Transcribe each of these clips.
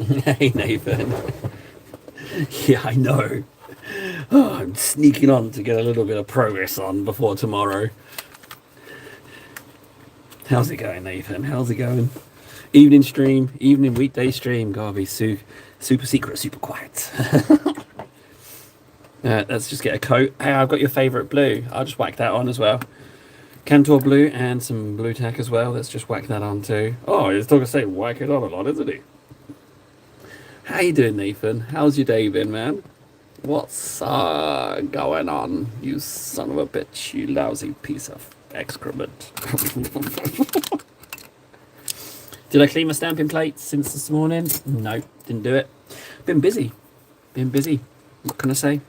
Hey, Nathan. Yeah, I know. Oh, I'm sneaking on to get a little bit of progress on before tomorrow. How's it going, Nathan? How's it going? Evening stream, evening weekday stream. Gotta be super secret, super quiet. Let's just get a coat. Hey, I've got your favourite blue. I'll just whack that on as well. Cantor blue and some blue tack as well. Let's just whack that on too. Oh, he's talking to say whack it on a lot, isn't he? How you doing, Nathan? How's your day been, man? What's going on, you son of a bitch, you lousy piece of excrement. Did I clean my stamping plates since this morning? No, didn't do it. Been busy. What can I say?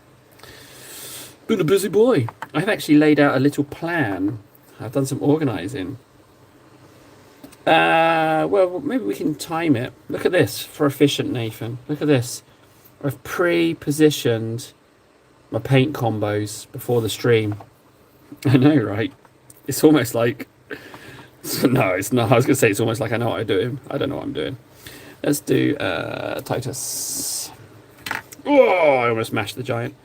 Been a busy boy. I've actually laid out a little plan. I've done some organising. Well, maybe we can time it. Look at this for efficient, Nathan. Look at this. I've pre-positioned my paint combos before the stream. I know, right? It's almost like... No, it's not. I was going to say it's almost like I know what I'm doing. I don't know what I'm doing. Let's do Titus. Oh, I almost mashed the giant.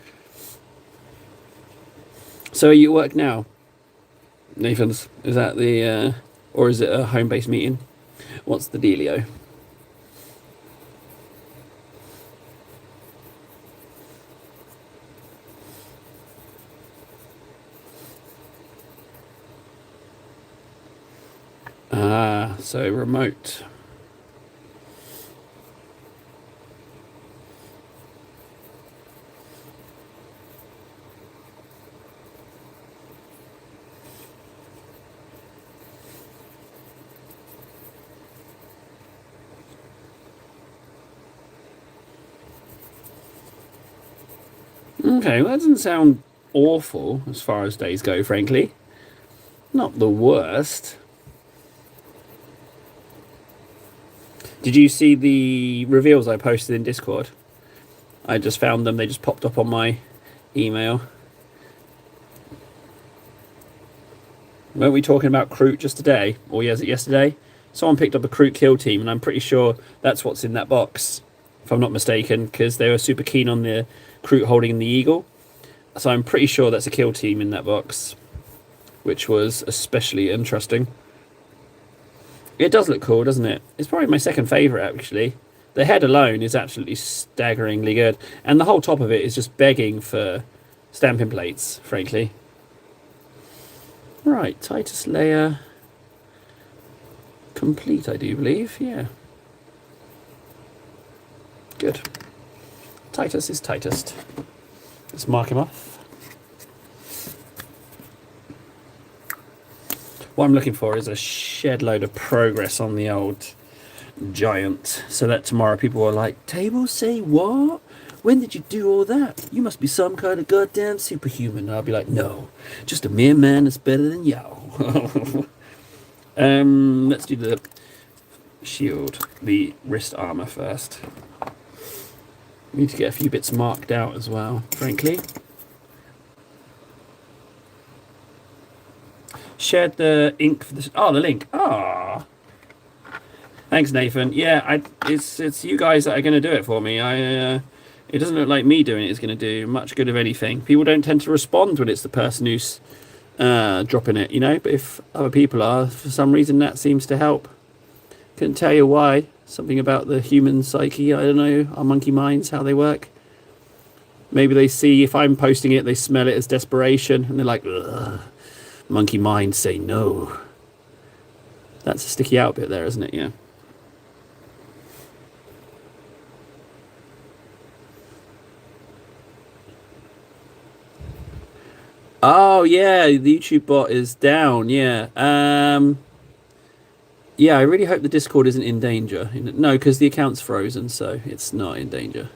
So are you at work now, Nathan's? Is that the... or is it a home-based meeting? What's the dealio? Ah, so remote. Okay, well, that doesn't sound awful as far as days go, frankly. Not the worst. Did you see the reveals I posted in Discord? I just found them. They just popped up on my email. Weren't we talking about Kroot just today? Or was it yesterday? Someone picked up a Kroot kill team, and I'm pretty sure that's what's in that box, if I'm not mistaken, because they were super keen on the Kroot holding the eagle. So I'm pretty sure that's a kill team in that box, which was especially interesting. It does look cool, doesn't it? It's probably my second favourite, actually. The head alone is absolutely staggeringly good. And the whole top of it is just begging for stamping plates, frankly. Right, Titus layer complete, I do believe. Yeah. Good. Titus is tightest. Let's mark him off. What I'm looking for is a shed load of progress on the old giant, so that tomorrow people are like, tables say what? When did you do all that? You must be some kind of goddamn superhuman. And I'll be like, no, just a mere man that's better than y'all. Let's do the shield, the wrist armor first. We need to get a few bits marked out as well, frankly. Shared the ink for this. Oh, the link. Ah, thanks, Nathan. Yeah, it's you guys that are going to do it for me. It doesn't look like me doing it is going to do much good of anything. People don't tend to respond when it's the person who's dropping it, you know. But if other people are, for some reason, that seems to help. Couldn't tell you why. Something about the human psyche. I don't know. Our monkey minds, how they work. Maybe they see if I'm posting it, they smell it as desperation, and they're like, ugh. Monkey mind say no. That's a sticky out bit there, isn't it? Yeah. Oh yeah, the YouTube bot is down. Yeah. Yeah, I really hope the Discord isn't in danger. No, because the account's frozen, so it's not in danger.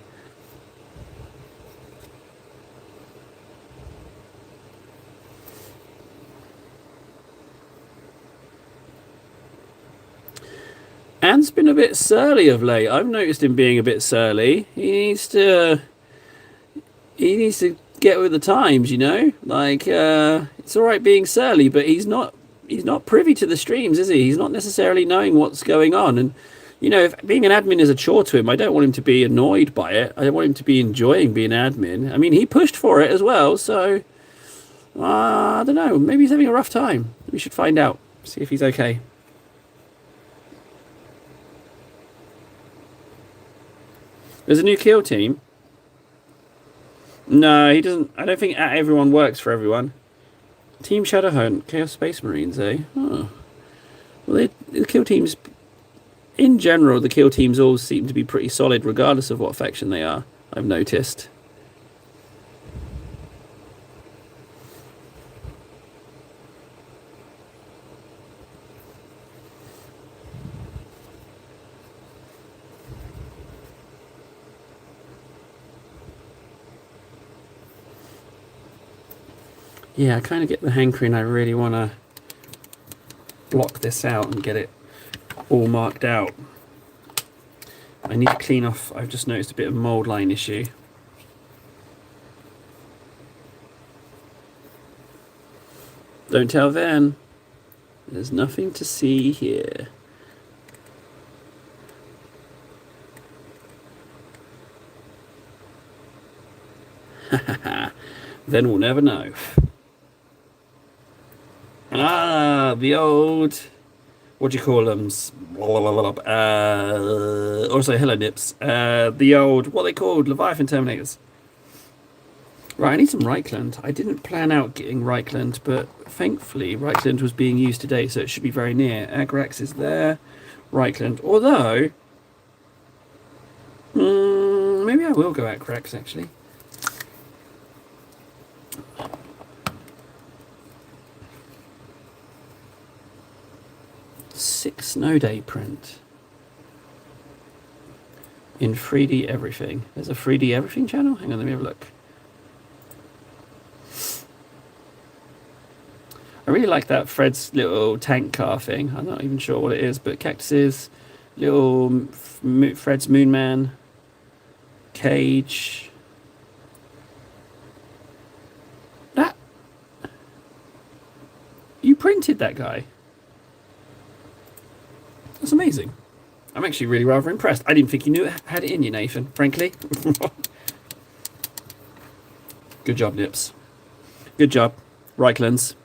Ant's been a bit surly of late. I've noticed him being a bit surly. He needs to get with the times, you know? Like, it's all right being surly, but he's not privy to the streams, is he? He's not necessarily knowing what's going on. And You know, if being an admin is a chore to him, I don't want him to be annoyed by it. I want him to be enjoying being an admin. I mean, he pushed for it as well, so I don't know. Maybe he's having a rough time. We should find out. See if he's okay. There's a new kill team. No, he doesn't. I don't think everyone works for everyone. Team Shadowhunt, Chaos Space Marines, eh? Oh. Well, the kill teams, in general, the kill teams all seem to be pretty solid, regardless of what faction they are. I've noticed. Yeah, I kind of get the hankering. I really want to block this out and get it all marked out. I need to clean off. I've just noticed a bit of mold line issue. Don't tell Van. There's nothing to see here. Then we'll never know. Ah, the old, what do you call them? Also, hello nips. The old, what are they called? Leviathan Terminators. Right, I need some Reichland. I didn't plan out getting Reichland, but thankfully Reichland was being used today, so it should be very near. Agrax is there. Reichland. Although, maybe I will go Agrax actually. Six snow day print in 3D everything. There's a 3D everything channel. Hang on, let me have a look. I really like that Fred's little tank car thing. I'm not even sure what it is, but cactuses, little Fred's Moonman, cage. That you printed that guy. That's amazing. I'm actually really rather impressed. I didn't think you knew it had it in you, Nathan, frankly. Good job, Nips. Good job. Reichlands.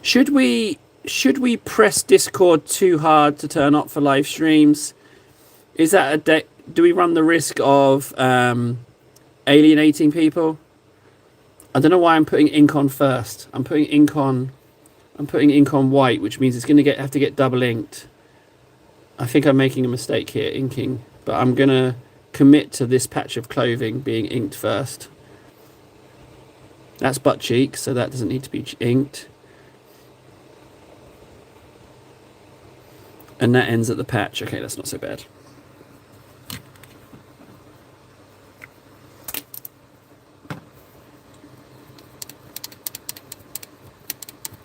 Should we press Discord too hard to turn up for live streams? Is that do we run the risk of alienating people? I don't know why I'm putting ink on first. I'm putting ink on white, which means it's going to have to get double inked. I think I'm making a mistake here inking, but I'm going to commit to this patch of clothing being inked first. That's butt cheek, so that doesn't need to be inked. And that ends at the patch. Okay, that's not so bad.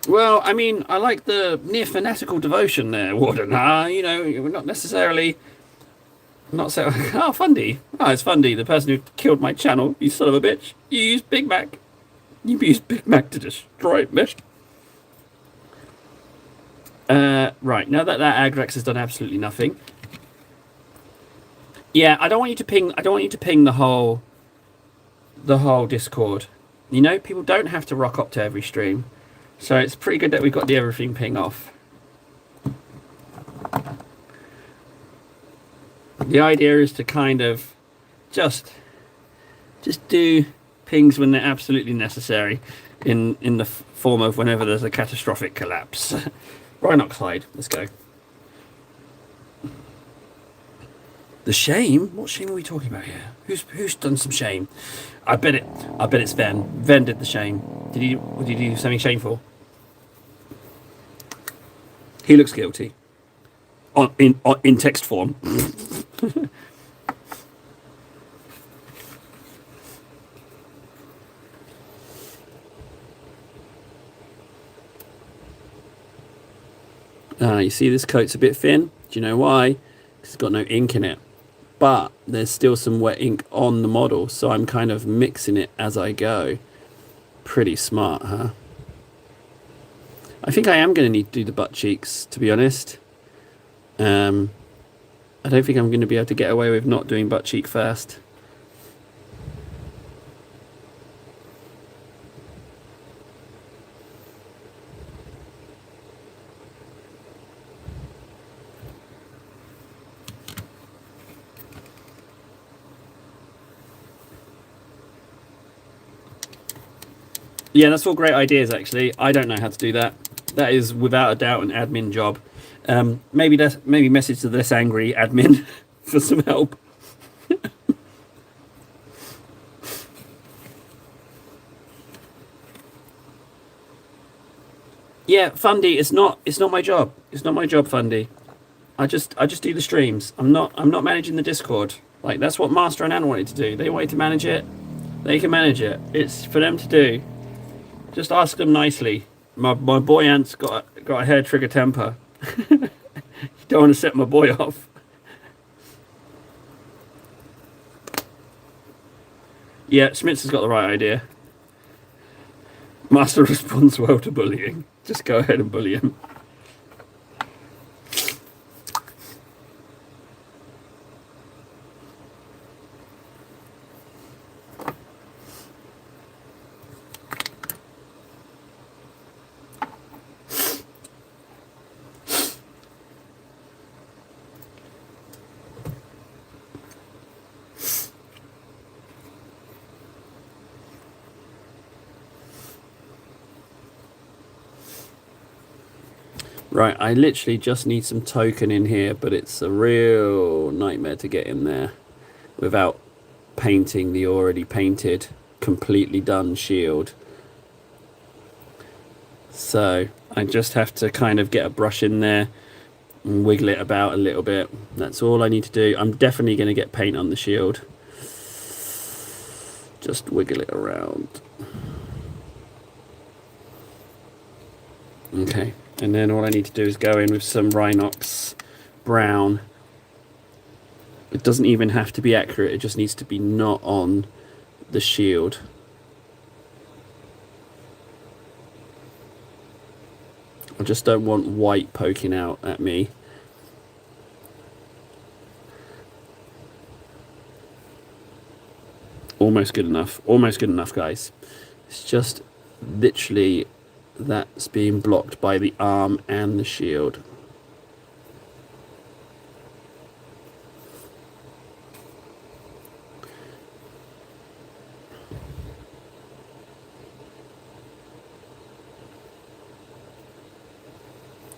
Well, I mean, I like the near fanatical devotion there, Warden. You know, we're not necessarily... Not so... Oh, Fundy. Oh, it's Fundy, the person who killed my channel. You son of a bitch. You used Big Mac. You used Big Mac to destroy it, bitch. Right, now that Agrax has done absolutely nothing. Yeah, I don't want you to ping the whole Discord. You know, people don't have to rock up to every stream. So it's pretty good that we've got the everything ping off. The idea is to kind of just do pings when they're absolutely necessary in the form of whenever there's a catastrophic collapse. Rhine Oxide, let's go. The shame? What shame are we talking about here? Who's done some shame? I bet it's Ven. Ven did the shame. Did he do something shameful? He looks guilty. In text form. You see this coat's a bit thin. Do you know why? Because it's got no ink in it. But there's still some wet ink on the model, so I'm kind of mixing it as I go. Pretty smart, huh? I think I am going to need to do the butt cheeks, to be honest. I don't think I'm going to be able to get away with not doing butt cheek first. Yeah, that's all great ideas, actually. I don't know how to do that. That is, without a doubt, an admin job. Maybe message to the less angry admin for some help. Yeah, Fundy, it's not my job. It's not my job, Fundy. I just do the streams. I'm not managing the Discord. Like, that's what Master and Ann wanted to do. They wanted to manage it. They can manage it. It's for them to do. Just ask them nicely. My boy Ant's got a hair trigger temper. You don't want to set my boy off. Yeah, Smits has got the right idea. Master responds well to bullying. Just go ahead and bully him. Right, I literally just need some token in here, but it's a real nightmare to get in there without painting the already painted, completely done shield. So I just have to kind of get a brush in there and wiggle it about a little bit. That's all I need to do. I'm definitely going to get paint on the shield. Just wiggle it around. Okay. And then all I need to do is go in with some Rhinox brown. It doesn't even have to be accurate, it just needs to be not on the shield. I just don't want white poking out at me. Almost good enough. Almost good enough, guys. It's just literally that's being blocked by the arm and the shield.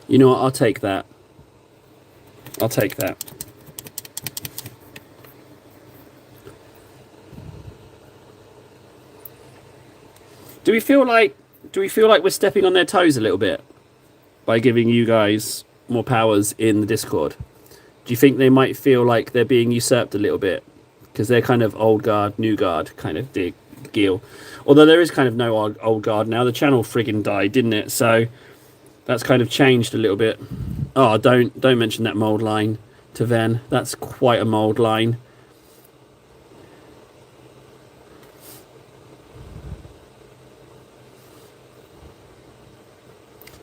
You know what? I'll take that. I'll take that. Do we feel like we're stepping on their toes a little bit by giving you guys more powers in the Discord? Do you think they might feel like they're being usurped a little bit? Because they're kind of old guard, new guard kind of deal. Although there is kind of no old guard now. The channel friggin' died, didn't it? So that's kind of changed a little bit. Oh, don't mention that mold line to Ven. That's quite a mold line.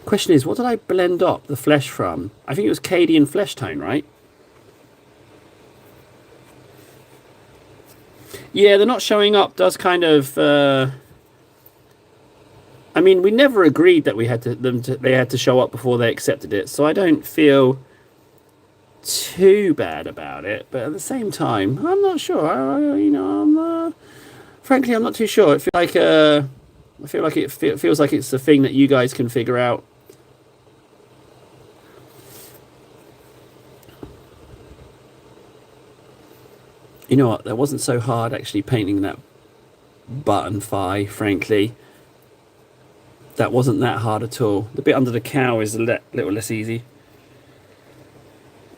Question is, what did I blend up the flesh from? I think it was Cadian flesh tone, right? Yeah, they're not showing up does kind of... I mean, we never agreed that they had to show up before they accepted it, so I don't feel too bad about it. But at the same time, I'm not sure. Frankly, I'm not too sure. I feel like it feels like it's a thing that you guys can figure out. You know what? That wasn't so hard actually painting that button thigh, frankly. That wasn't that hard at all. The bit under the cow is a little less easy.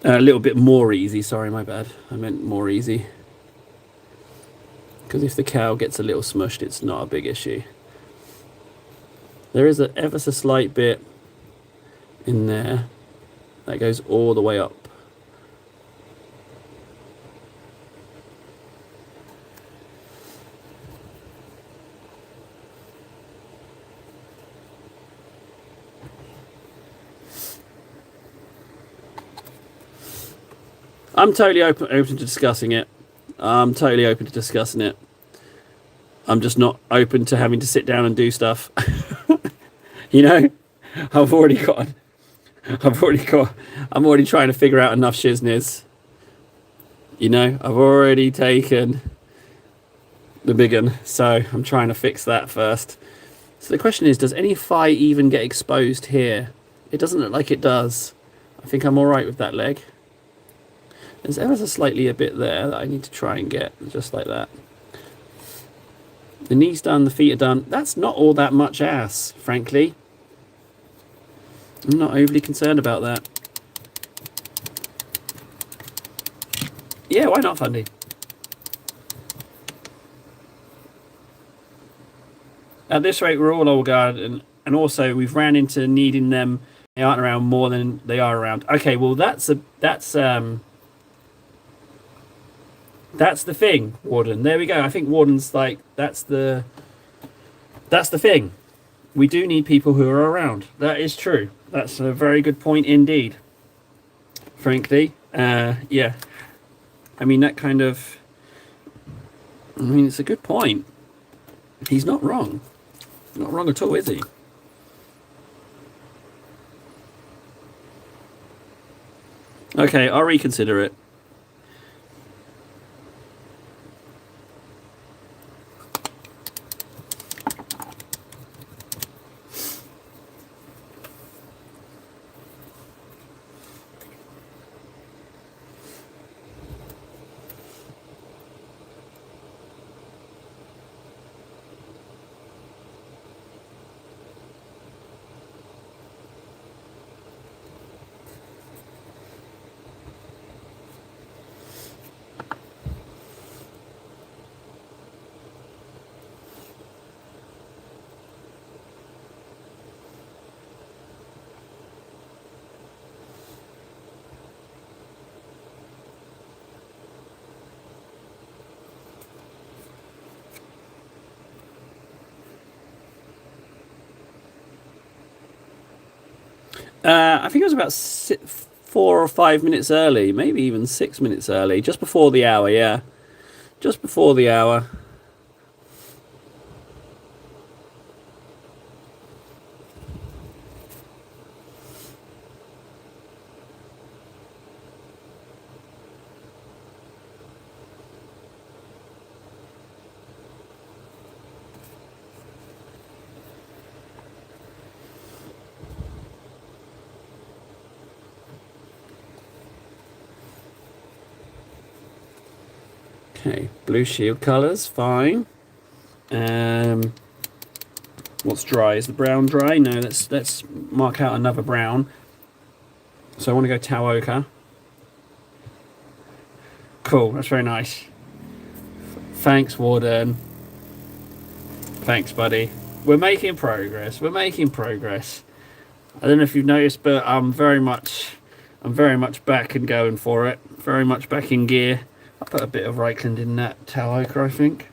A little bit more easy, sorry, my bad. I meant more easy. Because if the cow gets a little smushed, it's not a big issue. There is an ever so slight bit in there that goes all the way up. I'm totally open to discussing it. I'm totally open to discussing it. I'm just not open to having to sit down and do stuff. You know, I've already got. I've already got. I'm already trying to figure out enough shizness. You know, I've already taken the big one, so I'm trying to fix that first. So the question is, does any phi even get exposed here? It doesn't look like it does. I think I'm all right with that leg. There's ever so slightly a bit there that I need to try and get, just like that. The knee's done, the feet are done. That's not all that much ass, frankly. I'm not overly concerned about that. Yeah, why not, Fundy? At this rate, we're all old guard, and also we've ran into needing them. They aren't around more than they are around. Okay, well that's the thing, Warden. There we go. I think Warden's like that's the thing. We do need people who are around. That is true. That's a very good point indeed. Frankly, yeah. I mean that kind of. I mean it's a good point. He's not wrong. Not wrong at all, is he? Okay, I'll reconsider it. I think it was about 4 or 5 minutes early, maybe even 6 minutes early, just before the hour, yeah. Just before the hour. Okay, blue shield colours, fine. What's dry? Is the brown dry? No, let's mark out another brown. So I want to go Tau Ochre. Cool, that's very nice. Thanks, Warden. Thanks, buddy. We're making progress. We're making progress. I don't know if you've noticed, but I'm very much back and going for it. Very much back in gear. I put a bit of Reichland in that Tau Ochre, I think.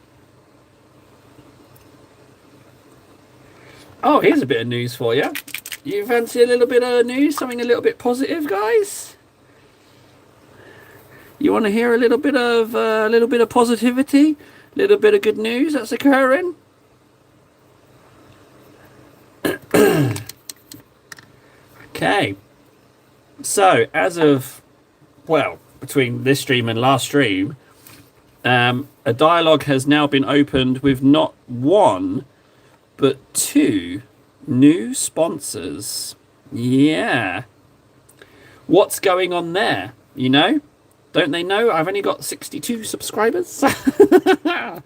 Oh, here's a bit of news for you. You fancy a little bit of news? Something a little bit positive, guys? You want to hear a little bit of positivity? A little bit of good news that's occurring? Okay. So, as of, well, between this stream and last stream, a dialogue has now been opened with not one, but 2 new sponsors. Yeah. What's going on there? You know? Don't they know I've only got 62 subscribers? But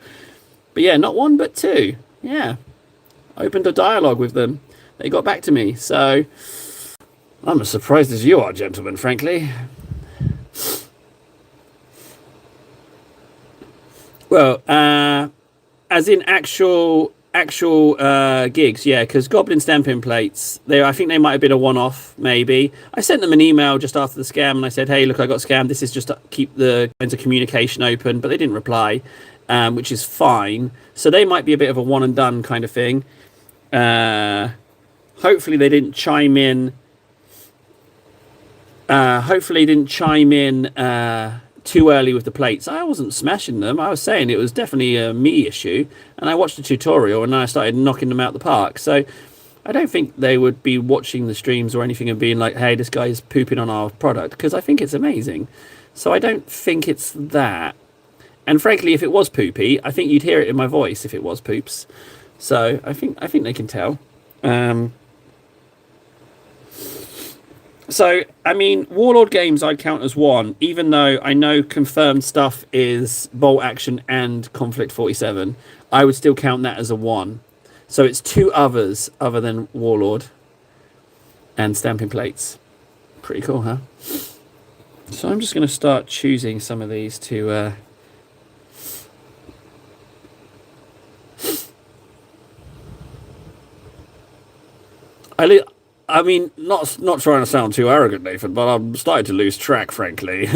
yeah, not 1, but 2. Yeah. Opened a dialogue with them. They got back to me. So I'm as surprised as you are, gentlemen, frankly. Well, as in actual gigs, yeah, because Goblin stamping plates, I think they might have been a one-off, maybe. I sent them an email just after the scam, and I said, hey, look, I got scammed. This is just to keep the lines of communication open, but they didn't reply, which is fine. So they might be a bit of a one-and-done kind of thing. Hopefully they didn't chime in Hopefully didn't chime in too early with the plates. I wasn't smashing them. I was saying it was definitely a me issue, and I watched a tutorial and then I started knocking them out the park. So I don't think they would be watching the streams or anything and being like, hey, this guy's pooping on our product, because I think it's amazing. So I don't think it's that. And frankly, if it was poopy, I think you'd hear it in my voice if it was poops. So I think they can tell. So, I mean, Warlord games I'd count as one, even though I know confirmed stuff is Bolt Action and Conflict 47. I would still count that as a one. So it's two others other than Warlord and Stamping Plates. Pretty cool, huh? So I'm just going to start choosing some of these to... I mean, not trying to sound too arrogant, Nathan, but I'm starting to lose track, frankly.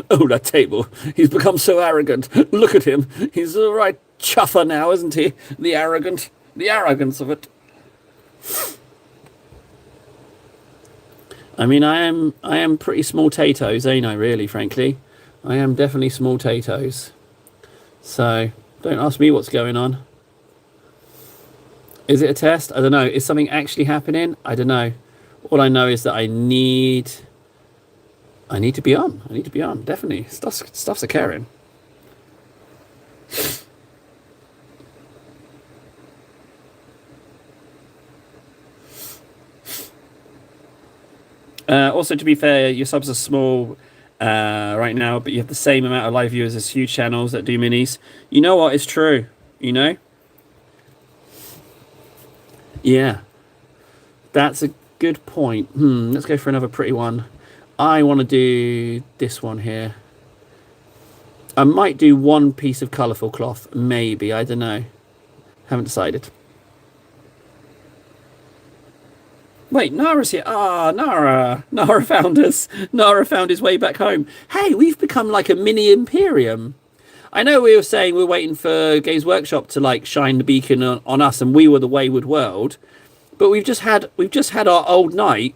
Oh, that table. He's become so arrogant. Look at him. He's a right chuffer now, isn't he? The arrogance of it. I mean, I am pretty small tatoes, ain't I, really, frankly? I am definitely small tatoes. So, don't ask me what's going on. Is it a test? I don't know. Is something actually happening? I don't know. All I know is that I need to be on. I need to be on. Definitely. Stuff's occurring. Also, to be fair, your subs are small right now, but you have the same amount of live viewers as huge channels that do minis. You know what? It's true. You know? Yeah, that's a good point. Let's go for another pretty one. I want to do this one here. I might do one piece of colourful cloth, maybe. I don't know. Haven't decided. Wait, Nara's here. Ah, Nara. Nara found us. Nara found his way back home. Hey, we've become like a mini Imperium. I know we were saying we're waiting for Games Workshop to like shine the beacon on us, and we were the wayward world. But we've just had our old night,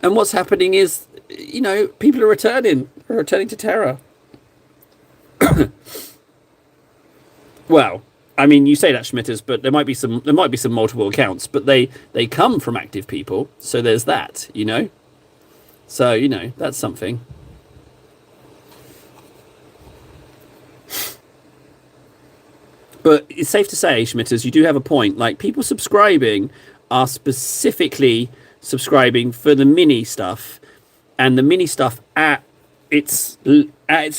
and what's happening is, you know, people are returning to Terra. Well, I mean, you say that, Schmitters, but there might be some multiple accounts, but they come from active people, so there's that, you know. So you know that's something. But it's safe to say, Schmitters, you do have a point. Like, people subscribing are specifically subscribing for the mini stuff, and the mini stuff at its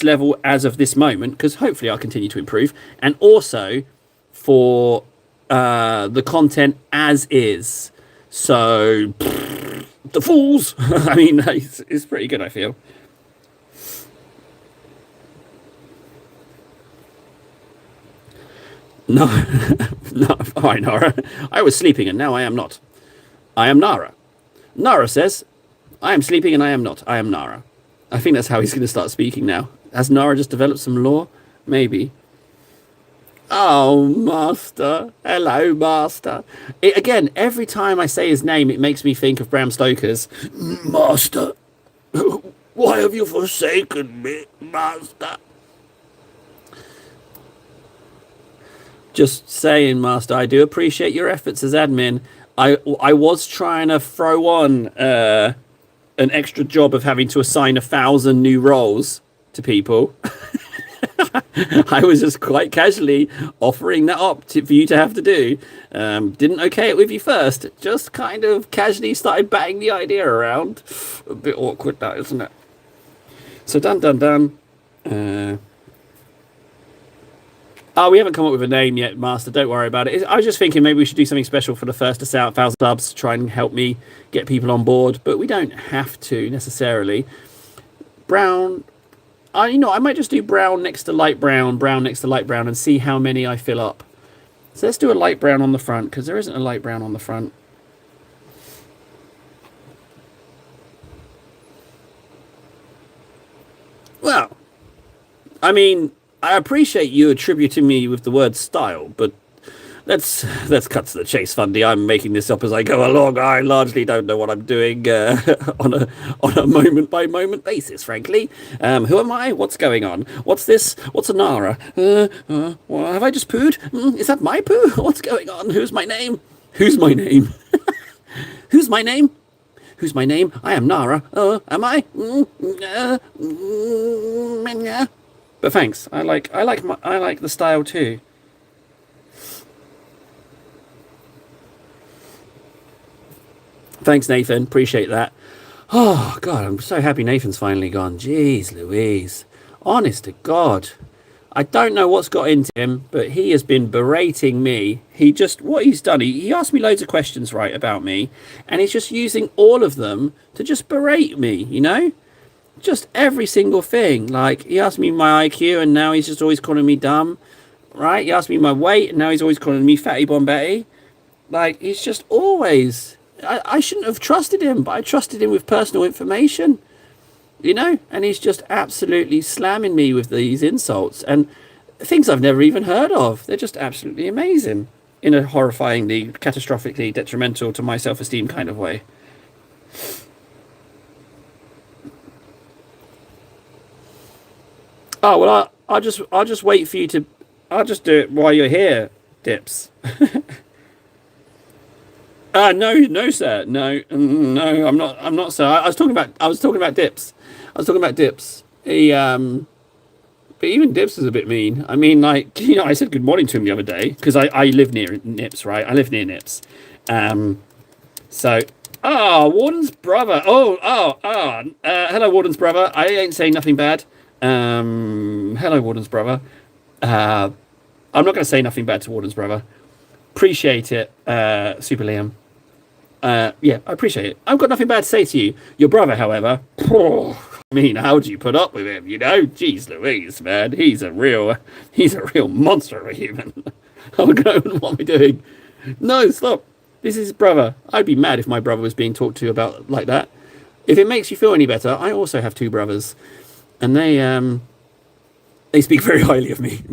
level as of this moment, because hopefully I'll continue to improve, and also for the content as is. So, the fools! I mean, it's pretty good, I feel. No, no, hi Nara. I was sleeping and now I am not. I am Nara. Nara says, I am sleeping and I am not. I am Nara. I think that's how he's going to start speaking now. Has Nara just developed some lore? Maybe. Oh, Master. Hello, Master. Again, every time I say his name, it makes me think of Bram Stoker's. Master, why have you forsaken me, Master? Just saying, Master, I do appreciate your efforts as admin. I was trying to throw on an extra job of having to assign 1,000 new roles to people. I was just quite casually offering that up for you to have to do. Didn't okay it with you first. Just kind of casually started batting the idea around. A bit awkward, that, isn't it? So done. Oh, we haven't come up with a name yet, Master. Don't worry about it. I was just thinking maybe we should do something special for the first 1,000 subs to try and help me get people on board. But we don't have to necessarily. Brown. You know, I might just do brown next to light brown, brown next to light brown, and see how many I fill up. So let's do a light brown on the front, because there isn't a light brown on the front. Well, I mean, I appreciate you attributing me with the word style, but let's cut to the chase, Fundy. I'm making this up as I go along. I largely don't know what I'm doing on a moment by moment basis, frankly. Who am I? What's going on? What's this? What's a Nara? Well, have I just pooed? Is that my poo? What's going on? Who's my name? Who's my name? Who's my name? Who's my name? I am Nara. Am I? But thanks. I like the style too. Thanks, Nathan. Appreciate that. Oh, God, I'm so happy Nathan's finally gone. Jeez Louise. Honest to God. I don't know what's got into him, but he has been berating me. What he's done, he asked me loads of questions, right, about me, and he's just using all of them to just berate me, you know? Just every single thing. Like, he asked me my IQ, and now he's just always calling me dumb, right? He asked me my weight, and now he's always calling me Fatty Bombetty. Like, he's just always... I shouldn't have trusted him, but I trusted him with personal information, you know, and he's just absolutely slamming me with these insults and things I've never even heard of. They're just absolutely amazing in a horrifyingly, catastrophically detrimental to my self-esteem kind of way. Oh, well, I'll just wait for you to... I'll just do it while you're here, Dips. No, sir. No, I'm not, sir. I was talking about Dips. He, but even Dips is a bit mean. I mean, like, you know, I said good morning to him the other day because I live near Nips, right? I live near Nips. Warden's brother. Hello, Warden's brother. I ain't saying nothing bad. Hello, Warden's brother. I'm not going to say nothing bad to Warden's brother. Appreciate it, Super Liam. Yeah, I appreciate it. I've got nothing bad to say to you. Your brother, however, I mean, how do you put up with him? You know, jeez Louise, man, he's a real monster of a human. Oh no, what am I doing? No, stop. This is his brother. I'd be mad if my brother was being talked to about like that. If it makes you feel any better, I also have two brothers, and they speak very highly of me.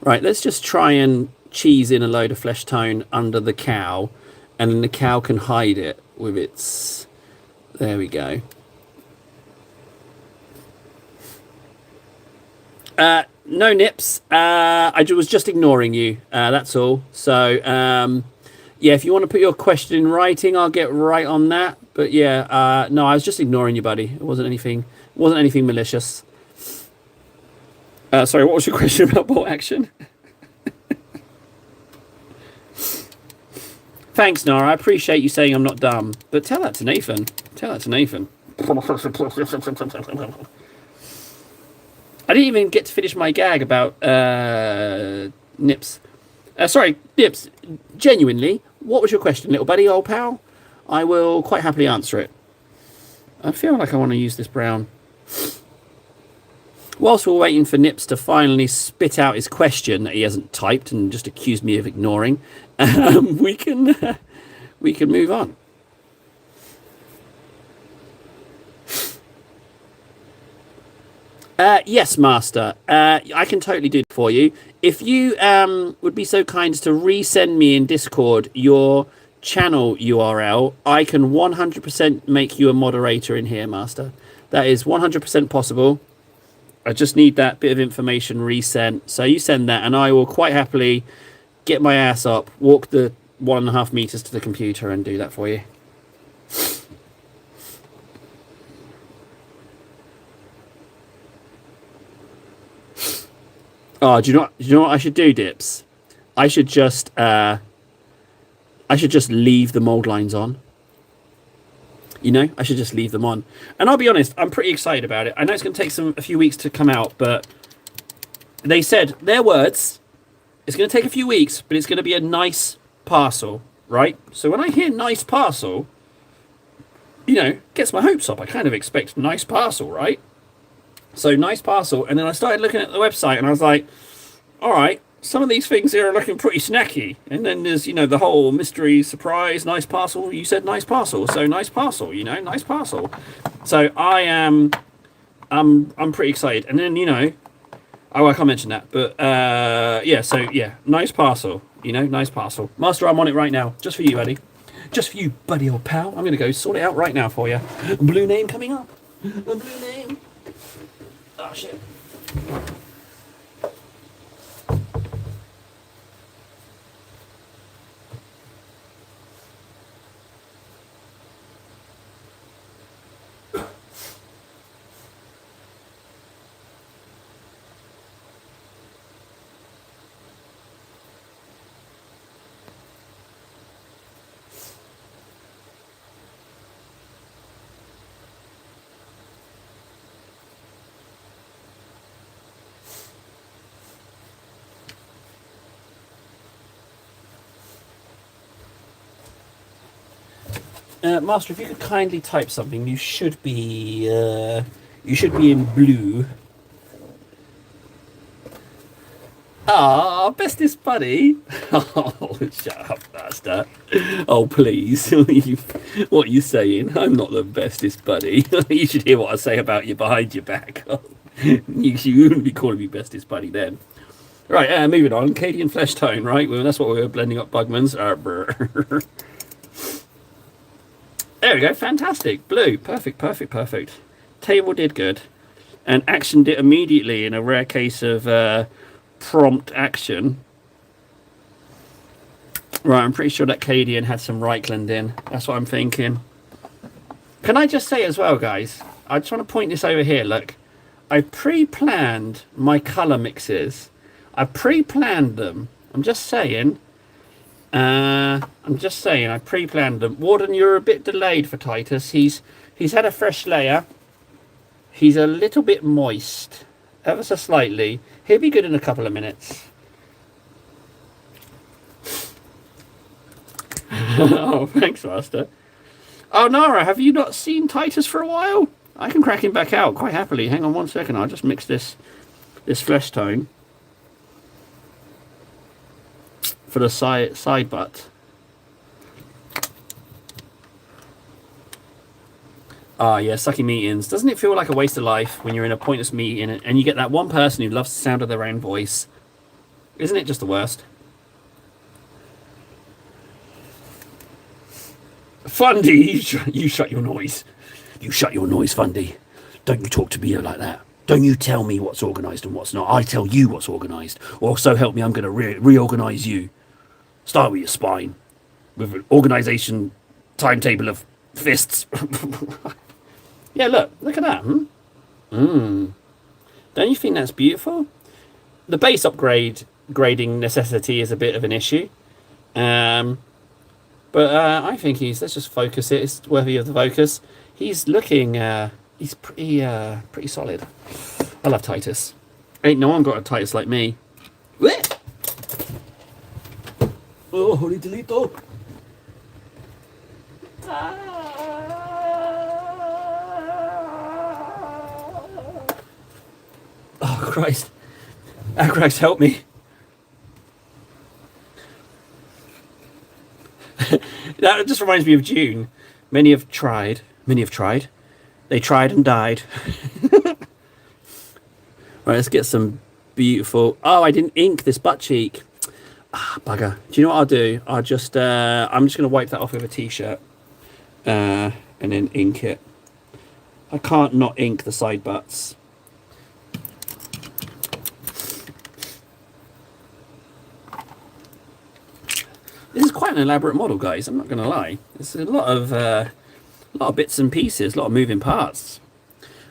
Right, let's just try and cheese in a load of flesh tone under the cow, and then the cow can hide it with its... There we go. No, Nips. I was just ignoring you. That's all. So, yeah, if you want to put your question in writing, I'll get right on that. But yeah, no, I was just ignoring you, buddy. It wasn't anything malicious. Sorry, what was your question about bolt action? Thanks, Nara. I appreciate you saying I'm not dumb. But tell that to Nathan. I didn't even get to finish my gag about Nips. Sorry, Nips. Genuinely, what was your question, little buddy, old pal? I will quite happily answer it. I feel like I want to use this brown. Whilst we're waiting for Nips to finally spit out his question that he hasn't typed and just accused me of ignoring, we can move on. Yes, Master. I can totally do it for you. If you would be so kind as to resend me in Discord your channel URL, I can 100% make you a moderator in here, Master. That is 100% possible. I just need that bit of information resent. So you send that, and I will quite happily get my ass up, walk the 1.5 meters to the computer, and do that for you. Oh, do you know what I should do, Dips? I should just leave the mold lines on. You know, I should just leave them on. And I'll be honest, I'm pretty excited about it. I know it's going to take a few weeks to come out, but they said, their words, it's going to take a few weeks, but it's going to be a nice parcel, right? So when I hear nice parcel, you know, gets my hopes up. I kind of expect nice parcel, right? So nice parcel. And then I started looking at the website and I was like, all right, some of these things here are looking pretty snacky. And then there's, you know, the whole mystery surprise, nice parcel. You said nice parcel. So nice parcel, you know, nice parcel. So I'm pretty excited. And then, you know, Oh, I can't mention that, but yeah. So yeah, nice parcel. You know, nice parcel. Master, I'm on it right now, just for you, buddy. Just for you, buddy, old pal. I'm gonna go sort it out right now for you. Blue name coming up. A blue name. Oh shit. Master, if you could kindly type something, you should be in blue. Ah, bestest buddy. Oh, shut up, Master. Oh, please. What are you saying? I'm not the bestest buddy. You should hear what I say about you behind your back. You wouldn't be calling me bestest buddy then. Right, moving on. Cadian flesh tone, right? Well, that's what we were blending up Bugman's. There we go. Fantastic. Blue. Perfect, perfect, perfect. Table did good. And action did immediately in a rare case of prompt action. Right, I'm pretty sure that Cadian had some Reichland in. That's what I'm thinking. Can I just say as well, guys? I just want to point this over here. Look, I pre-planned my colour mixes. I pre-planned them. I'm just saying, I pre-planned them. Warden, you're a bit delayed for Titus. He's had a fresh layer. He's a little bit moist, ever so slightly. He'll be good in a couple of minutes. Oh, thanks, Master. Oh, Nara, have you not seen Titus for a while? I can crack him back out quite happily. Hang on 1 second. I'll just mix this flesh tone for the side butt. Ah, yeah, sucky meetings. Doesn't it feel like a waste of life when you're in a pointless meeting and you get that one person who loves the sound of their own voice? Isn't it just the worst? Fundy, you shut your noise. You shut your noise, Fundy. Don't you talk to me like that. Don't you tell me what's organised and what's not. I tell you what's organised. Or so help me, I'm going to reorganise you. Start with your spine. With an organisation timetable of fists. Yeah, look at that. Don't you think that's beautiful? The base grading necessity is a bit of an issue. But I think let's just focus it. It's worthy of the focus. He's looking, he's pretty solid. I love Titus. Ain't no one got a Titus like me. Oh, holy delito. Oh, Christ. Oh, Christ, help me. That just reminds me of June. Many have tried. They tried and died. Right, let's get some beautiful... Oh, I didn't ink this butt cheek. Ah, bugger. Do you know what I'll do? I'm just going to wipe that off with a t-shirt. And then ink it. I can't not ink the side butts. This is quite an elaborate model, guys. I'm not going to lie. There's a lot of bits and pieces, a lot of moving parts.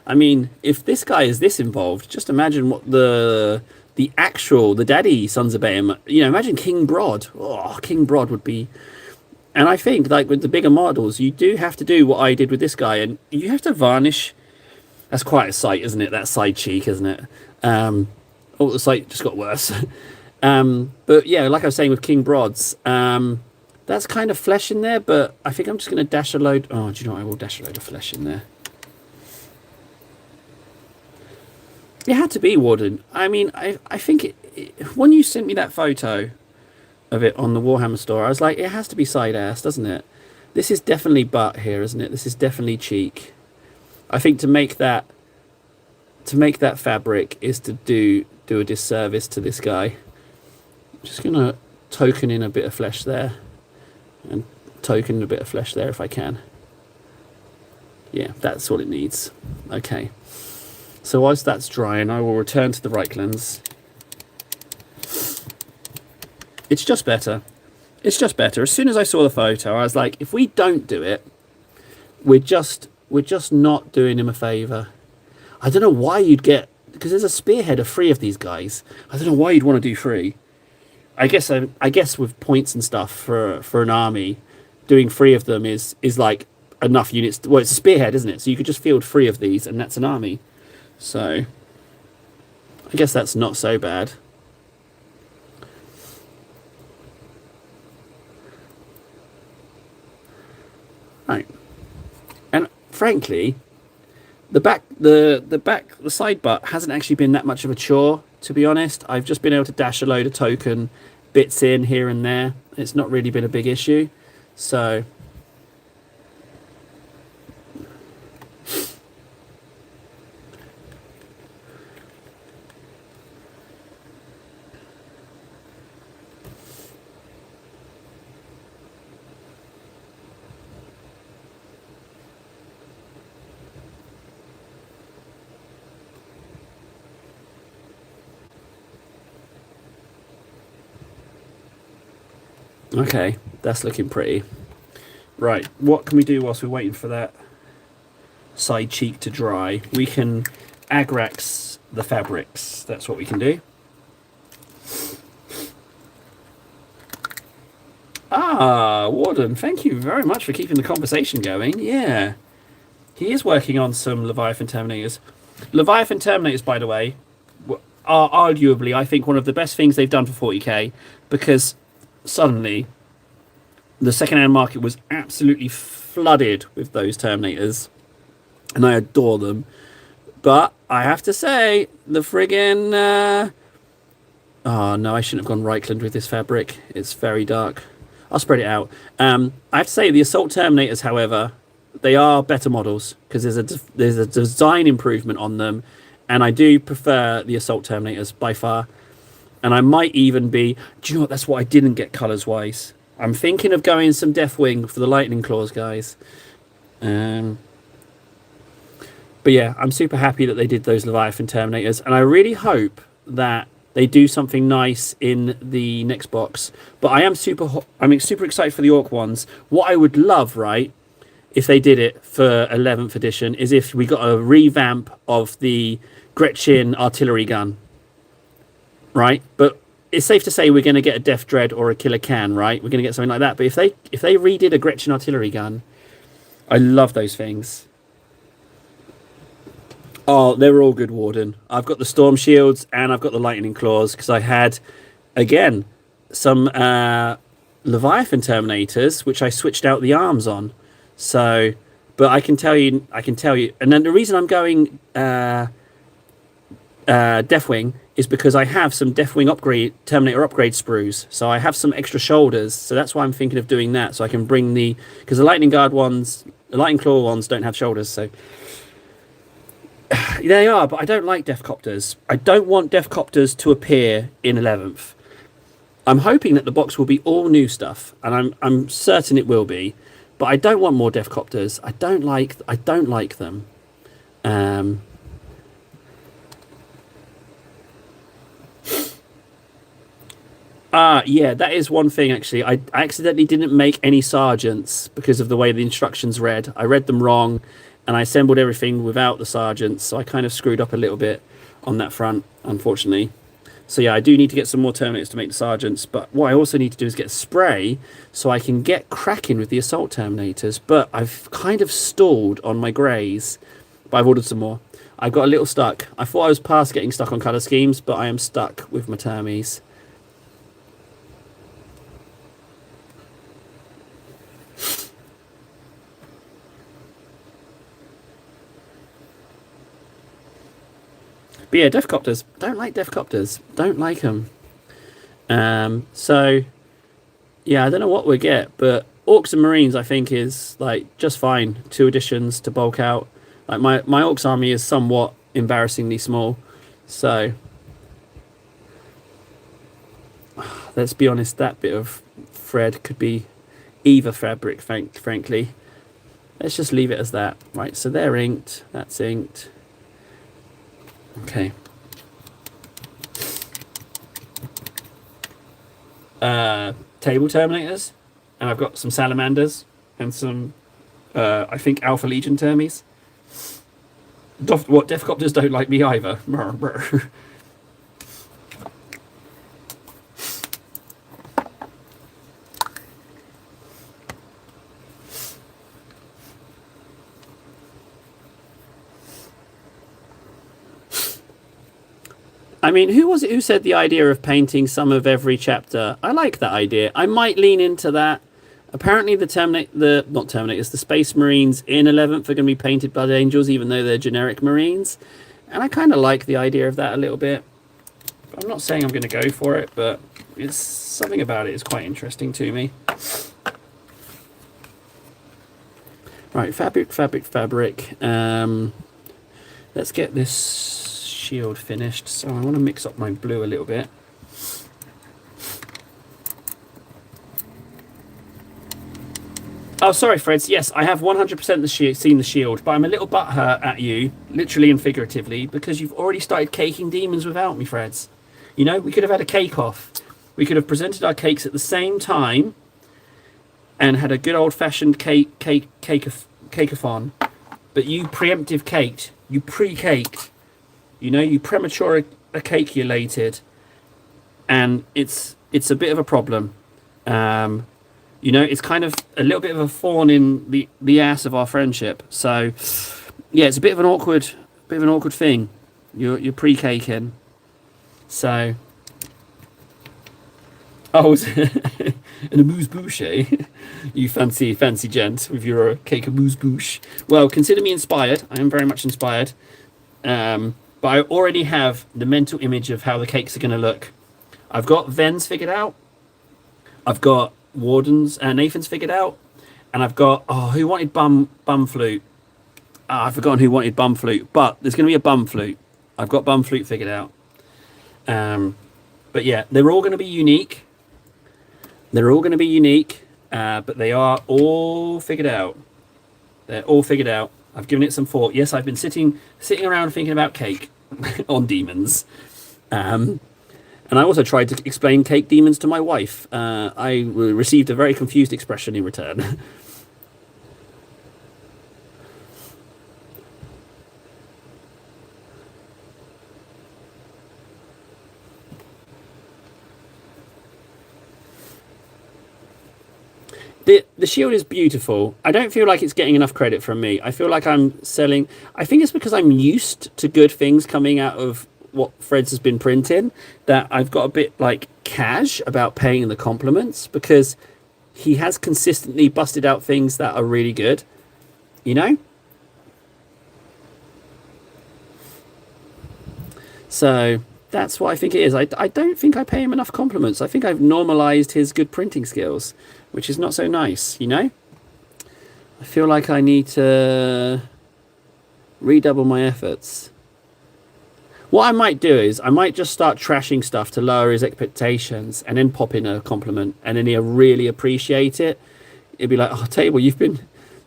I mean, if this guy is this involved, just imagine what the daddy sons of Behemoth. You know, imagine King Brod. Oh, King Brod would be. And I think, like with the bigger models, you do have to do what I did with this guy, and you have to varnish. That's quite a sight, isn't it? That side cheek, isn't it? Oh, the sight just got worse. But yeah, like I was saying with King Brod's, that's kind of flesh in there, but I think I'm just going to dash a load. Oh, do you know what? I will dash a load of flesh in there. It had to be, Warden. I mean, I think when you sent me that photo of it on the Warhammer store, I was like, it has to be side ass, doesn't it? This is definitely butt here, isn't it? This is definitely cheek. I think to make that to make that fabric is to do a disservice to this guy. I'm just gonna token in a bit of flesh there, and token in a bit of flesh there if I can. Yeah, that's what it needs. Okay. So whilst that's drying, I will return to the Reichlands. It's just better. It's just better. As soon as I saw the photo, I was like, if we don't do it, we're just not doing him a favour. I don't know why you'd get, because there's a spearhead of 3 of these guys. I don't know why you'd want to do 3. I guess with points and stuff for an army, doing 3 of them is like enough units. Well, it's a spearhead, isn't it? So you could just field 3 of these, and that's an army. So I guess that's not so bad. Right. And frankly, the side butt hasn't actually been that much of a chore, to be honest. I've just been able to dash a load of token bits in here and there. It's not really been a big issue. So okay, that's looking pretty. Right, what can we do whilst we're waiting for that side cheek to dry? We can agrax the fabrics. That's what we can do. Ah, Warden, thank you very much for keeping the conversation going. Yeah, he is working on some Leviathan Terminators. Leviathan Terminators, by the way, are arguably, I think, one of the best things they've done for 40k, because suddenly the second-hand market was absolutely flooded with those Terminators, and I adore them. But I have to say, the friggin' oh no, I shouldn't have gone Reichland with this fabric. It's very dark. I'll spread it out. I have to say, the Assault Terminators, however, they are better models, because there's a design improvement on them, and I do prefer the Assault Terminators by far. And I might even be... Do you know what? That's what I didn't get colours-wise. I'm thinking of going some Deathwing for the Lightning Claws, guys. But yeah, I'm super happy that they did those Leviathan Terminators. And I really hope that they do something nice in the next box. But I'm super excited for the Orc ones. What I would love, right, if they did it for 11th edition, is if we got a revamp of the Gretchen artillery gun. Right, but it's safe to say we're going to get a Death Dread or a Killer Can, right? We're going to get something like that. But if they redid a Gretchen artillery gun, I love those things. Oh, they were all good, Warden. I've got the Storm Shields and I've got the Lightning Claws, because I had, again, some Leviathan Terminators, which I switched out the arms on. So, but I can tell you, and then the reason I'm going Deathwing is because I have some Deathwing Terminator upgrade sprues, so I have some extra shoulders, so that's why I'm thinking of doing that, so I can bring because the Lightning Guard ones, the Lightning Claw ones don't have shoulders, so they are, but I don't like Deathcopters. I don't want Deathcopters to appear in 11th. I'm hoping that the box will be all new stuff, and I'm certain it will be, but I don't want more Deathcopters. I don't like them. Yeah, that is one thing, actually. I accidentally didn't make any sergeants because of the way the instructions read. I read them wrong, and I assembled everything without the sergeants, so I kind of screwed up a little bit on that front, unfortunately. So yeah, I do need to get some more Terminators to make the sergeants, but what I also need to do is get spray so I can get cracking with the Assault Terminators, but I've kind of stalled on my greys, but I've ordered some more. I got a little stuck. I thought I was past getting stuck on colour schemes, but I am stuck with my Termies. But yeah, Deathcopters. Don't like Deathcopters. Don't like them. So, yeah, I don't know what we get, but Orcs and Marines, I think, is like just fine. 2 additions to bulk out. Like my Orcs army is somewhat embarrassingly small. So let's be honest, that bit of thread could be either fabric, frankly. Let's just leave it as that. Right, so they're inked, that's inked. Okay. Table terminators, and I've got some salamanders and some I think Alpha Legion termies. What, Defcopters don't like me either. I mean, who was it who said the idea of painting some of every chapter? I like that idea. I might lean into that. Apparently the Space Marines in 11th are going to be painted Blood Angels, even though they're generic Marines. And I kind of like the idea of that a little bit. I'm not saying I'm going to go for it, but it's something about it is quite interesting to me. Right, fabric. Let's get this shield finished. So I want to mix up my blue a little bit. Oh, sorry, Freds. Yes, I have 100% seen the shield, but I'm a little butthurt at you, literally and figuratively, because you've already started caking demons without me, Freds. You know, we could have had a cake off. We could have presented our cakes at the same time and had a good old-fashioned cakeathon. But you preemptive caked. You pre-caked. You know, you premature cakulated. And it's a bit of a problem. You know, it's kind of a little bit of a thorn in the ass of our friendship. So, yeah, it's a bit of an awkward thing. You're pre-caking. So, oh, an amuse-bouche, eh? You fancy gent with your cake amuse-bouche. Well, consider me inspired. I am very much inspired. But I already have the mental image of how the cakes are going to look. I've got Ven's figured out. I've got Nathan's figured out, and I've got who wanted bum flute. I've forgotten who wanted bum flute, but there's going to be a bum flute. I've got bum flute figured out. But yeah, they're all going to be unique. But they are all figured out. They're all figured out. I've given it some thought. Yes, I've been sitting around thinking about cake on demons. And I also tried to explain cake demons to my wife. I received a very confused expression in return. The shield is beautiful. I don't feel like it's getting enough credit from me. I feel like I'm selling... I think it's because I'm used to good things coming out of what Freds has been printing, that I've got a bit like cash about paying the compliments, because he has consistently busted out things that are really good, you know? So that's what I think it is. I don't think I pay him enough compliments. I think I've normalized his good printing skills, which is not so nice, you know? I feel like I need to redouble my efforts. What I might do is I might just start trashing stuff to lower his expectations, and then pop in a compliment, and then he'll really appreciate it. It'd be like, "Oh, Table, you've been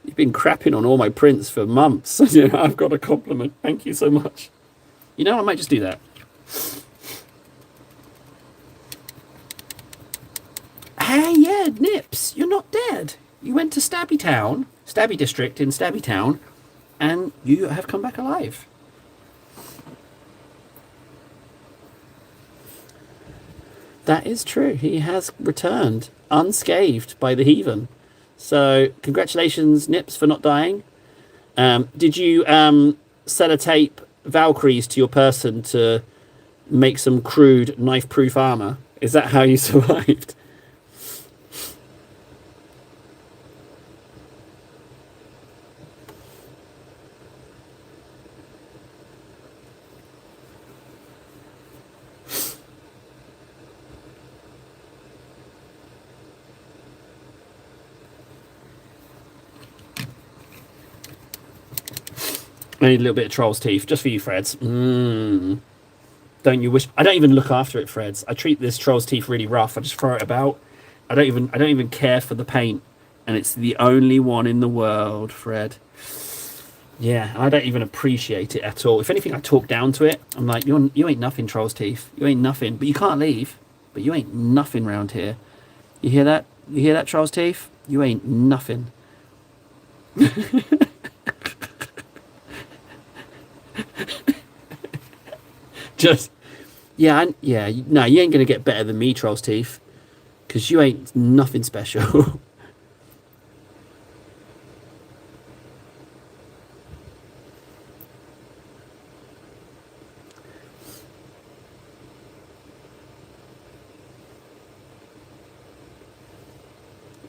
crapping on all my prints for months. You know, I've got a compliment. Thank you so much." You know, I might just do that. Hey, yeah, Nips, you're not dead. You went to Stabby District in Stabby Town, and you have come back alive. That is true. He has returned unscathed by the heathen. So, congratulations, Nips, for not dying. Did you sellotape Valkyries to your person to make some crude knife-proof armor? Is that how you survived? I need a little bit of troll's teeth, just for you, Freds. Don't you wish? I don't even look after it, Freds. I treat this troll's teeth really rough. I just throw it about. I don't even care for the paint, and it's the only one in the world, Fred. Yeah, I don't even appreciate it at all. If anything, I talk down to it. I'm like, you ain't nothing, troll's teeth. You ain't nothing. But you can't leave. But you ain't nothing round here. You hear that? You hear that, troll's teeth? You ain't nothing. Just, yeah, no, you ain't gonna get better than me, troll's teeth, because you ain't nothing special.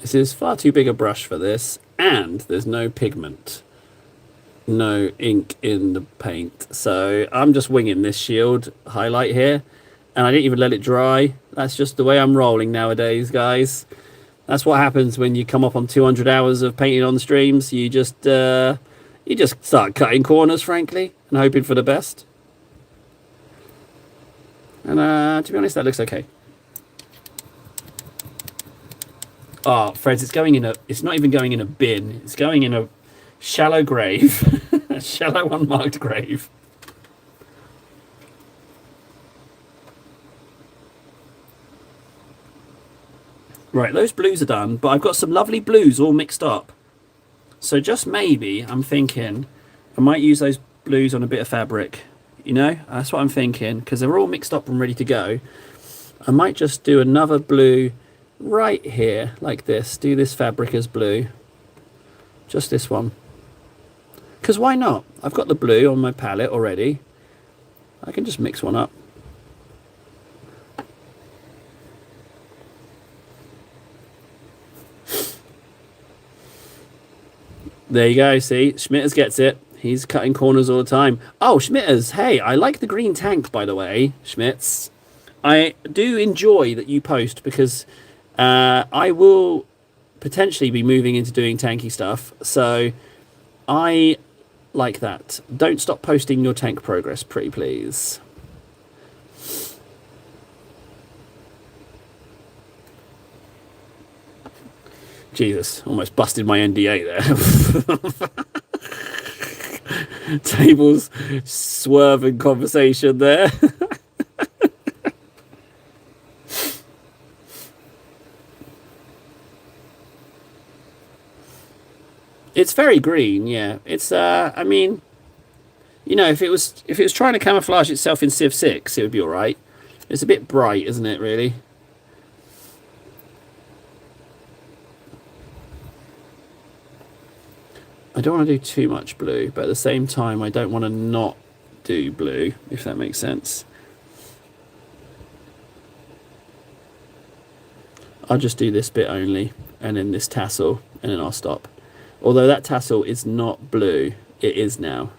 This is far too big a brush for this, and there's no pigment, no ink in the paint. So I'm just winging this shield highlight here, and I didn't even let it dry. That's just the way I'm rolling nowadays, guys. That's what happens when you come up on 200 hours of painting on the streams. You just start cutting corners, frankly, and hoping for the best. And to be honest, that looks okay. Oh, Freds, it's not even going in a bin. It's going in a shallow grave. A shallow, unmarked grave. Right, those blues are done, but I've got some lovely blues all mixed up. So just maybe, I'm thinking, I might use those blues on a bit of fabric. You know, that's what I'm thinking, because they're all mixed up and ready to go. I might just do another blue right here, like this. Do this fabric as blue. Just this one. Because why not? I've got the blue on my palette already. I can just mix one up. There you go, see? Schmitters gets it. He's cutting corners all the time. Oh, Schmitters, hey, I like the green tank, by the way, Schmitz. I do enjoy that you post, because I will potentially be moving into doing tanky stuff. So I like that. Don't stop posting your tank progress, pretty please. Jesus, almost busted my NDA there. Tables swerving conversation there. It's very green, yeah. It's I mean, you know, if it was trying to camouflage itself in Civ 6, it would be all right. It's a bit bright, isn't it, really? I don't want to do too much blue, but at the same time, I don't want to not do blue, if that makes sense. I'll just do this bit only, and then this tassel, and then I'll stop. Although that tassel is not blue, it is now.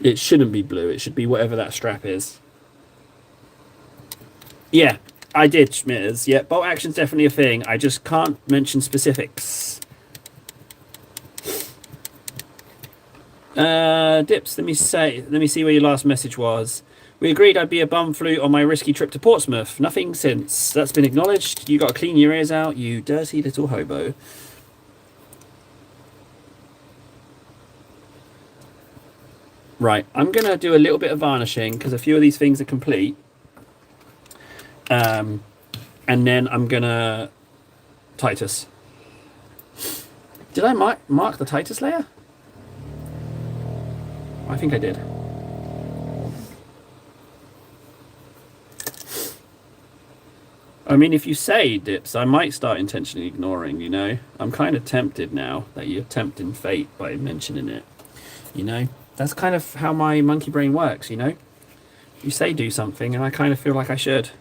It shouldn't be blue, it should be whatever that strap is. Yeah, I did, Schmitters. Yeah, bolt action's definitely a thing. I just can't mention specifics. Dips, let me see where your last message was. We agreed I'd be a bum flute on my risky trip to Portsmouth. Nothing since. That's been acknowledged. You got to clean your ears out, you dirty little hobo. Right, I'm going to do a little bit of varnishing because a few of these things are complete. And then I'm going to Titus. Did I mark the Titus layer? I think I did. I mean, if you say, Dips, I might start intentionally ignoring, you know? I'm kind of tempted now that you're tempting fate by mentioning it, you know? That's kind of how my monkey brain works, you know? You say do something, and I kind of feel like I should.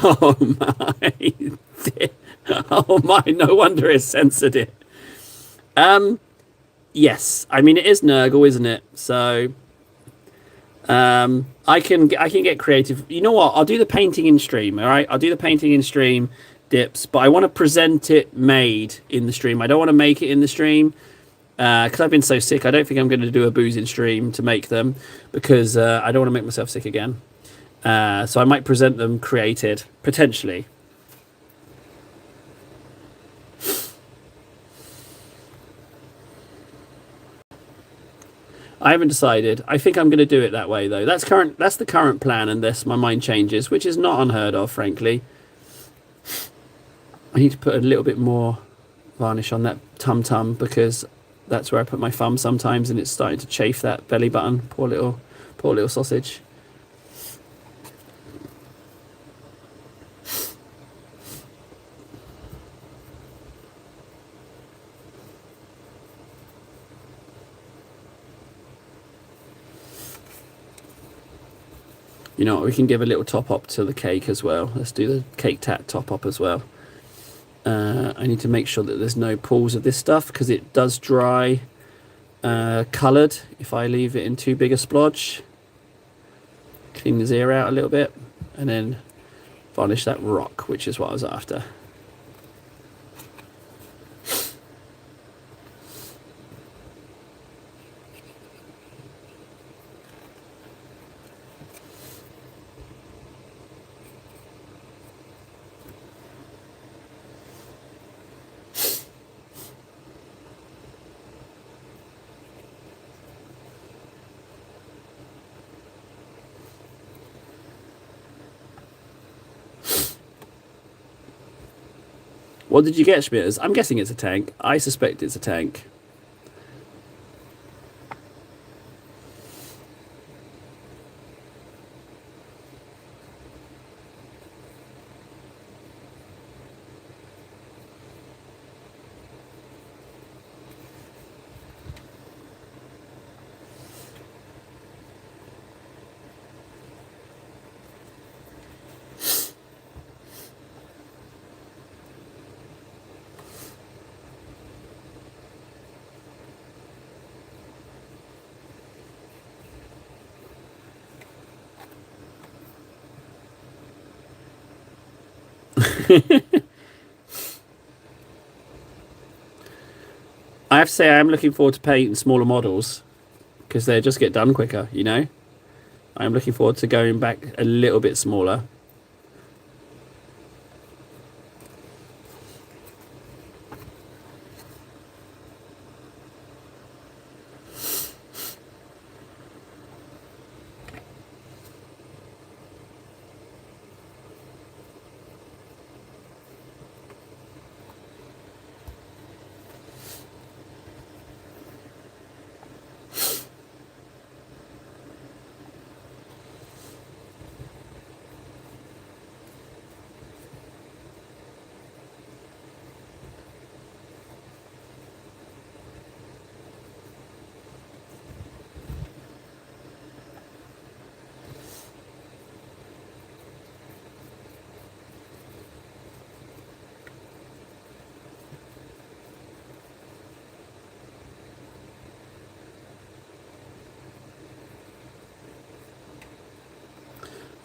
Oh my. Oh my, no wonder it's censored it. Yes. I mean it is Nurgle, isn't it? So I can get creative. You know what? I'll do the painting in stream, all right? I'll do the painting in stream dips, but I want to present it made in the stream. I don't want to make it in the stream. Because I've been so sick, I don't think I'm going to do a boozing stream to make them because I don't want to make myself sick again. So I might present them created, potentially. I haven't decided. I think I'm going to do it that way, though. That's the current plan, unless my mind changes, which is not unheard of, frankly. I need to put a little bit more varnish on that tum-tum because that's where I put my thumb sometimes, and it's starting to chafe that belly button. Poor little sausage. You know what, we can give a little top up to the cake as well. Let's do the cake tat top up as well. I need to make sure that there's no pools of this stuff because it does dry coloured if I leave it in too big a splodge. Clean his ear out a little bit and then varnish that rock, which is what I was after. What did you get, Schmitters? I'm guessing it's a tank. I suspect it's a tank. I have to say I am looking forward to painting smaller models because they just get done quicker, you know? I'm looking forward to going back a little bit smaller.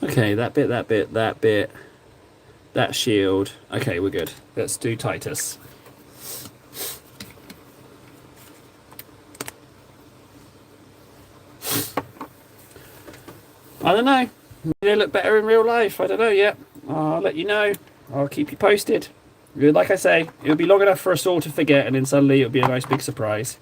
Okay, that bit, that bit, that bit, that shield. Okay, we're good. Let's do Titus. I don't know. Maybe they look better in real life. I don't know yet. I'll let you know. I'll keep you posted. Like I say, it'll be long enough for us all to forget, and then suddenly it'll be a nice big surprise.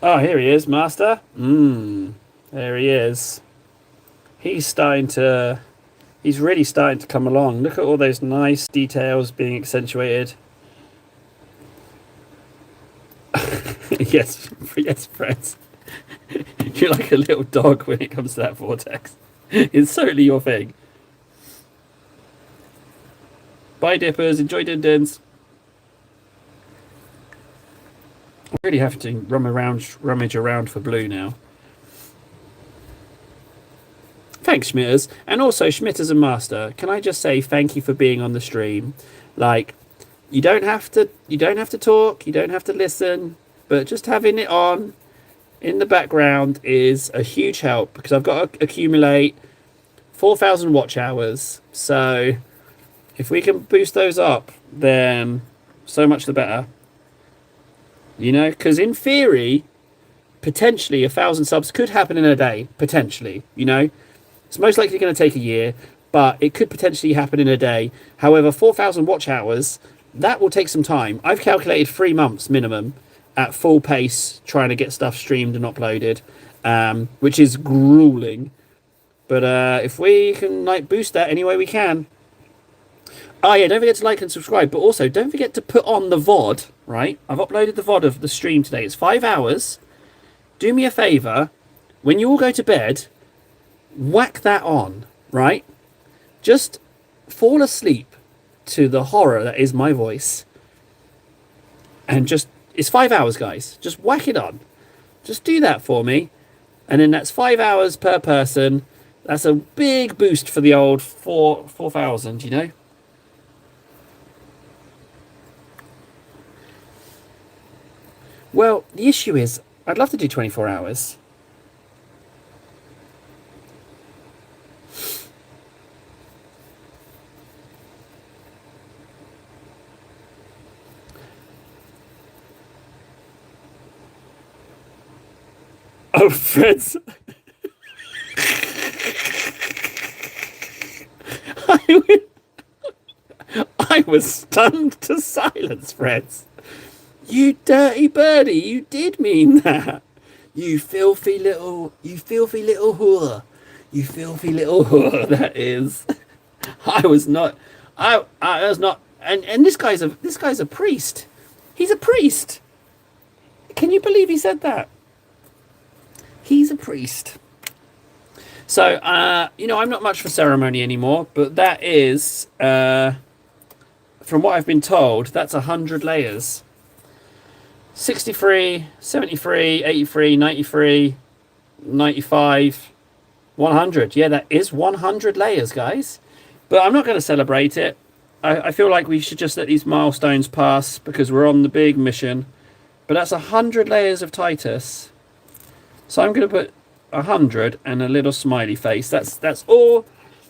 Oh, here he is, Master. There he is. He's really starting to come along. Look at all those nice details being accentuated. Yes, yes, friends. You're like a little dog when it comes to that vortex. It's totally your thing. Bye, dippers. Enjoy din-dins. I really have to rummage around for blue now. Thanks, Schmitters. And also, Schmitters and Master, can I just say thank you for being on the stream? Like, you don't have to talk, you don't have to listen, but just having it on in the background is a huge help because I've got to accumulate 4,000 watch hours. So if we can boost those up, then so much the better. You know, because in theory, potentially 1,000 subs could happen in a day. Potentially, you know, it's most likely going to take a year, but it could potentially happen in a day. However, 4,000 watch hours, that will take some time. I've calculated 3 months minimum at full pace trying to get stuff streamed and uploaded, which is grueling. But if we can like boost that any way we can. Oh yeah, don't forget to like and subscribe, but also don't forget to put on the VOD, right? I've uploaded the VOD of the stream today. It's 5 hours. Do me a favour, when you all go to bed, whack that on, right? Just fall asleep to the horror that is my voice. And just, it's 5 hours, guys. Just whack it on. Just do that for me. And then that's 5 hours per person. That's a big boost for the old 4,000, you know? Well, the issue is, I'd love to do 24 hours. Oh, Fred's... I was stunned to silence, Freds. You dirty birdie, you did mean that. You filthy little whore. You filthy little whore, that is. I was not, I was not, and this guy's a priest. He's a priest. Can you believe he said that? He's a priest. So, you know, I'm not much for ceremony anymore, but that is, from what I've been told, that's 100 layers. 63, 73, 83, 93, 95, 100. Yeah, that is 100 layers, guys. But I'm not going to celebrate it. I feel like we should just let these milestones pass because we're on the big mission. But that's 100 layers of Titus. So I'm going to put 100 and a little smiley face. That's all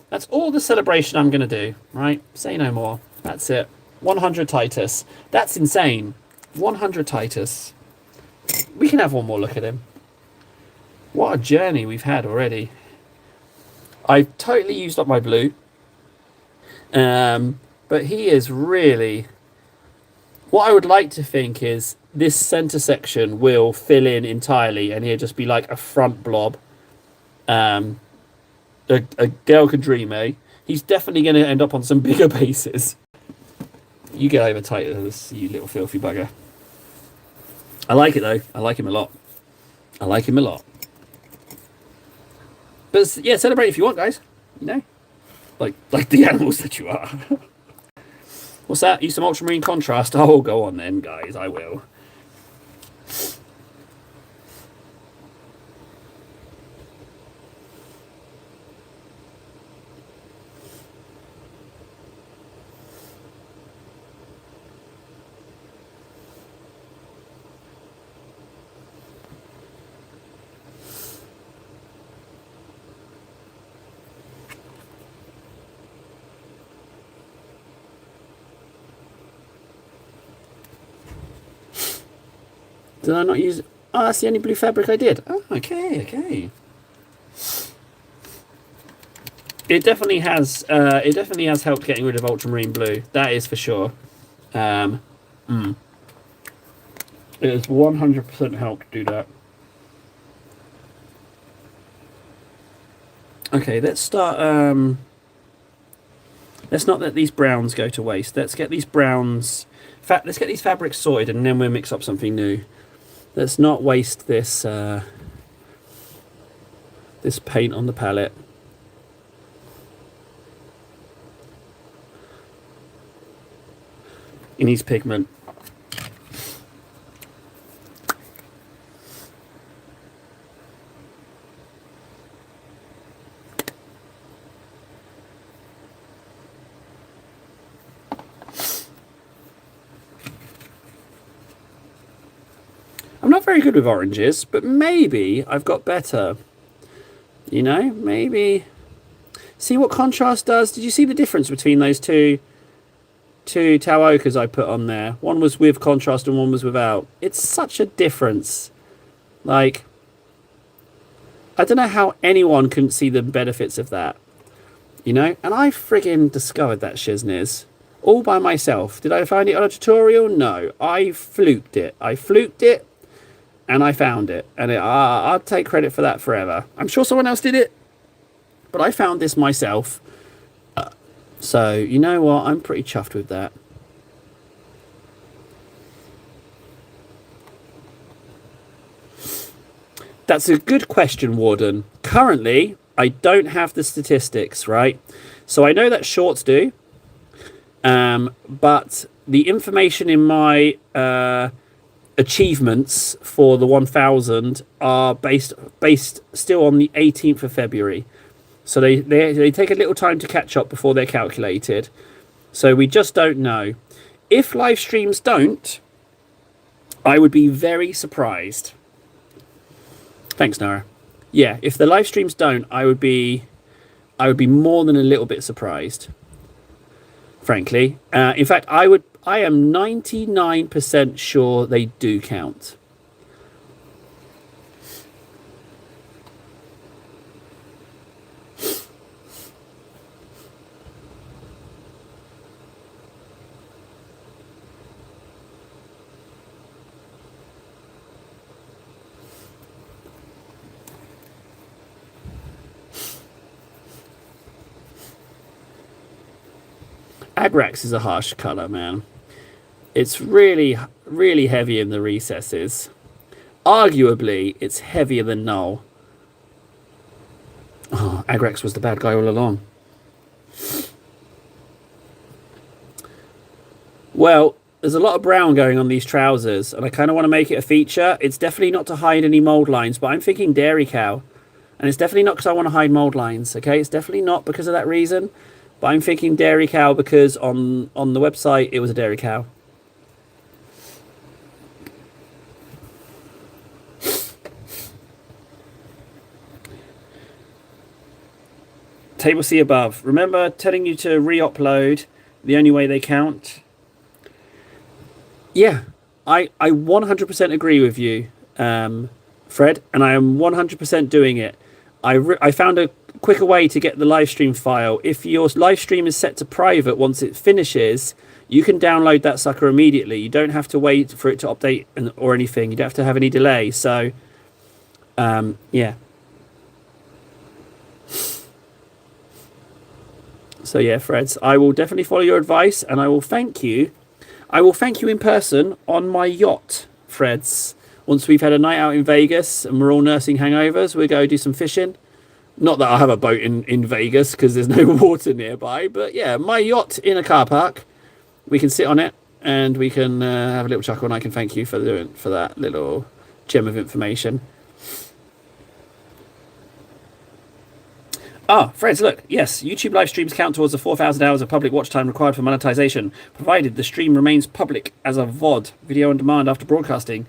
the celebration I'm going to do, right? Say no more. That's it. 100 Titus. That's insane. 100 Titus. We can have one more look at him. What a journey we've had already. I've totally used up my blue. But he is really... What I would like to think is this center section will fill in entirely and he'll just be like a front blob. A girl can dream, eh? He's definitely going to end up on some bigger bases. You get over Titus, you little filthy bugger. I like it though. I like him a lot. I like him a lot. But yeah, celebrate if you want, guys. You know, like the animals that you are. What's that? Use some ultramarine contrast. Oh, go on then, guys. I will. Did I not use it? Oh, that's the only blue fabric I did. Oh, okay. It definitely has helped getting rid of ultramarine blue. That is for sure. It has 100% helped do that. Okay, let's start. Let's not let these browns go to waste. Let's get these browns. Let's get these fabrics sorted, and then we'll mix up something new. Let's not waste this this paint on the palette. It needs pigment. I'm not very good with oranges, but maybe I've got better. You know, maybe. See what contrast does? Did you see the difference between those two tau ochres I put on there? One was with contrast and one was without. It's such a difference. Like, I don't know how anyone couldn't see the benefits of that. You know? And I friggin' discovered that shizness all by myself. Did I find it on a tutorial? No. I fluked it. And I found it. And I'll take credit for that forever. I'm sure someone else did it. But I found this myself. So, you know what? I'm pretty chuffed with that. That's a good question, Warden. Currently, I don't have the statistics, right? So I know that shorts do. But the information in my achievements for the 1000 are based still on the 18th of February. So they take a little time to catch up before they're calculated. So we just don't know. If live streams don't, I would be very surprised. Thanks, Nara. Yeah, if the live streams don't, I would be more than a little bit surprised. Frankly. In fact, I am 99% sure they do count. Agrax is a harsh colour, man. It's really, really heavy in the recesses. Arguably, it's heavier than Null. Oh, Agrax was the bad guy all along. Well, there's a lot of brown going on these trousers, and I kind of want to make it a feature. It's definitely not to hide any mould lines, but I'm thinking dairy cow. And it's definitely not because I want to hide mould lines, okay? It's definitely not because of that reason. But I'm thinking dairy cow because on the website, it was a dairy cow. Table C above. Remember telling you to re-upload the only way they count? Yeah, I 100% agree with you, Fred, and I am 100% doing it. I found a quicker way to get the live stream file. If your live stream is set to private once it finishes, you can download that sucker immediately. You don't have to wait for it to update or anything. You don't have to have any delay. So, yeah. So yeah, Freds, I will definitely follow your advice, and I will thank you. I will thank you in person on my yacht, Freds. Once we've had a night out in Vegas and we're all nursing hangovers, we'll go do some fishing. Not that I have a boat in Vegas because there's no water nearby, but yeah, my yacht in a car park. We can sit on it and we can have a little chuckle, and I can thank you for that little gem of information. Ah, Freds, look. Yes, YouTube live streams count towards the 4,000 hours of public watch time required for monetization, provided the stream remains public as a VOD, video on demand after broadcasting.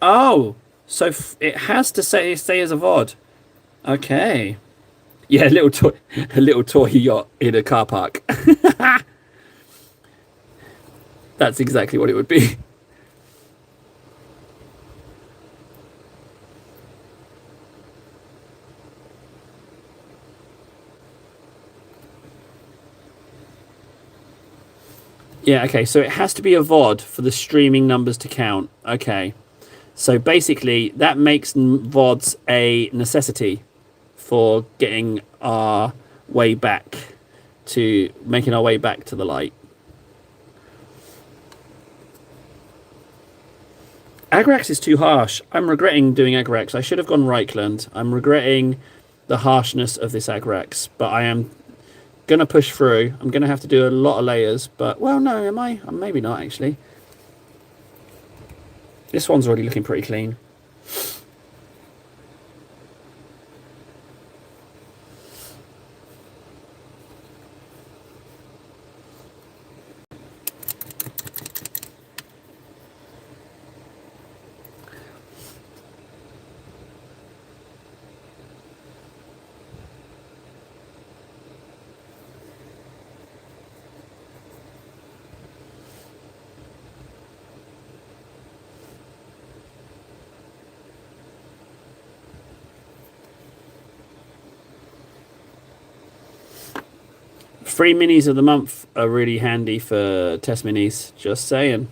Oh, so it has to stay as a VOD. Okay. Yeah, a little toy yacht in a car park. That's exactly what it would be. Yeah, okay, so it has to be a VOD for the streaming numbers to count. Okay. So basically, that makes VODs a necessity for getting our way back to making our way back to the light. Agrax is too harsh. I'm regretting doing Agrax. I should have gone Reichland. I'm regretting the harshness of this Agrax, but I am going to push through. I'm going to have to do a lot of layers, but, well, no, am I? Maybe not, actually. This one's already looking pretty clean. Free minis of the month are really handy for test minis. Just saying.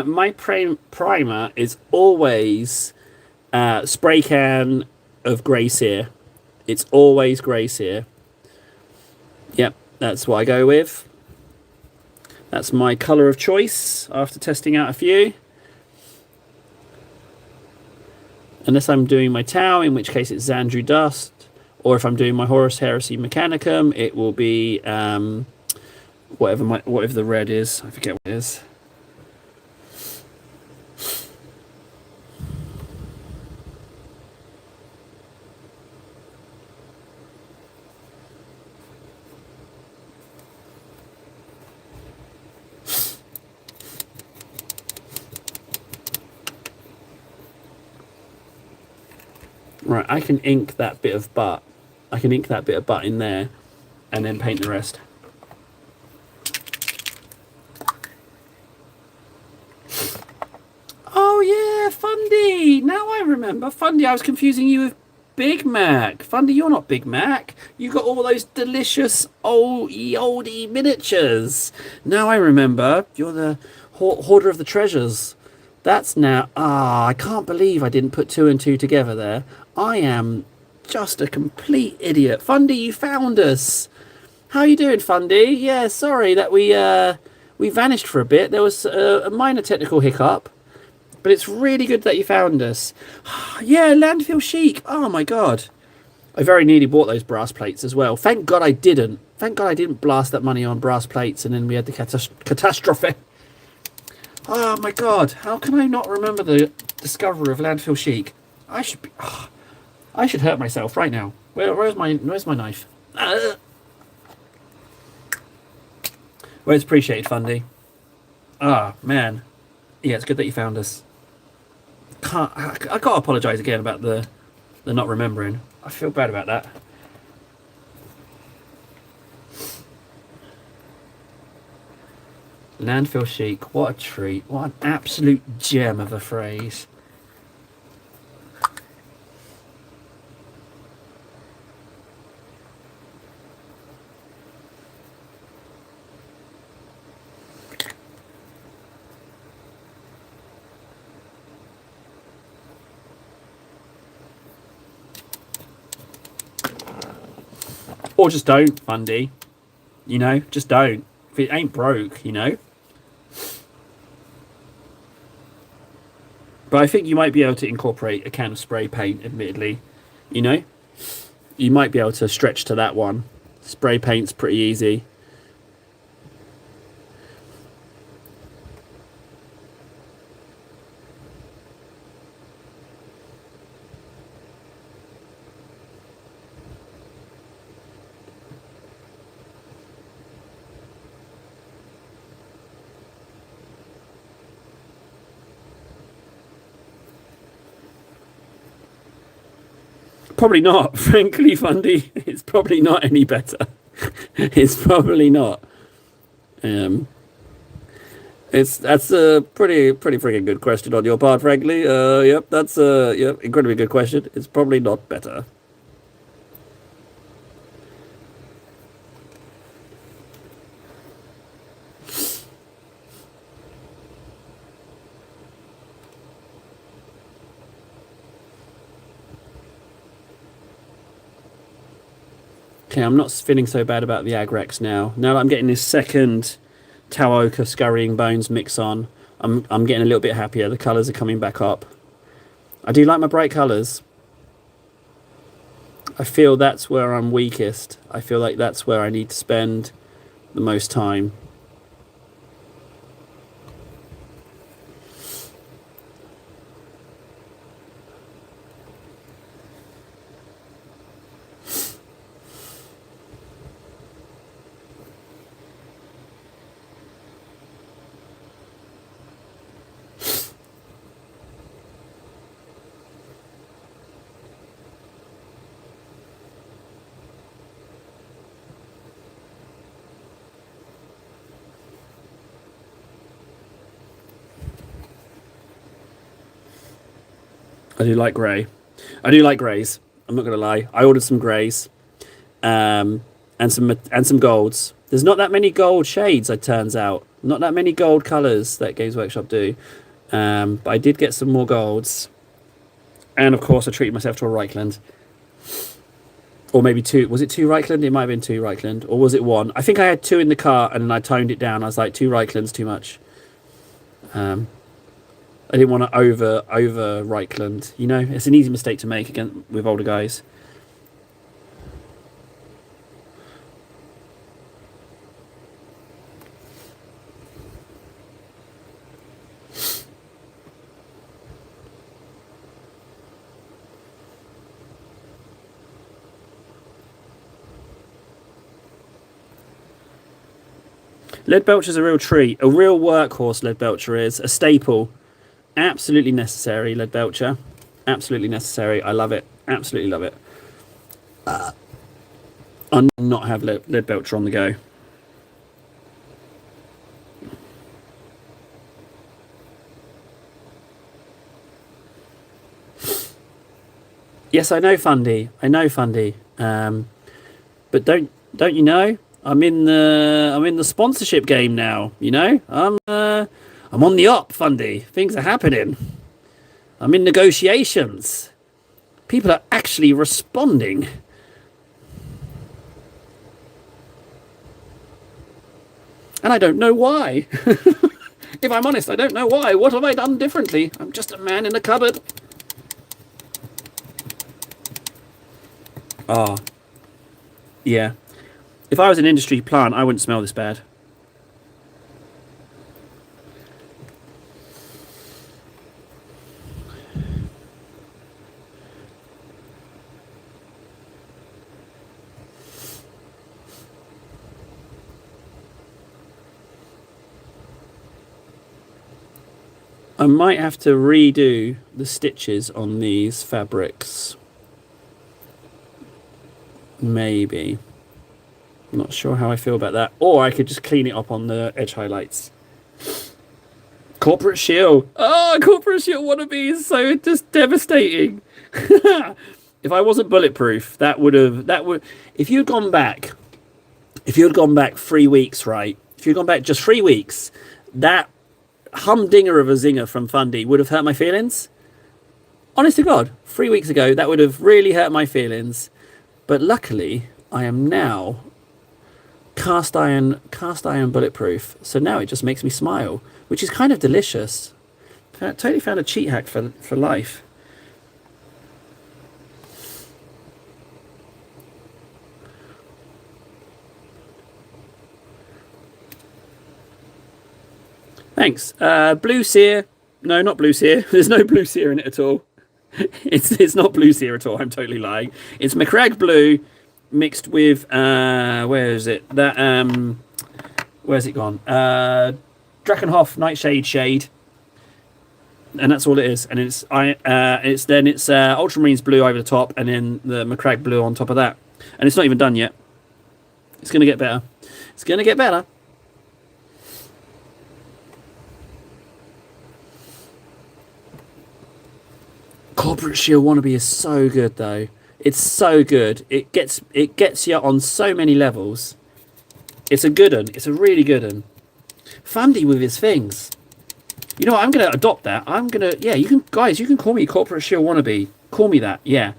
My primer is always spray can of grey sear. It's always grey sear. Yep, that's what I go with. That's my colour of choice after testing out a few. Unless I'm doing my Tau, in which case it's Xandru Dust. Or if I'm doing my Horus Heresy Mechanicum, it will be whatever the red is. I forget what it is. Right, I can ink that bit of butt. I can ink that bit of butt in there and then paint the rest. Oh yeah, Fundy! Now I remember. Fundy, I was confusing you with Big Mac. Fundy, you're not Big Mac. You got all those delicious oldie miniatures. Now I remember. You're the hoarder of the treasures. That's now... Ah, I can't believe I didn't put 2 and 2 together there. I am just a complete idiot. Fundy, you found us. How you doing, Fundy? Yeah, sorry that we vanished for a bit. There was a minor technical hiccup, but it's really good that you found us. Yeah, Landfill Chic. Oh my god. I very nearly bought those brass plates as well. Thank God I didn't. Thank God I didn't blast that money on brass plates and then we had the catastrophe. Oh my god. How can I not remember the discovery of Landfill Chic? I should be... Oh, I should hurt myself right now. Where's my knife? Well, it's appreciated, Fundy. Ah, man. Yeah, it's good that you found us. I can't apologise again about the not remembering. I feel bad about that. Landfill Chic, what a treat. What an absolute gem of a phrase. Or just don't, Fundy. You know, just don't. If it ain't broke, you know. But I think you might be able to incorporate a can of spray paint, admittedly. You know? You might be able to stretch to that one. Spray paint's pretty easy. probably not. Frankly, Fundy, it's probably not any better. It's probably not. Um, that's a pretty freaking good question on your part, frankly. Yep, that's a incredibly good question. It's probably not better. Okay, I'm not feeling so bad about the Agrex now. Now that I'm getting this second Taoka Scurrying Bones mix on, I'm getting a little bit happier. The colours are coming back up. I do like my bright colours. I feel that's where I'm weakest. I feel like that's where I need to spend the most time. I do like grey. I do like greys. I'm not going to lie. I ordered some greys, and some golds. There's not that many gold shades. It turns out not that many gold colours that Games Workshop do. But I did get some more golds, and of course I treated myself to a Reichland, or maybe two. Was it two Reichland? It might have been two Reichland, or was it one? I think I had two in the car, and then I toned it down. I was like, two Reichlands too much. I didn't want to over Reichland. You know, it's an easy mistake to make again with older guys. Leadbelcher's a real treat, a real workhorse. Leadbelcher is a staple. Absolutely necessary, Leadbelcher. Absolutely necessary. I love it. Absolutely love it. I'll not have Leadbelcher on the go. Yes, I know Fundy. I know Fundy. But don't you know? I'm in the sponsorship game now. You know, I'm on the up, Fundy. Things are happening. I'm in negotiations. People are actually responding. And I don't know why. If I'm honest, I don't know why. What have I done differently? I'm just a man in a cupboard. Ah. Yeah. If I was an industry plant, I wouldn't smell this bad. I might have to redo the stitches on these fabrics. Maybe. I'm not sure how I feel about that. Or I could just clean it up on the edge highlights. Corporate Shield. Oh, Corporate Shield wannabe is so just devastating. If I wasn't bulletproof, that would if you'd gone back 3 weeks, right? If you'd gone back just 3 weeks, that humdinger of a zinger from Fundy would have hurt my feelings. Honest to God, 3 weeks ago, that would have really hurt my feelings. But luckily, I am now cast iron bulletproof. So now it just makes me smile, which is kind of delicious. I totally found a cheat hack for life. Thanks. Blue Sear. No, not Blue Sear. There's no Blue Sear in it at all. It's not Blue Sear at all. I'm totally lying. It's McRag Blue mixed with where is it? Where's it gone? Drakenhof Nightshade Shade. and that's all it is. And it's Ultramarines blue over the top, and then the McCrag blue on top of that. And it's not even done yet. It's gonna get better. It's gonna get better. Corporate Shield Wannabe is so good though. It's so good. It gets you on so many levels. It's a good one. It's a really good one. Fundy with his things. You know what? I'm gonna adopt that. Yeah. You can call me Corporate Shield Wannabe. Call me that. Yeah.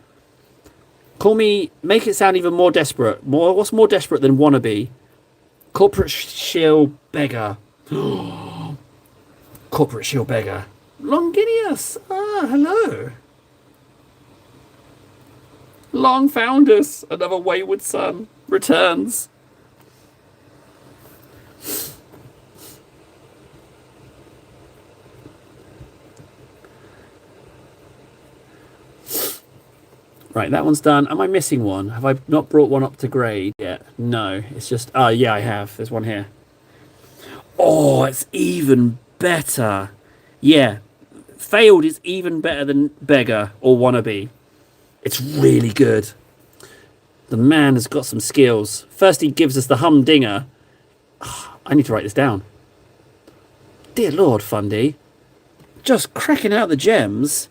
Call me. Make it sound even more desperate. What's more desperate than wannabe? Corporate Shield Beggar. Corporate Shield Beggar. Longinius. Ah, hello. Long Founders. Another wayward son returns. Right, that one's done. Am I missing one? Have I not brought one up to grade yet? No, it's just... Oh, yeah, I have. There's one here. Oh, it's even better. Yeah, Failed is even better than Beggar or Wannabe. It's really good. The man has got some skills. First, he gives us the humdinger. Oh, I need to write this down. Dear Lord, Fundy. Just cracking out the gems.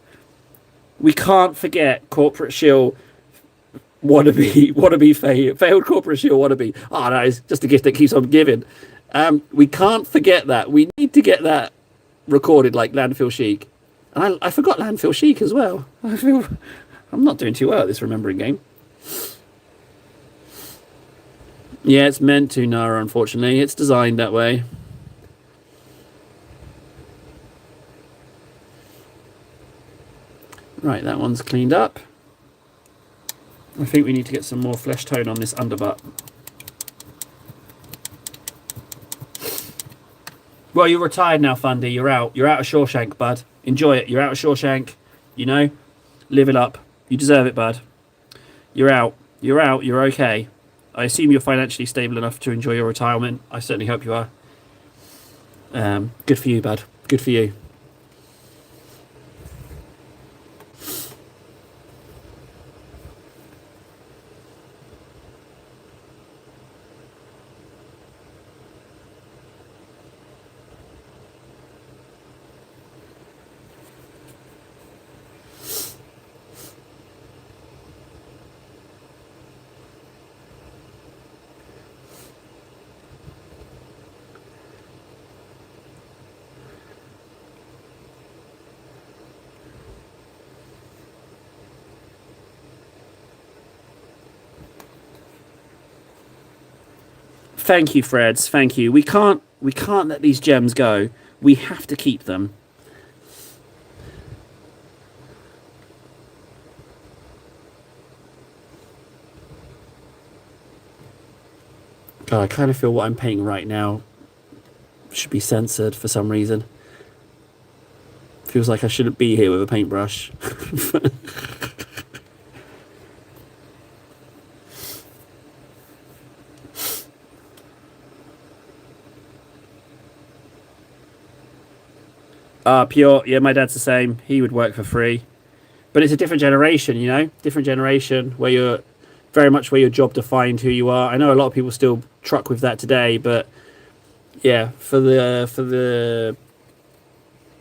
We can't forget Corporate Shield Wannabe failed Corporate Shield Wannabe. Oh, no, it's just a gift that keeps on giving. We can't forget that. We need to get that recorded like Landfill Chic. And I forgot Landfill Chic as well. I'm not doing too well at this remembering game. Yeah, it's meant to, Nara, unfortunately. It's designed that way. Right, that one's cleaned up. I think we need to get some more flesh tone on this underbutt. Well, you're retired now, Fundy. You're out. You're out of Shawshank, bud. Enjoy it. You're out of Shawshank. You know? Live it up. You deserve it, bud. You're out. You're out. You're okay. I assume you're financially stable enough to enjoy your retirement. I certainly hope you are. Good for you, bud. Good for you. Thank you, Freds. Thank you. We can't let these gems go. We have to keep them. God, I kind of feel what I'm painting right now should be censored for some reason. Feels like I shouldn't be here with a paintbrush. Pure. Yeah, my dad's the same. He would work for free. But it's a different generation, you know? Different generation where you're very much where your job defined who you are. I know a lot of people still truck with that today, but yeah, for the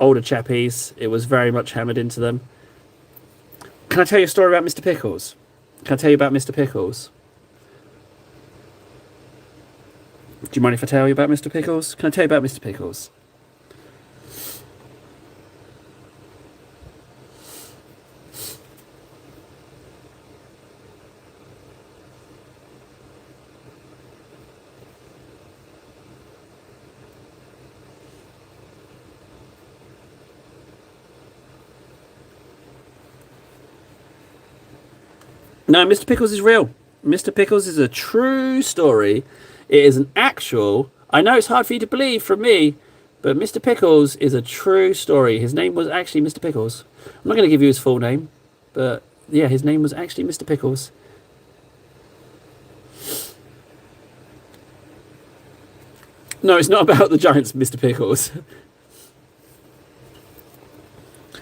older chappies, it was very much hammered into them. Can I tell you a story about Mr. Pickles? Can I tell you about Mr. Pickles? Do you mind if I tell you about Mr. Pickles? Can I tell you about Mr. Pickles? No, Mr. Pickles is real. Mr. Pickles is a true story. It is an actual... I know it's hard for you to believe from me, but Mr. Pickles is a true story. His name was actually Mr. Pickles. I'm not going to give you his full name, but yeah, his name was actually Mr. Pickles. No, it's not about the Giants, Mr. Pickles.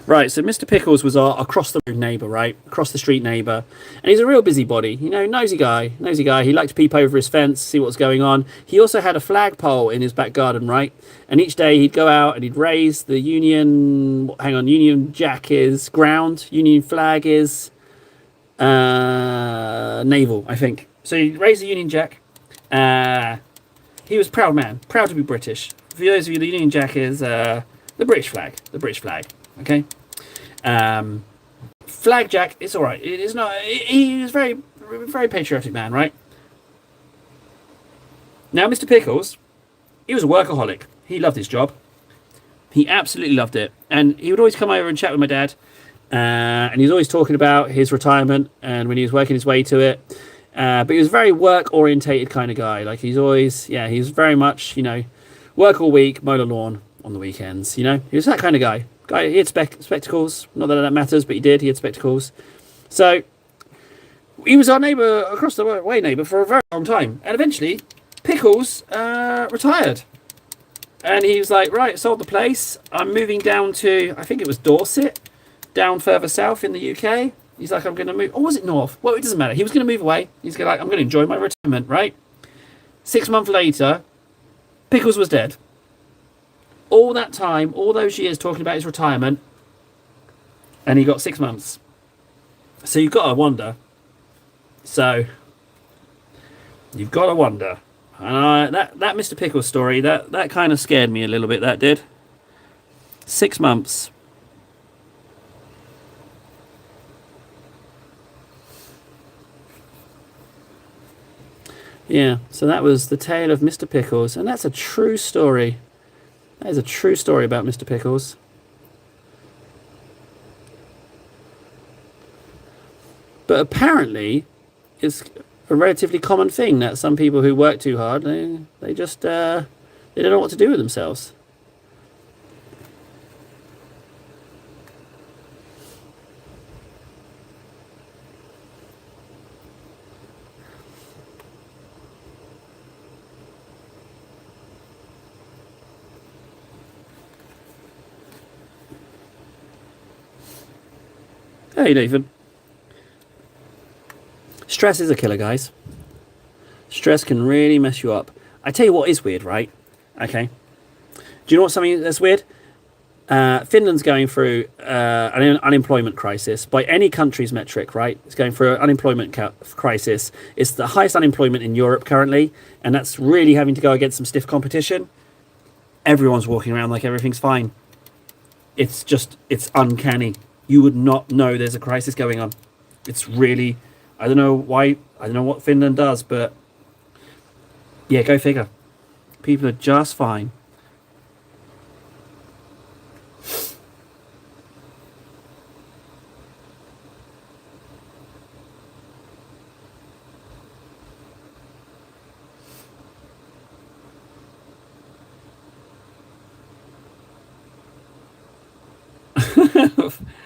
Right, so Mr. Pickles was our across the road neighbour, right? Across the street neighbour. And he's a real busybody, you know, nosy guy, nosy guy. He liked to peep over his fence, see what's going on. He also had a flagpole in his back garden, right? And each day he'd go out and he'd raise the Union Jack is ground, Union flag is naval, I think. So he'd raise the Union Jack. He was a proud man, proud to be British. For those of you, the Union Jack is the British flag, okay? Flag Jack, it's all right. It is not. He was very, very patriotic man, right? Now, Mr. Pickles, he was a workaholic. He loved his job. He absolutely loved it, and he would always come over and chat with my dad. And he was always talking about his retirement and when he was working his way to it. But he was a very work-orientated kind of guy. Like he's always, he was very much, you know, work all week, mow the lawn on the weekends. You know, he was that kind of guy. He had spectacles. Not that that matters, but he did. He had spectacles. So he was our neighbour, across the way neighbour, for a very long time. And eventually, Pickles retired. And he was like, right, sold the place. I'm moving down to, I think it was Dorset, down further south in the UK. He's like, I'm going to move. Or was it north? Well, it doesn't matter. He was going to move away. He's going like, I'm going to enjoy my retirement, right? 6 months later, Pickles was dead. All that time, all those years talking about his retirement, and he got 6 months. So you've got to wonder. And that Mr. Pickles story, that kind of scared me a little bit, that did. 6 months. Yeah, so that was the tale of Mr. Pickles, and that's a true story. That is a true story about Mr. Pickles. But apparently, it's a relatively common thing that some people who work too hard, they just they don't know what to do with themselves. Hey, Nathan. Stress is a killer, guys. Stress can really mess you up. I tell you what is weird, right? Okay. Do you know what something that's weird? Finland's going through an unemployment crisis. By any country's metric, right? It's going through an unemployment crisis. It's the highest unemployment in Europe currently, and that's really having to go against some stiff competition. Everyone's walking around like everything's fine. It's uncanny. You would not know there's a crisis going on. It's really, I don't know why, I don't know what Finland does, but yeah, go figure. People are just fine.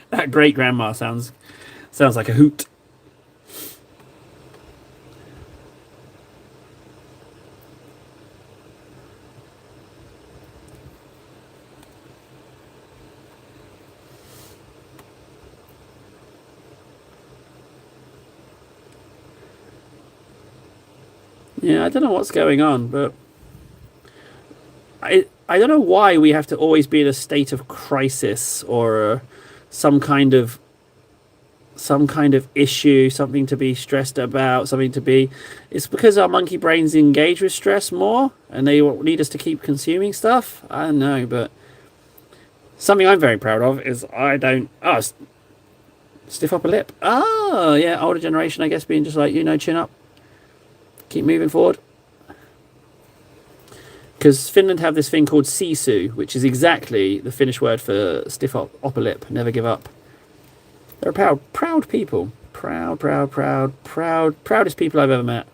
That great grandma sounds like a hoot. Yeah, I don't know what's going on, but I don't know why we have to always be in a state of crisis or some kind of issue, something to be stressed about, it's because our monkey brains engage with stress more and they need us to keep consuming stuff. I don't know, but something I'm very proud of is stiff upper lip. Oh yeah, older generation, I guess, being just like, chin up, keep moving forward. Because Finland have this thing called sisu, which is exactly the Finnish word for stiff upper lip. Never give up. They're a proud people. Proudest people I've ever met.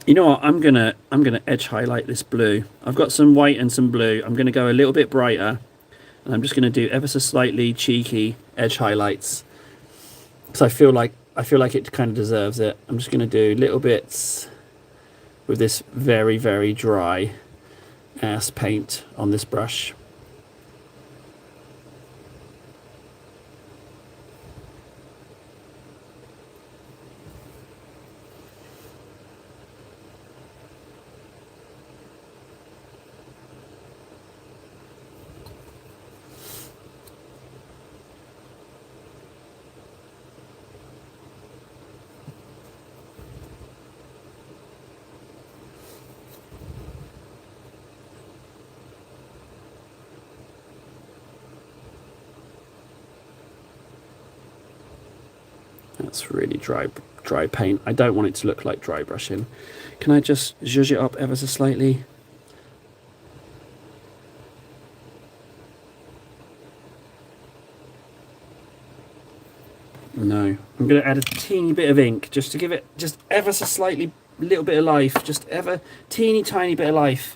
You know what? I'm gonna edge highlight this blue. I've got some white and some blue. I'm gonna go a little bit brighter. And I'm just going to do ever so slightly cheeky edge highlights because I feel like I feel like it kind of deserves it. I'm just going to do little bits with this very, very dry ass paint on this brush. That's really dry paint. I don't want it to look like dry brushing. Can I just zhuzh it up ever so slightly? No. I'm going to add a teeny bit of ink just to give it just ever so slightly little bit of life. Just ever teeny tiny bit of life.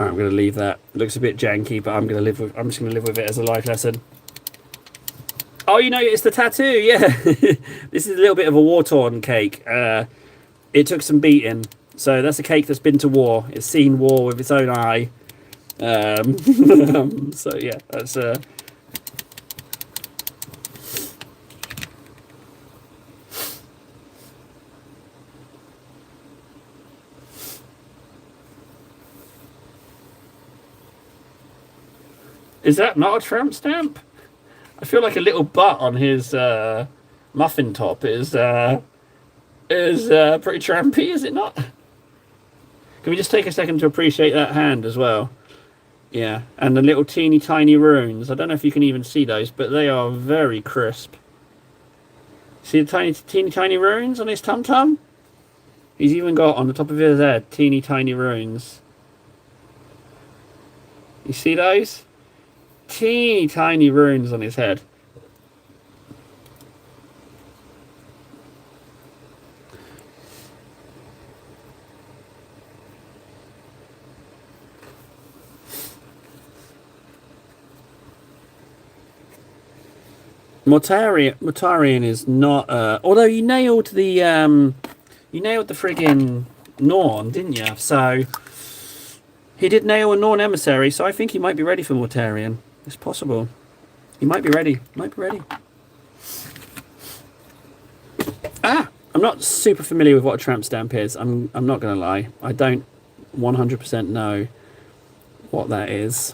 I'm going to leave that. It looks a bit janky, but I'm just going to live with it as a life lesson. Oh, you know, it's the tattoo. Yeah, this is a little bit of a war-torn cake. It took some beating, so that's a cake that's been to war. It's seen war with its own eye. So yeah, that's. Is that not a tramp stamp? I feel like a little butt on his muffin top is pretty trampy, is it not? Can we just take a second to appreciate that hand as well? Yeah, and the little teeny tiny runes. I don't know if you can even see those, but they are very crisp. See the teeny tiny runes on his tum-tum? He's even got on the top of his head teeny tiny runes. You see those? Teeny tiny runes on his head. Mortarion is not. Although you nailed the friggin' Norn, didn't you? So he did nail a Norn emissary. So I think he might be ready for Mortarion. It's possible. He might be ready. Ah, I'm not super familiar with what a tramp stamp is. I'm not gonna lie. I don't 100% know what that is.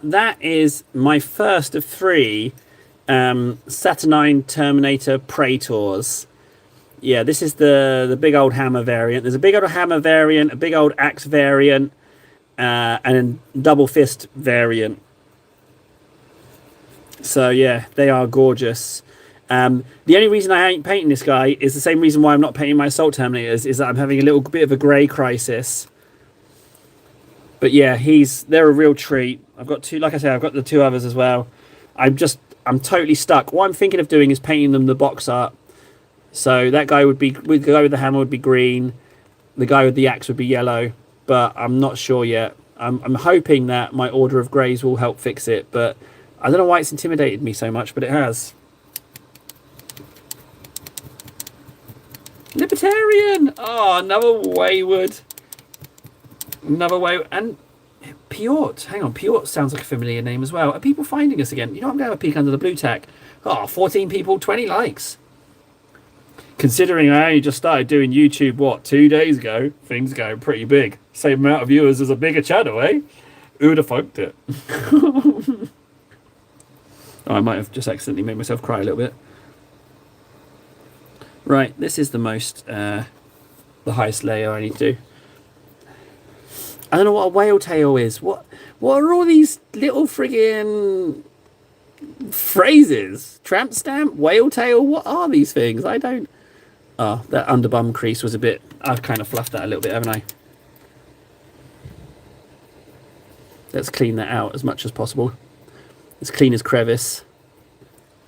That is my first of 3 Saturnine Terminator Praetors. Yeah, this is the big old hammer variant. There's a big old hammer variant, a big old axe variant, and a double fist variant. So yeah, they are gorgeous. The only reason I ain't painting this guy is the same reason why I'm not painting my Assault Terminators, is that I'm having a little bit of a grey crisis. But yeah, they're a real treat. I've got 2, like I said, I've got the 2 others as well. I'm I'm totally stuck. What I'm thinking of doing is painting them the box art. So that guy would be, the guy with the hammer would be green. The guy with the axe would be yellow. But I'm not sure yet. I'm hoping that my order of greys will help fix it. But I don't know why it's intimidated me so much, but it has. Libertarian! Oh, another wayward. Another wayward. And Piort. Hang on, Piort sounds like a familiar name as well. Are people finding us again? You know, I'm going to have a peek under the blue tack. Oh, 14 people, 20 likes. Considering I only just started doing YouTube, what, 2 days ago, things go pretty big. Same amount of viewers as a bigger channel, eh? Who'd have funked it? Oh, I might have just accidentally made myself cry a little bit. Right, this is the most, the highest layer I need to do. I don't know what a whale tail is. What are all these little friggin' phrases? Tramp stamp? Whale tail? What are these things? I don't... Oh, that underbum crease was a bit... I've kind of fluffed that a little bit, haven't I? Let's clean that out as much as possible. As clean as crevice.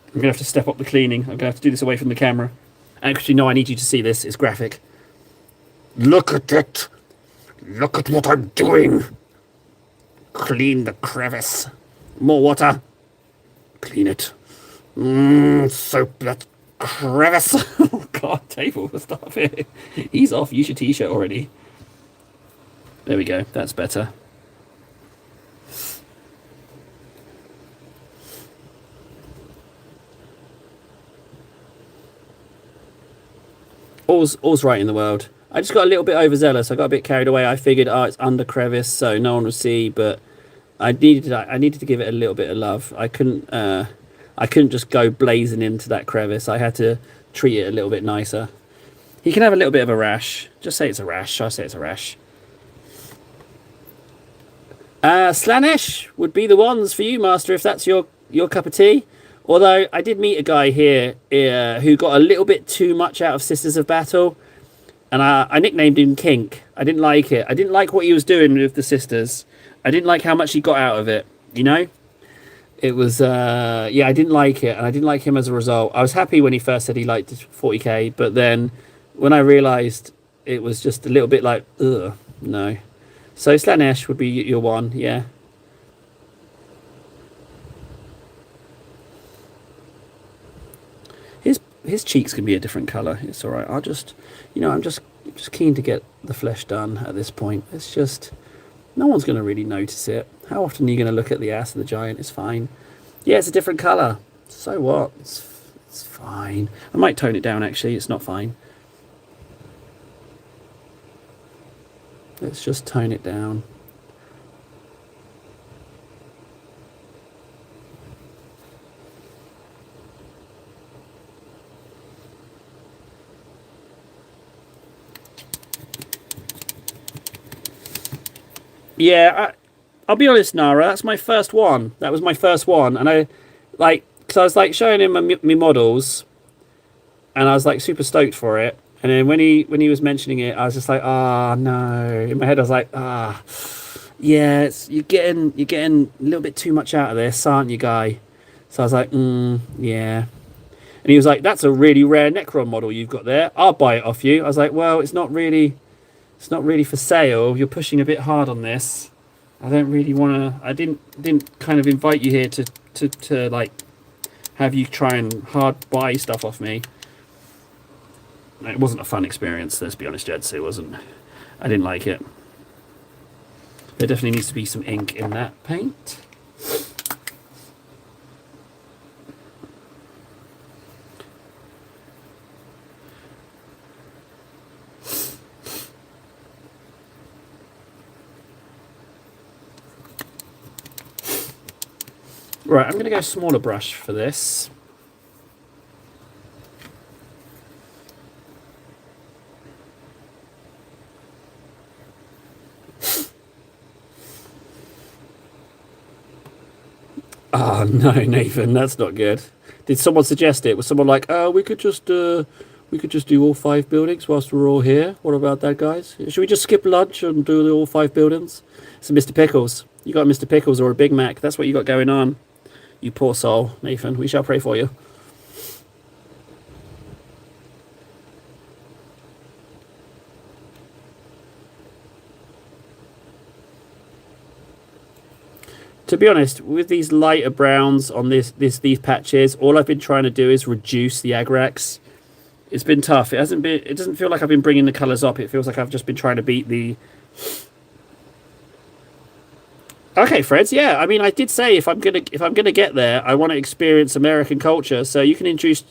I'm going to have to step up the cleaning. I'm going to have to do this away from the camera. Actually, no, I need you to see this. It's graphic. Look at it. Look at what I'm doing. Clean the crevice. More water. Clean it. Soap that crevice. Oh, God, table. Stop it. He's off. Use your t-shirt already. There we go. That's better. All's right in the world. I just got a little bit overzealous. I got a bit carried away. I figured, oh, it's under crevice, so no one will see. But I needed to give it a little bit of love. I couldn't just go blazing into that crevice. I had to treat it a little bit nicer. He can have a little bit of a rash. Just say it's a rash. I say it's a rash. Slanesh would be the ones for you, Master, if that's your cup of tea. Although I did meet a guy here who got a little bit too much out of Sisters of Battle. And I nicknamed him Kink. I didn't like it. I didn't like what he was doing with the sisters. I didn't like how much he got out of it, you know? It was, yeah, I didn't like it. And I didn't like him as a result. I was happy when he first said he liked 40k. But then when I realised it was just a little bit like, ugh, no. So Slanesh would be your one, yeah. His cheeks can be a different colour. It's all right. I'll just, you know, I'm just keen to get the flesh done at this point. It's just, no one's going to really notice it. How often are you going to look at the ass of the giant? It's fine. Yeah, it's a different colour. So what? It's fine. I might tone it down, actually. It's not fine. Let's just tone it down. Yeah, I'll be honest, Nara, that's my first one. That was my first one. And I, like, because I was, like, showing him my models, and I was, like, super stoked for it. And then when he was mentioning it, I was just like, ah, no. In my head, I was like, ah, yeah, you're getting a little bit too much out of this, aren't you, guy? So I was like, yeah. And he was like, that's a really rare Necron model you've got there. I'll buy it off you. I was like, well, it's not really for sale. You're pushing a bit hard on this. I don't really want to. I didn't kind of invite you here to like have you try and hard buy stuff off me. It wasn't a fun experience. Let's be honest, Jeds. It wasn't. I didn't like it. There definitely needs to be some ink in that paint. Right, I'm going to go smaller brush for this. Oh no, Nathan, that's not good. Did someone suggest it? Was someone like, oh, we could just do all 5 buildings whilst we're all here? What about that, guys? Should we just skip lunch and do all 5 buildings? So Mr. Pickles. You got Mr. Pickles or a Big Mac. That's what you got going on. You poor soul, Nathan. We shall pray for you. To be honest, with these lighter browns on these patches, all I've been trying to do is reduce the agrax. It's been tough. It doesn't feel like I've been bringing the colours up. It feels like I've just been trying to beat the. Okay, Freds. Yeah, I mean, I did say if I'm gonna get there, I want to experience American culture. So you can introduce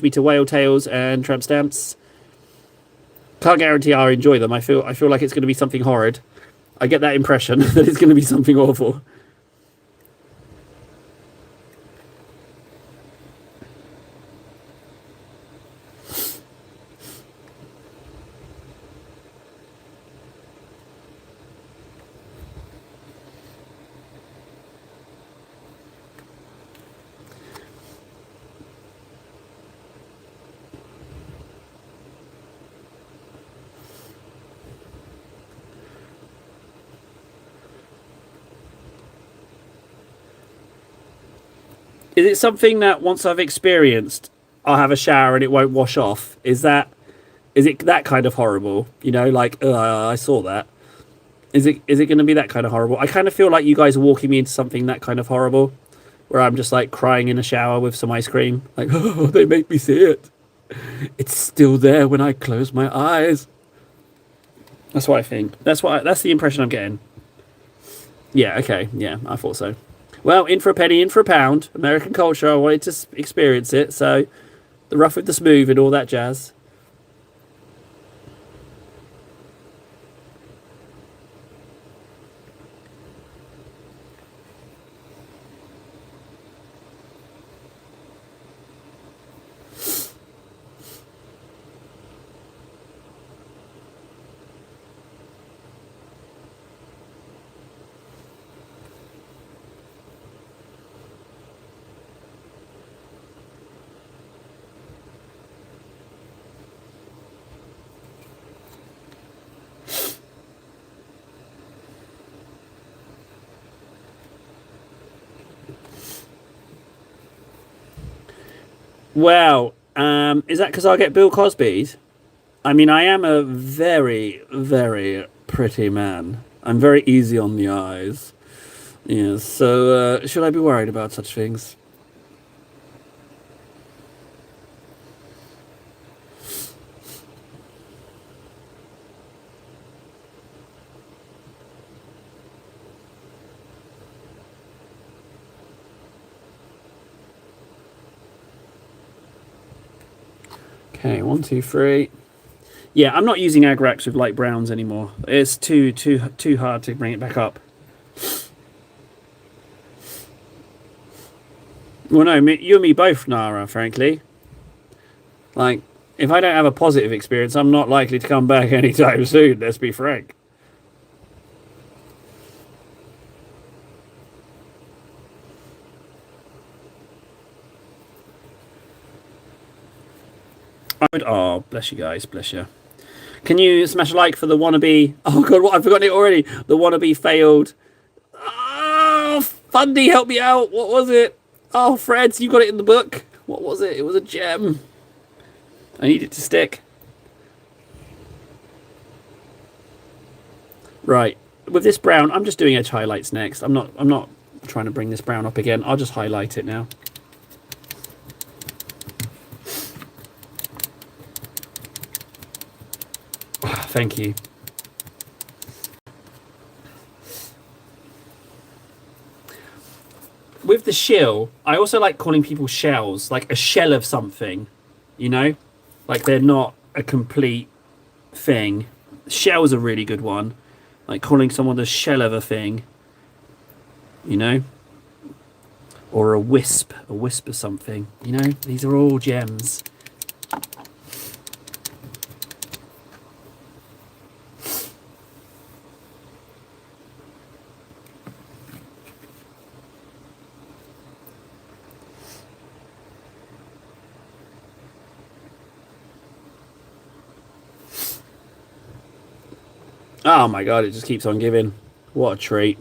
me to whale tails and tramp stamps. Can't guarantee I'll enjoy them. I feel like it's going to be something horrid. I get that impression that it's going to be something awful. Is it something that once I've experienced, I'll have a shower and it won't wash off? Is it that kind of horrible? You know, like I saw that. Is it going to be that kind of horrible? I kind of feel like you guys are walking me into something that kind of horrible, where I'm just like crying in a shower with some ice cream. Like, oh, they make me see it. It's still there when I close my eyes. That's what I think. That's the impression I'm getting. Yeah. Okay. Yeah, I thought so. Well, in for a penny, in for a pound. American culture, I wanted to experience it, so the rough with the smooth and all that jazz. Well, is that because I get Bill Cosby's? I mean, I am a very, very pretty man. I'm very easy on the eyes. Yes, so should I be worried about such things? Okay, 1, 2, 3. Yeah, I'm not using Agrax with light browns anymore. It's too hard to bring it back up. Well, no, you and me both, Nara. Frankly, like if I don't have a positive experience, I'm not likely to come back anytime soon. Let's be frank. Oh, bless you guys, bless you. Can you smash a like for the wannabe? Oh god, what? I've forgotten it already. The wannabe failed. Oh, Fundy, help me out. What was it? Oh, Freds, you got it in the book. What was it? It was a gem. I need it to stick. Right. With this brown, I'm just doing edge highlights next. I'm not trying to bring this brown up again. I'll just highlight it now. Thank you. With the shill, I also like calling people shells, like a shell of something, you know? Like they're not a complete thing. Shell's a really good one. Like calling someone the shell of a thing, you know? Or a wisp of something, you know? These are all gems. Oh my god, it just keeps on giving. What a treat.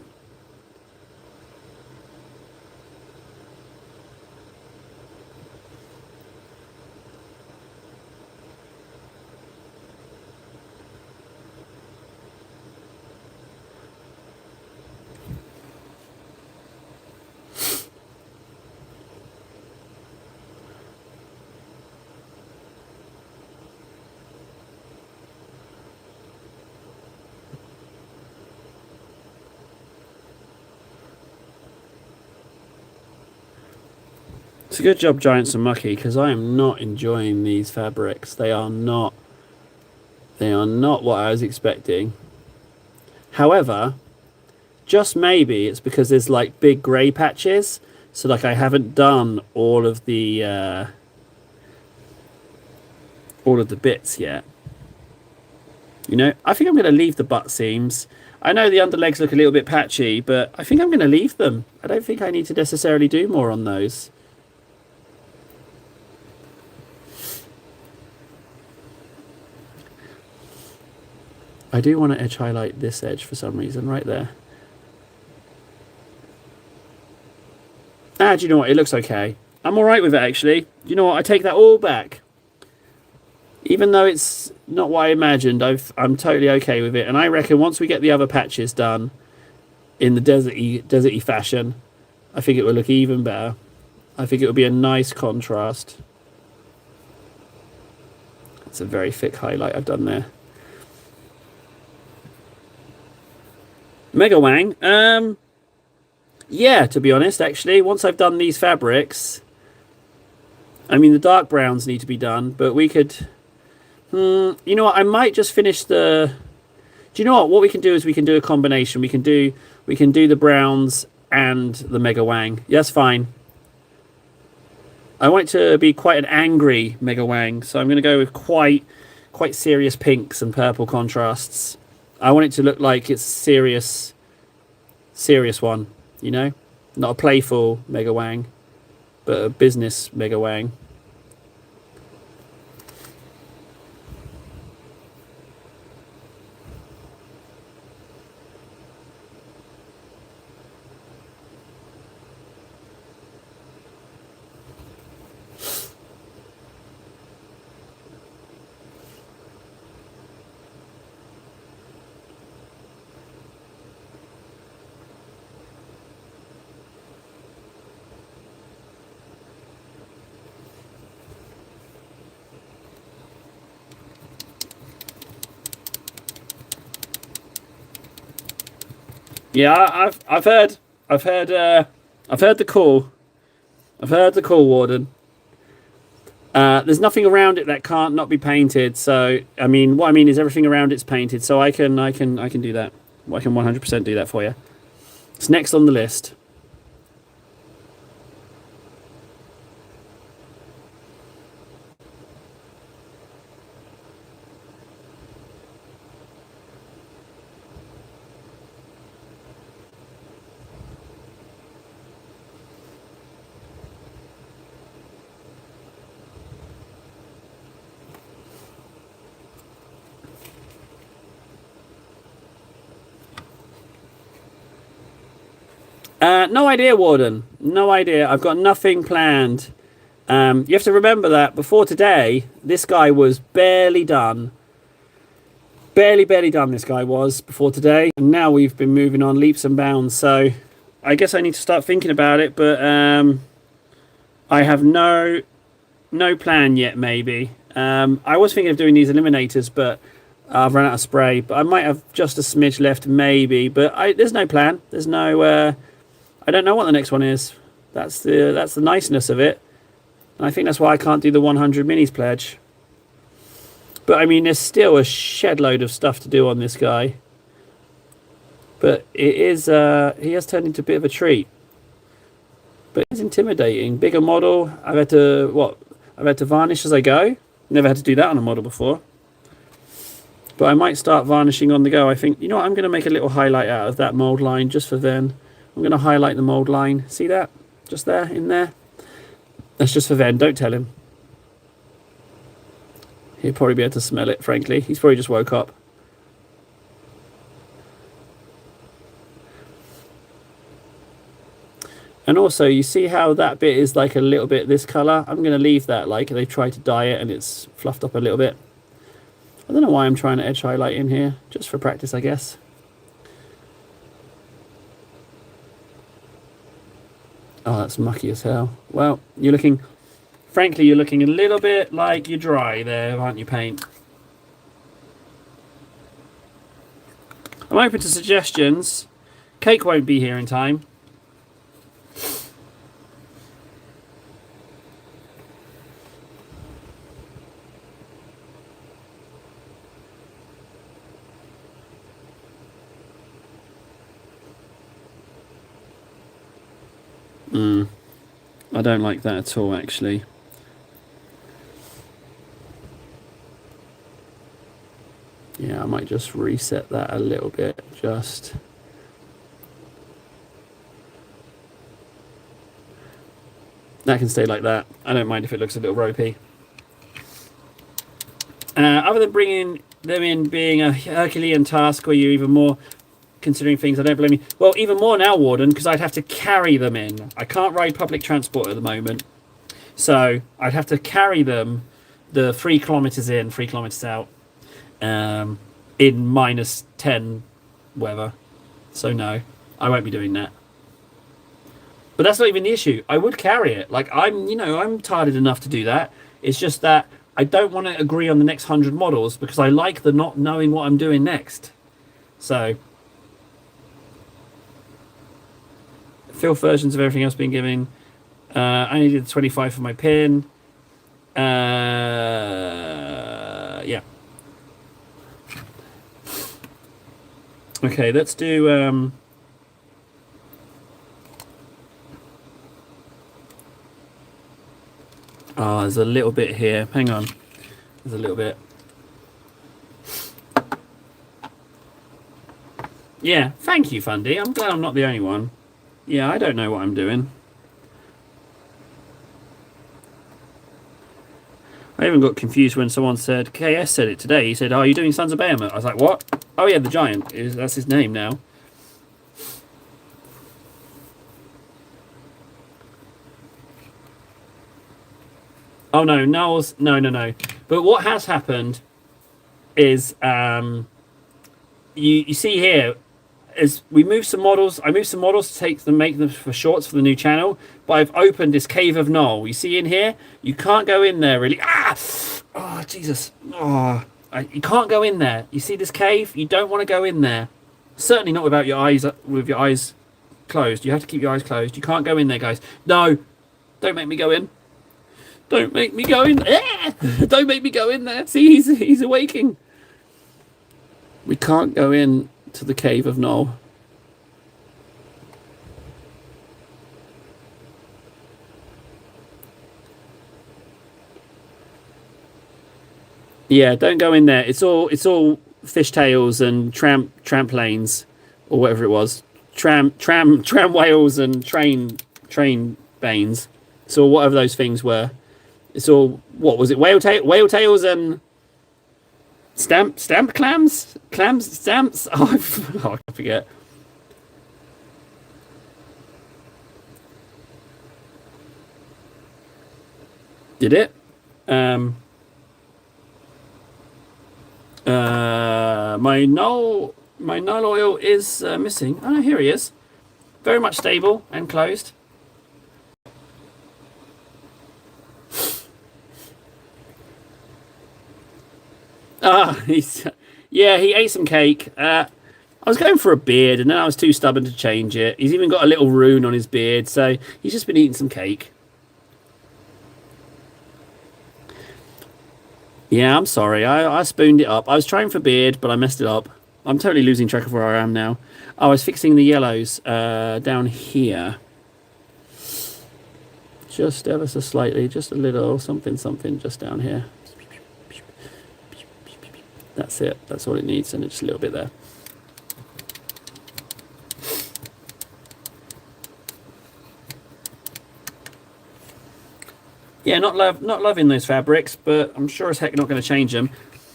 It's a good job, Giants and Mucky, because I am not enjoying these fabrics. They are not what I was expecting. However, just maybe it's because there's like big grey patches, so like I haven't done all of the bits yet. You know, I think I'm going to leave the butt seams. I know the underlegs look a little bit patchy, but I think I'm going to leave them. I don't think I need to necessarily do more on those. I do want to edge highlight this edge for some reason, right there. Do you know what? It looks okay. I'm alright with it, actually. You know what? I take that all back. Even though it's not what I imagined, I'm totally okay with it. And I reckon once we get the other patches done in the deserty fashion, I think it will look even better. I think it will be a nice contrast. It's a very thick highlight I've done there. Mega Wang. Yeah, to be honest, actually, once I've done these fabrics, I mean, the dark browns need to be done, but we could... you know what? I might just finish the... Do you know what? What we can do is we can do a combination. We can do the browns and the Mega Wang. Yeah, that's fine. I want it to be quite an angry Mega Wang, so I'm going to go with quite serious pinks and purple contrasts. I want it to look like it's a serious one, you know? Not a playful Mega Wang, but a business Mega Wang. Yeah, I've heard the call. I've heard the call, Warden. There's nothing around it that can't not be painted. So I mean, what I mean is everything around it's painted. So I can do that. I can 100% do that for you. It's next on the list. No idea, Warden. No idea. I've got nothing planned. You have to remember that before today, this guy was barely done. Barely done, this guy was before today. And now we've been moving on leaps and bounds. So I guess I need to start thinking about it. But I have no plan yet, maybe. I was thinking of doing these eliminators, but I've run out of spray. But I might have just a smidge left, maybe. But there's no plan. There's no... I don't know what the next one is. That's the niceness of it. And I think that's why I can't do the 100 minis pledge. But I mean, there's still a shed load of stuff to do on this guy. But it is he has turned into a bit of a treat. But it's intimidating. Bigger model. I've had to varnish as I go. Never had to do that on a model before. But I might start varnishing on the go. I think, you know what, I'm going to make a little highlight out of that mold line just for then. I'm going to highlight the mold line. See that? Just there, in there. That's just for Ven. Don't tell him. He'll probably be able to smell it, frankly. He's probably just woke up. And also, you see how that bit is like a little bit this colour? I'm going to leave that like they've tried to dye it and it's fluffed up a little bit. I don't know why I'm trying to edge highlight in here. Just for practice, I guess. Oh, that's mucky as hell. Well, frankly, you're looking a little bit like you're dry there, aren't you, paint? I'm open to suggestions. Cake won't be here in time. I don't like that at all, actually. Yeah, I might just reset that a little bit. Just... that can stay like that. I don't mind if it looks a little ropey. Other than bringing them in being a Herculean task where you're even more considering things, I don't blame you. Well, even more now, Warden, because I'd have to carry them in. I can't ride public transport at the moment. So I'd have to carry them the 3 kilometres in, 3 kilometres out, in -10 weather. So no, I won't be doing that. But that's not even the issue. I would carry it. Like, I'm tired enough to do that. It's just that I don't want to agree on the next 100 models because I like the not knowing what I'm doing next. So, filth versions of everything else being given. I needed 25 for my pin. Yeah. Okay, let's do... Oh, there's a little bit here. Hang on. There's a little bit. Yeah, thank you, Fundy. I'm glad I'm not the only one. Yeah, I don't know what I'm doing. I even got confused when someone said, KS said it today. He said, "Oh, are you doing Sons of Behemoth?" I was like, what? Oh, yeah, the Giant. That's his name now. Oh, no, Noel's... No. But what has happened is, you see here, is we moved some models. I moved some models to make them for shorts for the new channel. But I've opened this Cave of Noel. You see in here? You can't go in there, really. Ah! Oh, Jesus. Oh, you can't go in there. You see this cave? You don't want to go in there. Certainly not without your eyes, with your eyes closed. You have to keep your eyes closed. You can't go in there, guys. No. Don't make me go in. Don't make me go in. Don't make me go in there. See, he's awaking. We can't go in to the Cave of Noel. Yeah, don't go in there. It's all fishtails and tramp lanes, or whatever it was. Tram whales and train banes. So whatever those things were. It's all, what was it? Whale tails and stamp clams? Stamps? Oh, I forget. Did it? My null oil is missing. Oh, here he is. Very much stable and closed. He ate some cake. I was going for a beard, and then I was too stubborn to change it. He's even got a little rune on his beard, so he's just been eating some cake. Yeah, I'm sorry. I spooned it up. I was trying for beard, but I messed it up. I'm totally losing track of where I am now. I was fixing the yellows down here. Just ever so slightly, just a little something just down here. That's it. That's all it needs, and it's just a little bit there. Yeah, not loving those fabrics, but I'm sure as heck not going to change them.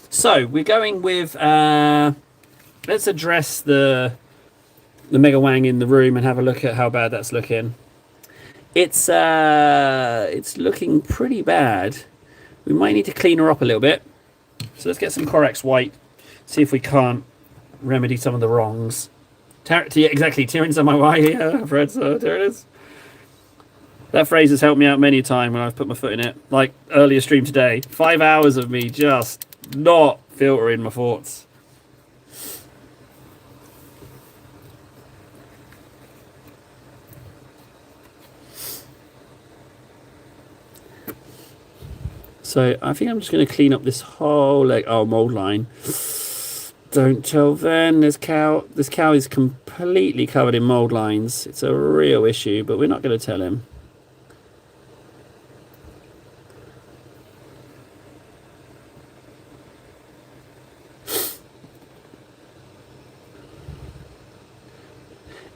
So we're going with let's address the Mega Wang in the room and have a look at how bad that's looking. It's looking pretty bad. We might need to clean her up a little bit. So let's get some Corax White, see if we can't remedy some of the wrongs. Yeah, exactly, tearing's on my way. Yeah, Fred, so there it is. That phrase has helped me out many a time when I've put my foot in it. Like earlier stream today, 5 hours of me just not filtering my thoughts. So I think I'm just going to clean up this whole mold line. Don't tell Ven. This cow is completely covered in mold lines. It's a real issue, but we're not going to tell him.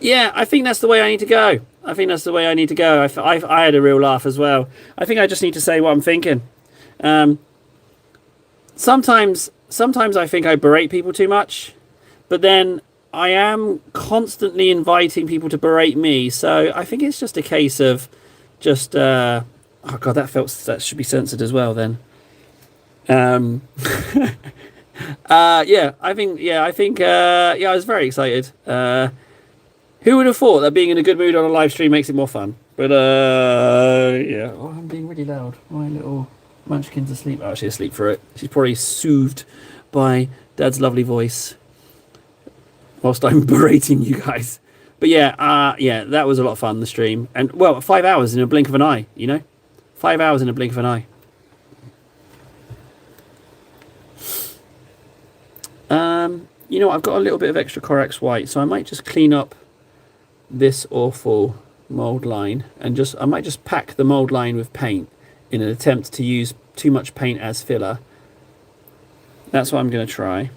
Yeah, I think that's the way I need to go. I think that's the way I need to go. I had a real laugh as well. I think I just need to say what I'm thinking. Um, sometimes I think I berate people too much, but then I am constantly inviting people to berate me. So I think it's just a case of just oh god, that should be censored as well then. Um, I was very excited. Who would have thought that being in a good mood on a live stream makes it more fun? But yeah. Oh, I'm being really loud. My little munchkin's asleep. Oh, she's asleep for it. She's probably soothed by Dad's lovely voice whilst I'm berating you guys. But yeah, that was a lot of fun, the stream. And well, 5 hours in a blink of an eye, you know? 5 hours in a blink of an eye. You know, I've got a little bit of extra Corax white, so I might just clean up this awful mold line and I might just pack the mold line with paint in an attempt to use too much paint as filler. That's what I'm going to try.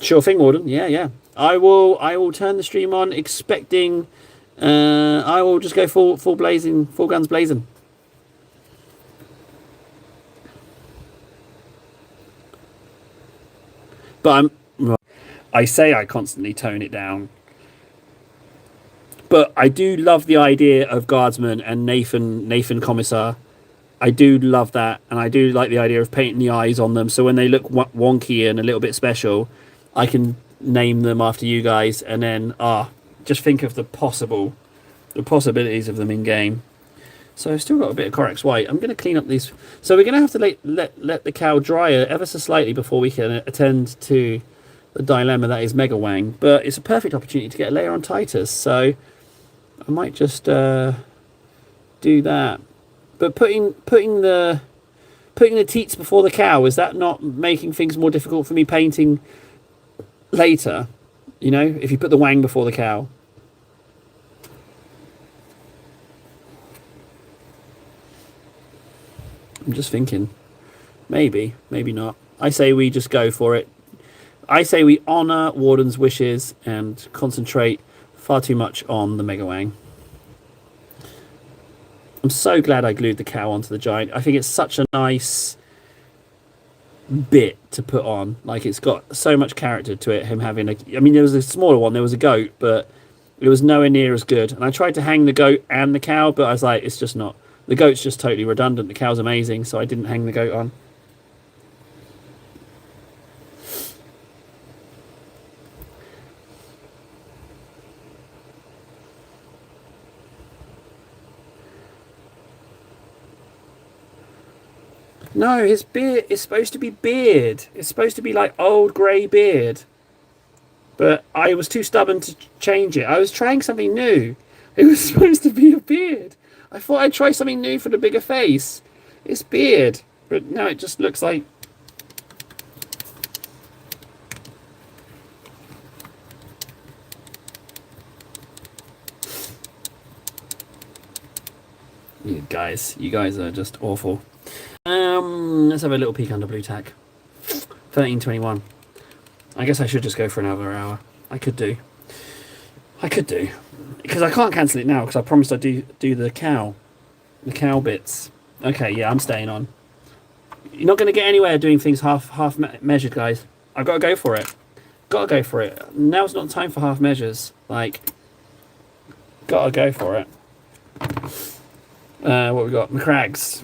Sure thing, Warden. Yeah. I will turn the stream on expecting I will just go full blazing, full guns blazing. But I say I constantly tone it down. But I do love the idea of Guardsman and Nathan Commissar. I do love that, and I do like the idea of painting the eyes on them, so when they look wonky and a little bit special, I can name them after you guys, and then just think of the possibilities of them in game. So I've still got a bit of Corax white. I'm going to clean up these. So we're going to have to let the cow dry ever so slightly before we can attend to the dilemma that is Mega Wang. But it's a perfect opportunity to get a layer on Titus, so I might just do that. But putting the teats before the cow, is that not making things more difficult for me painting later? You know, if you put the Wang before the cow. I'm just thinking, maybe not. I say we just go for it. I say we honour Warden's wishes and concentrate far too much on the Mega Wang. I'm so glad I glued the cow onto the giant. I think it's such a nice bit to put on. Like, it's got so much character to it, him having I mean, there was a smaller one, there was a goat, but it was nowhere near as good. And I tried to hang the goat and the cow, but I was like, it's just not. The goat's just totally redundant. The cow's amazing, so I didn't hang the goat on. No, his beard is supposed to be beard. It's supposed to be like old grey beard. But I was too stubborn to change it. I was trying something new. It was supposed to be a beard. I thought I'd try something new for the bigger face. It's beard. But now it just looks like... You guys are just awful. Let's have a little peek under blue tack. 13:21. I guess I should just go for another hour. I could do. Because I can't cancel it now, because I promised I'd do the cow bits. Okay, yeah, I'm staying on. You're not going to get anywhere doing things half measured, guys. I've got to go for it. Now's not time for half measures. Like, gotta go for it. What we got? McCrags.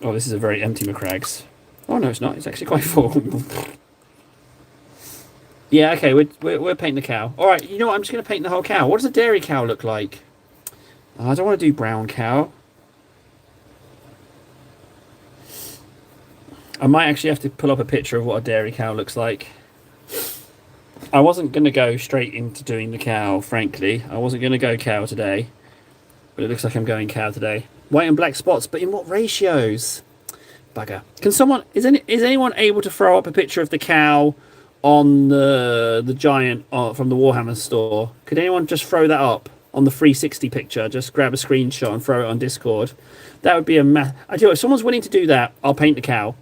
Oh, this is a very empty McCrags. Oh no, it's not. It's actually quite full. Yeah, okay, we're painting the cow. All right, you know what? I'm just going to paint the whole cow. What does a dairy cow look like? Oh, I don't want to do brown cow. I might actually have to pull up a picture of what a dairy cow looks like. I wasn't going to go straight into doing the cow, frankly. I wasn't going to go cow today. But it looks like I'm going cow today. White and black spots, but in what ratios? Bugger. Can someone is anyone able to throw up a picture of the cow on the giant from the Warhammer store? Could anyone just throw that up on the 360 picture? Just grab a screenshot and throw it on Discord. That would be a I tell you, if someone's willing to do that, I'll paint the cow.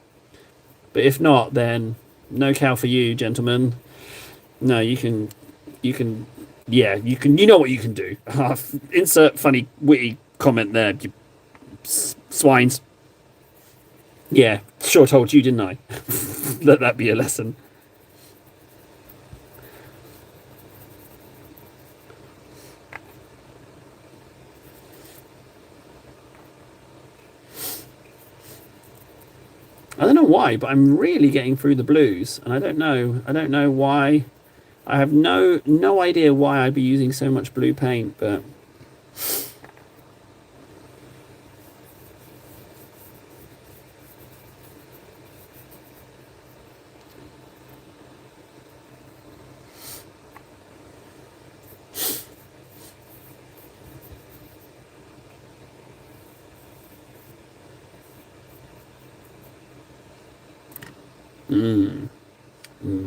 But if not, then no cow for you, gentlemen. No, you can, yeah, you can. You know what you can do. Insert funny, witty comment there, you swines. Yeah, sure told you, didn't I? Let that be a lesson. I don't know why, but I'm really getting through the blues, and I don't know why. I have no idea why I'd be using so much blue paint, but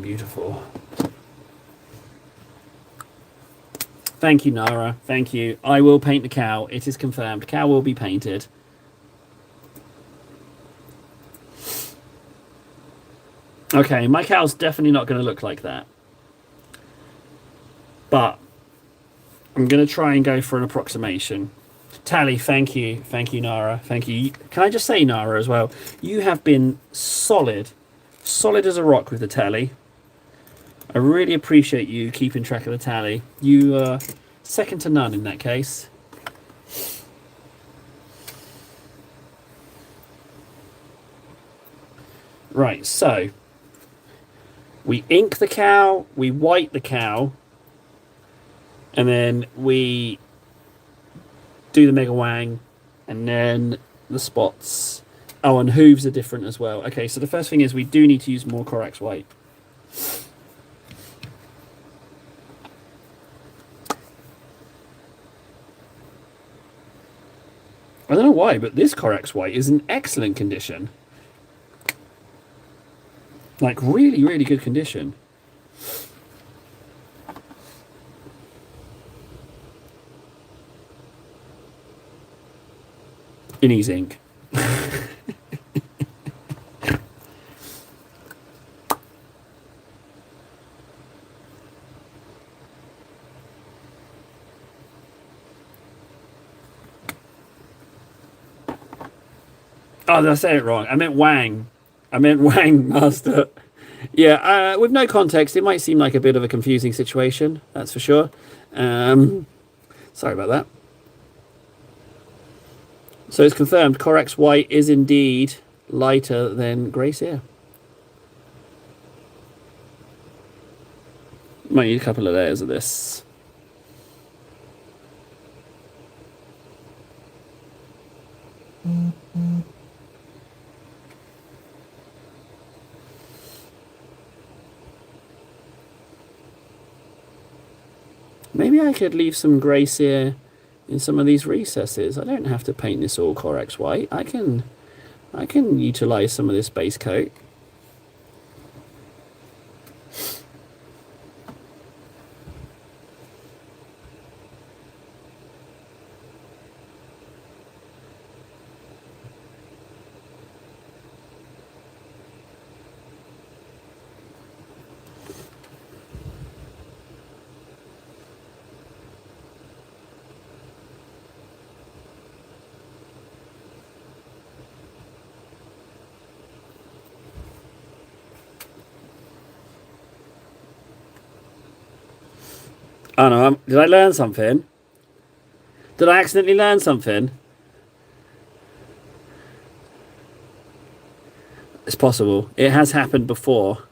beautiful. Thank you, Nara. Thank you. I will paint the cow. It is confirmed. Cow will be painted. Okay, my cow's definitely not going to look like that. But I'm going to try and go for an approximation. Tally, thank you. Thank you, Nara. Thank you. Can I just say, Nara, as well, you have been solid. Solid as a rock with the tally. I really appreciate you keeping track of the tally. You are second to none in that case. Right, so we ink the cow, we white the cow, and then we do the Mega Wang, and then the spots. Oh, and hooves are different as well. Okay, so the first thing is we do need to use more Corax white. I don't know why, but this Corax white is in excellent condition. Like, really, really good condition. In his ink. Oh, did I say it wrong? I meant Wang. I meant Wang, Master. Yeah, with no context, it might seem like a bit of a confusing situation. That's for sure. Sorry about that. So it's confirmed. Corax white is indeed lighter than Grey Seer. Might need a couple of layers of this. Maybe I could leave some Grey Seer in some of these recesses. I don't have to paint this all Corax white. I can utilize some of this base coat. Oh no, did I learn something? Did I accidentally learn something? It's possible. It has happened before.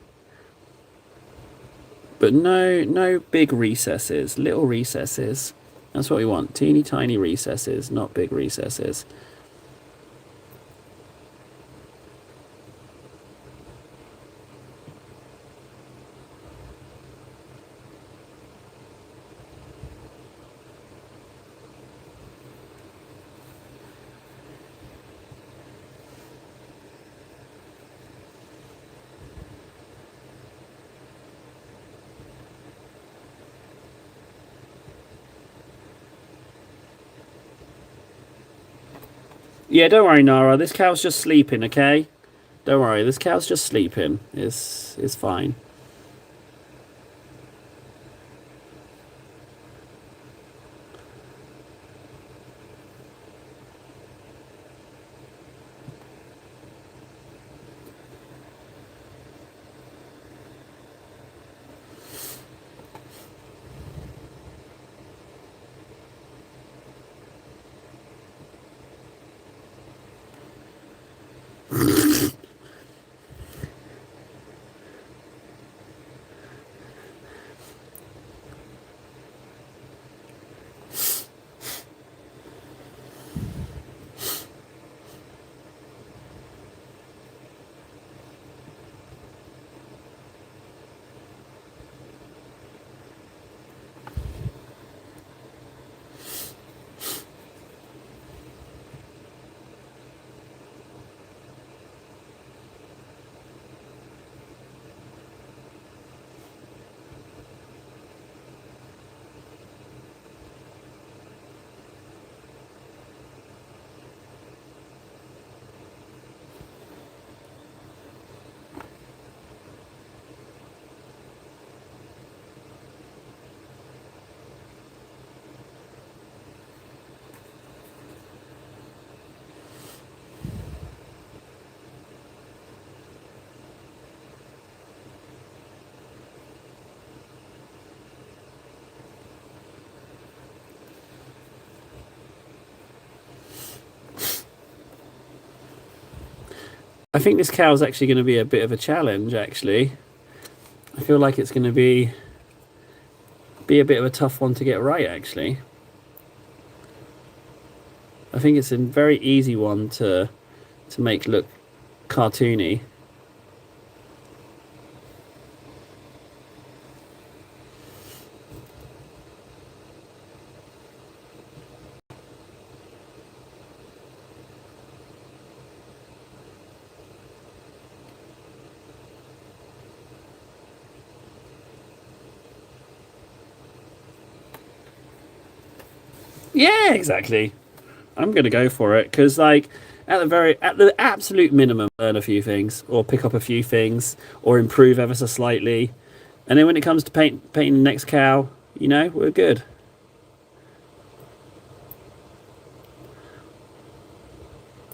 But no big recesses. Little recesses. That's what we want. Teeny tiny recesses, not big recesses. Yeah, don't worry, Nara. This cow's just sleeping, okay? Don't worry, this cow's just sleeping. It's fine. I think this cow's actually going to be a bit of a challenge, actually. I feel like it's going to be a bit of a tough one to get right, actually. I think it's a very easy one to make look cartoony. Yeah, exactly. I'm gonna go for it because, like, at the absolute minimum, learn a few things, or pick up a few things, or improve ever so slightly, and then when it comes to painting the next cow, you know, we're good.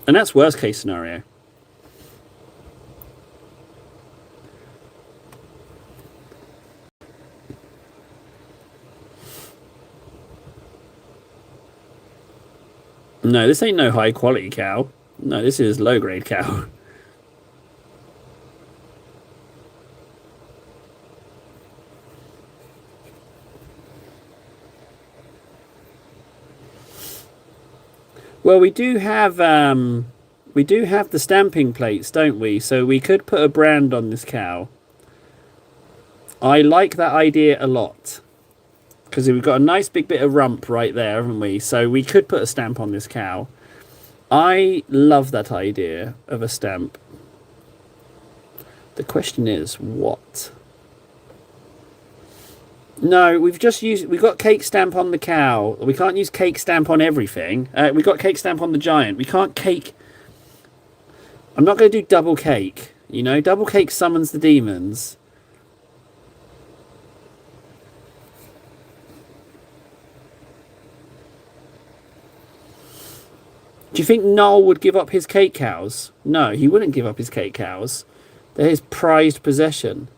And that's worst case scenario. No, this ain't no high quality cow. No, this is low grade cow. Well, we do have the stamping plates, don't we? So we could put a brand on this cow. I like that idea a lot because we've got a nice big bit of rump right there, haven't we? So we could put a stamp on this cow. I love that idea of a stamp. The question is, what? No, we've got cake stamp on the cow. We can't use cake stamp on everything. We've got cake stamp on the giant. We can't cake. I'm not going to do double cake. You know, double cake summons the demons. Do you think Noel would give up his cake cows? No, he wouldn't give up his cake cows. They're his prized possession.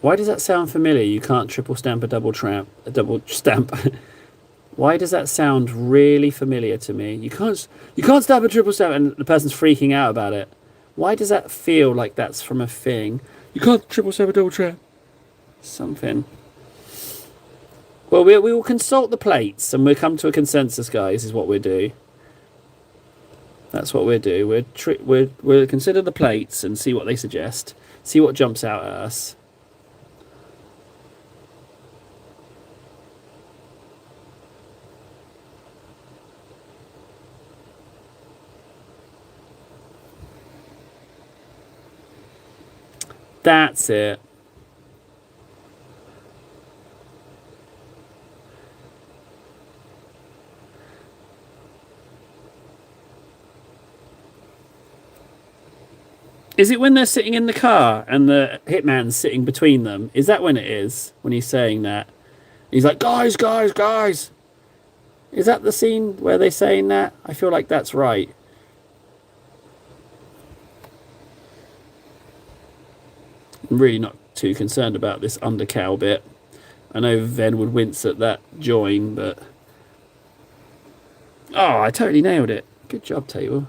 Why does that sound familiar? You can't triple stamp a double stamp. Why does that sound really familiar to me? You can't stamp a triple stamp, and the person's freaking out about it. Why does that feel like that's from a thing? You can't triple stamp a double stamp. Something. Well, we will consult the plates and we'll come to a consensus, guys. Is what we'll do. That's what we'll do. We'll consider the plates and see what they suggest. See what jumps out at us. That's it. Is it when they're sitting in the car and the hitman's sitting between them? Is that when it is? When he's saying that? He's like, guys, guys, guys. Is that the scene where they're saying that? I feel like that's right. I'm really not too concerned about this undercow bit. I know Ven would wince at that join, but... Oh, I totally nailed it. Good job, table.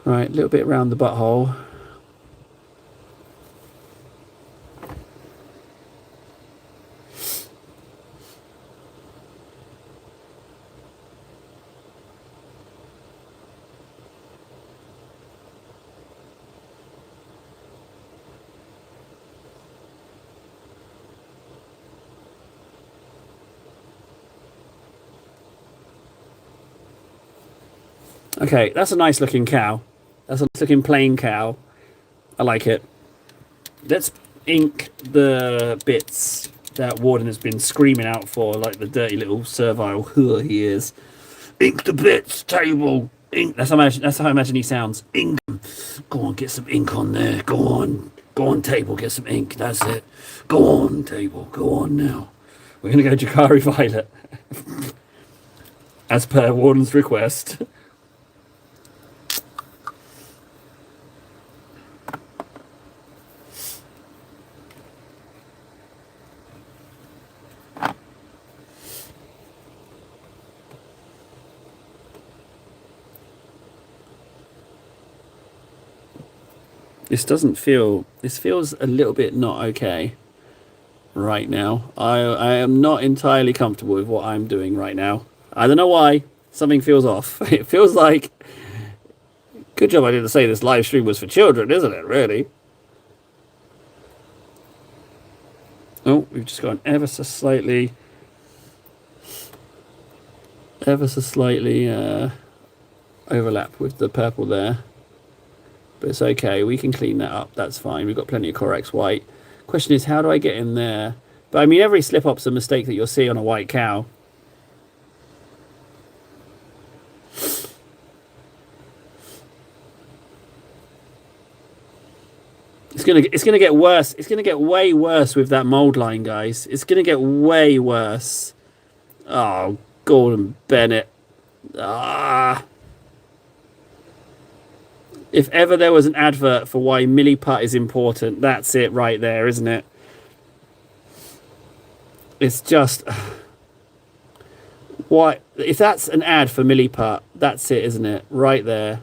Right, a little bit around the butthole. Okay, that's a nice looking cow. That's a nice looking plain cow. I like it. Let's ink the bits that Warden has been screaming out for, like the dirty little servile whore he is. Ink the bits, table. Ink. That's how I imagine he sounds. Ink. Go on, get some ink on there. Go on, table, get some ink. That's it. Go on, table. Go on now. We're gonna go Jakari Violet, as per Warden's request. This feels a little bit not okay right now. I am not entirely comfortable with what I'm doing right now. I don't know why. Something feels off. It feels like, good job I didn't say this live stream was for children, isn't it, really? Oh, we've just gone ever so slightly overlap with the purple there. But it's okay, we can clean that up, that's fine. We've got plenty of Corex white. Question is, how do I get in there? But I mean, every slip-up's a mistake that you'll see on a white cow. It's gonna get worse. It's gonna get way worse with that mold line, guys. It's gonna get way worse. Oh, Gordon Bennett. Ah. If ever there was an advert for why milliput is important, that's it right there, isn't it? It's just... Why? If that's an ad for milliput, that's it, isn't it? Right there.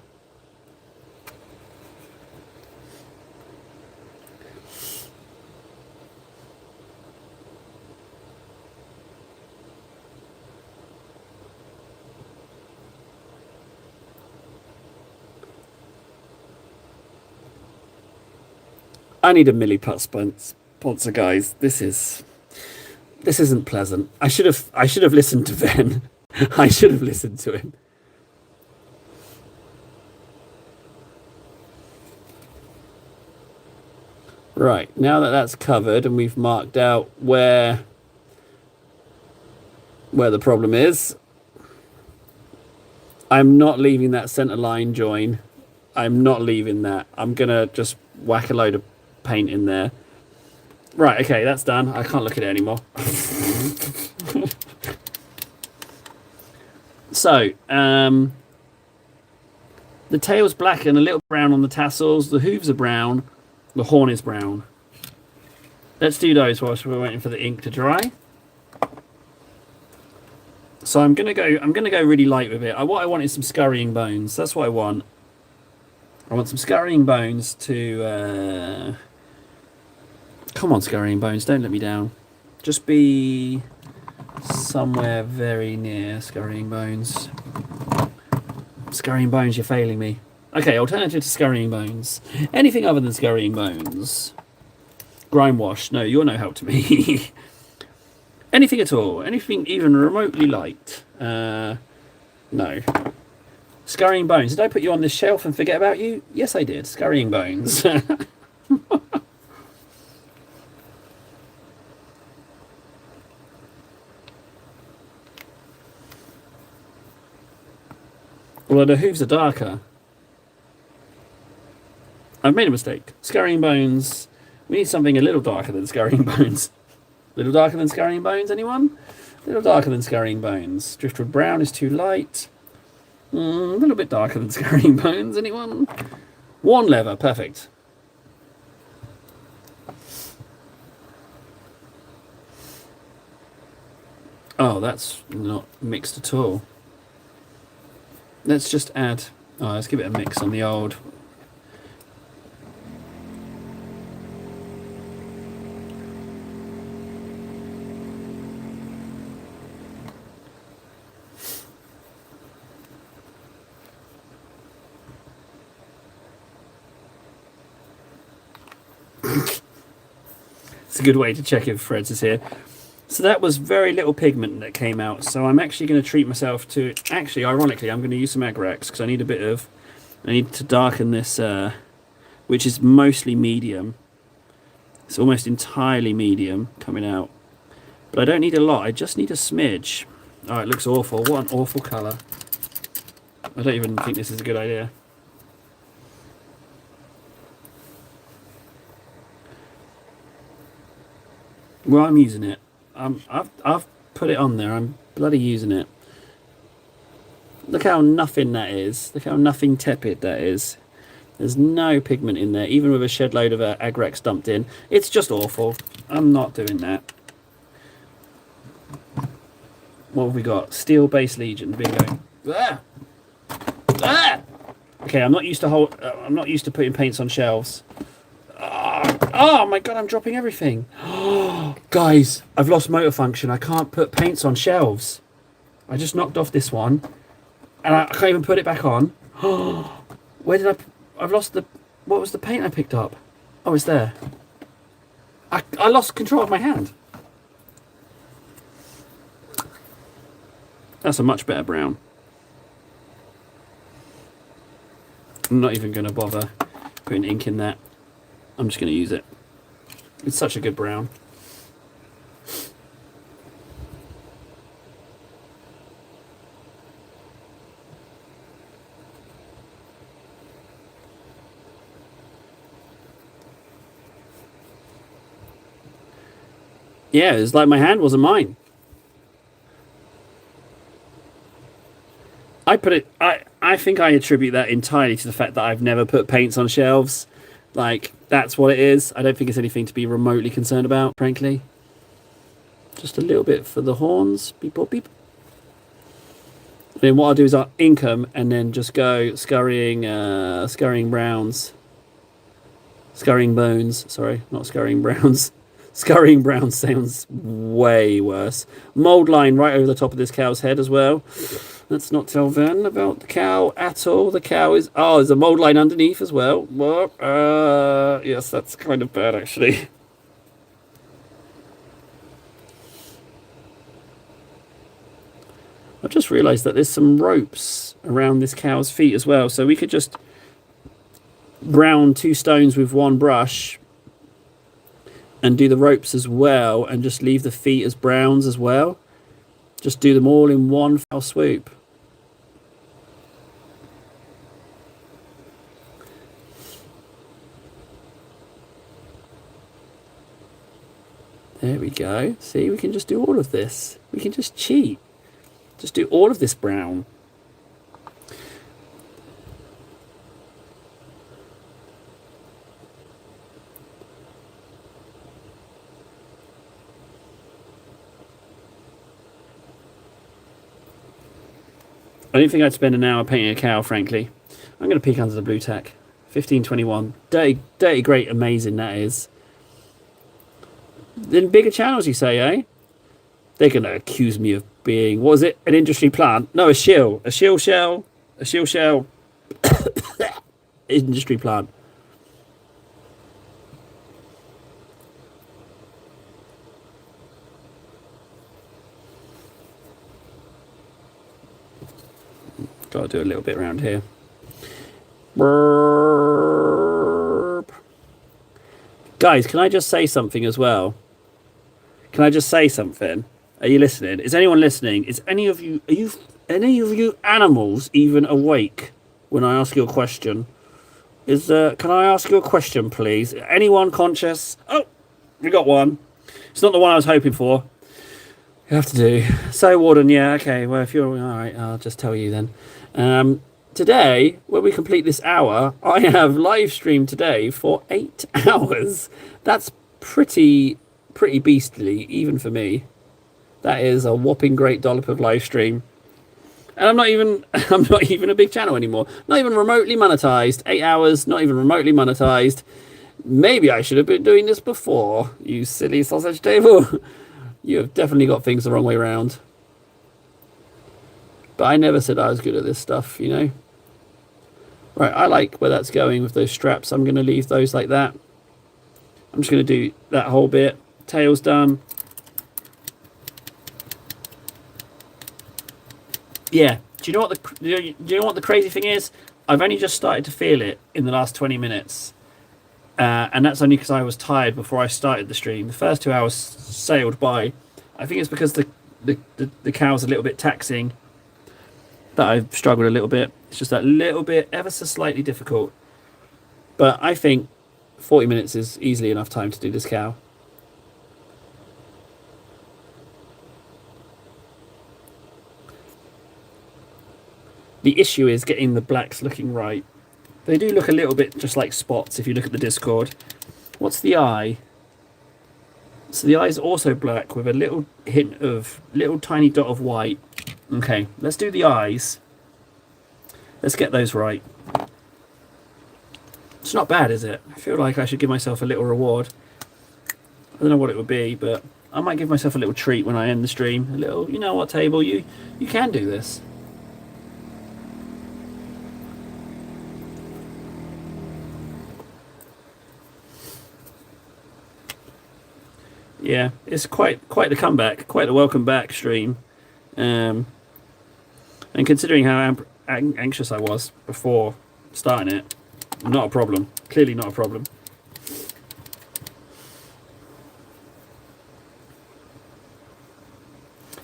I need a milliput sponsor, guys. This isn't pleasant. I should have listened to Ven. I should have listened to him. Right, now that that's covered and we've marked out where the problem is, I'm not leaving that center line join. I'm not leaving that. I'm gonna just whack a load of paint in there. Right, okay, that's done. I can't look at it anymore. So, the tail's black and a little brown on the tassels. The hooves are brown. The horn is brown. Let's do those whilst we're waiting for the ink to dry. So I'm gonna go really light with it. What I want is some scurrying bones. That's what I want. I want some scurrying bones to come on, scurrying bones, don't let me down. Just be somewhere very near scurrying bones. Scurrying bones, you're failing me. Okay, alternative to scurrying bones. Anything other than scurrying bones. Grime wash. No, you're no help to me. Anything at all. Anything even remotely light. No. Scurrying bones. Did I put you on this shelf and forget about you? Yes, I did. Scurrying bones. Well, the hooves are darker. I've made a mistake. Scurrying bones. We need something a little darker than scurrying bones. A little darker than scurrying bones, anyone? A little darker than scurrying bones. Driftwood brown is too light. A little bit darker than scurrying bones, anyone? Worn leather, perfect. Oh, that's not mixed at all. Let's just add... Oh, let's give it a mix on the old... It's a good way to check if Fred's is here. So that was very little pigment that came out. So I'm actually going to treat myself to... Actually, ironically, I'm going to use some Agrax because I need a bit of... I need to darken this, which is mostly medium. It's almost entirely medium coming out. But I don't need a lot. I just need a smidge. Oh, it looks awful. What an awful colour. I don't even think this is a good idea. Well, I'm using it. I've put it on there. I'm bloody using it. Look how nothing that is. Look how nothing tepid that is. There's no pigment in there, even with a shed load of Agrax dumped in. It's just awful. I'm not doing that. What have we got? Steel Base Legion. Bingo. Ah! Ah! Okay, I'm not used to putting paints on shelves. Oh my god, I'm dropping everything. Guys, I've lost motor function. I can't put paints on shelves. I just knocked off this one. And I can't even put it back on. Where did I've lost the... What was the paint I picked up? Oh, it's there. I lost control of my hand. That's a much better brown. I'm not even going to bother putting ink in that. I'm just going to use it. It's such a good brown. Yeah, it's like my hand wasn't mine. I think I attribute that entirely to the fact that I've never put paints on shelves. Like, that's what it is. I don't think it's anything to be remotely concerned about, frankly. Just a little bit for the horns. Beep, boop, beep. Then what I'll do is I'll ink them and then just go scurrying browns. Scurrying bones. Sorry, not scurrying browns. Scurrying browns sounds way worse. Mould line right over the top of this cow's head as well. Let's not tell Ven about the cow at all. The cow is... Oh, there's a mould line underneath as well. Yes, that's kind of bad, actually. I've just realised that there's some ropes around this cow's feet as well. So we could just brown 2 stones with one brush and do the ropes as well and just leave the feet as browns as well. Just do them all in one foul swoop. There we go. See, we can just do all of this. We can just cheat. Just do all of this brown. I don't think I'd spend an hour painting a cow, frankly. I'm going to peek under the blue tack. 1521. Dirty, dirty, great, amazing that is. Then bigger channels, you say, eh? They're going to accuse me of being, what was it, an industry plant? No, a shill. A shill shell. A shill shell. industry plant. Got to do a little bit around here. Burp. Guys, can I just say something as well? Can I just say something? Are you listening? Is anyone listening? Is any of you, are you, any of you animals even awake when I ask you a question? Can I ask you a question, please? Anyone conscious? Oh, we got one. It's not the one I was hoping for. You have to do. So, Warden, yeah, okay. Well, if you're all right, I'll just tell you then. Today, when we complete this hour, I have live streamed today for 8 hours. That's pretty beastly, even for me. That is a whopping great dollop of live stream. And I'm not even a big channel anymore. Not even remotely monetized. 8 hours, not even remotely monetized. Maybe I should have been doing this before, you silly sausage table. You have definitely got things the wrong way around. But I never said I was good at this stuff, you know. Right, I like where that's going with those straps. I'm going to leave those like that. I'm just going to do that whole bit. Tail's done. Yeah. Do you know what the crazy thing is? I've only just started to feel it in the last 20 minutes. And that's only because I was tired before I started the stream. The first 2 hours sailed by. I think it's because the cow's a little bit taxing that I've struggled a little bit. It's just that little bit, ever so slightly difficult. But I think 40 minutes is easily enough time to do this cow. The issue is getting the blacks looking right. They do look a little bit just like spots if you look at the Discord. What's the eye? So the eye is also black with a little hint of, little tiny dot of white. Okay, let's do the eyes. Let's get those right. It's not bad, is it? I feel like I should give myself a little reward. I don't know what it would be, but I might give myself a little treat when I end the stream. A little, you know what, table, you can do this. Yeah, it's quite the comeback, quite the welcome back stream. And considering how anxious I was before starting it, not a problem. Clearly not a problem.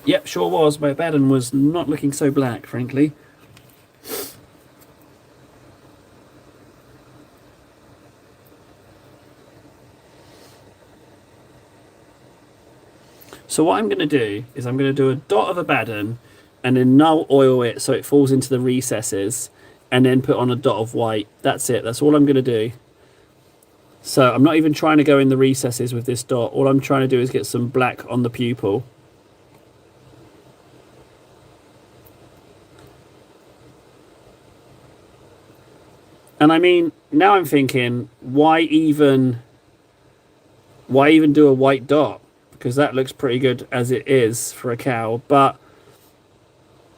Yep, sure was. My Baden was not looking so black, frankly. So what I'm going to do is I'm going to do a dot of a Baden and then null oil it so it falls into the recesses and then put on a dot of white. That's it. That's all I'm going to do. So I'm not even trying to go in the recesses with this dot. All I'm trying to do is get some black on the pupil. And I mean, now I'm thinking, why even do a white dot? Because that looks pretty good as it is for a cow. But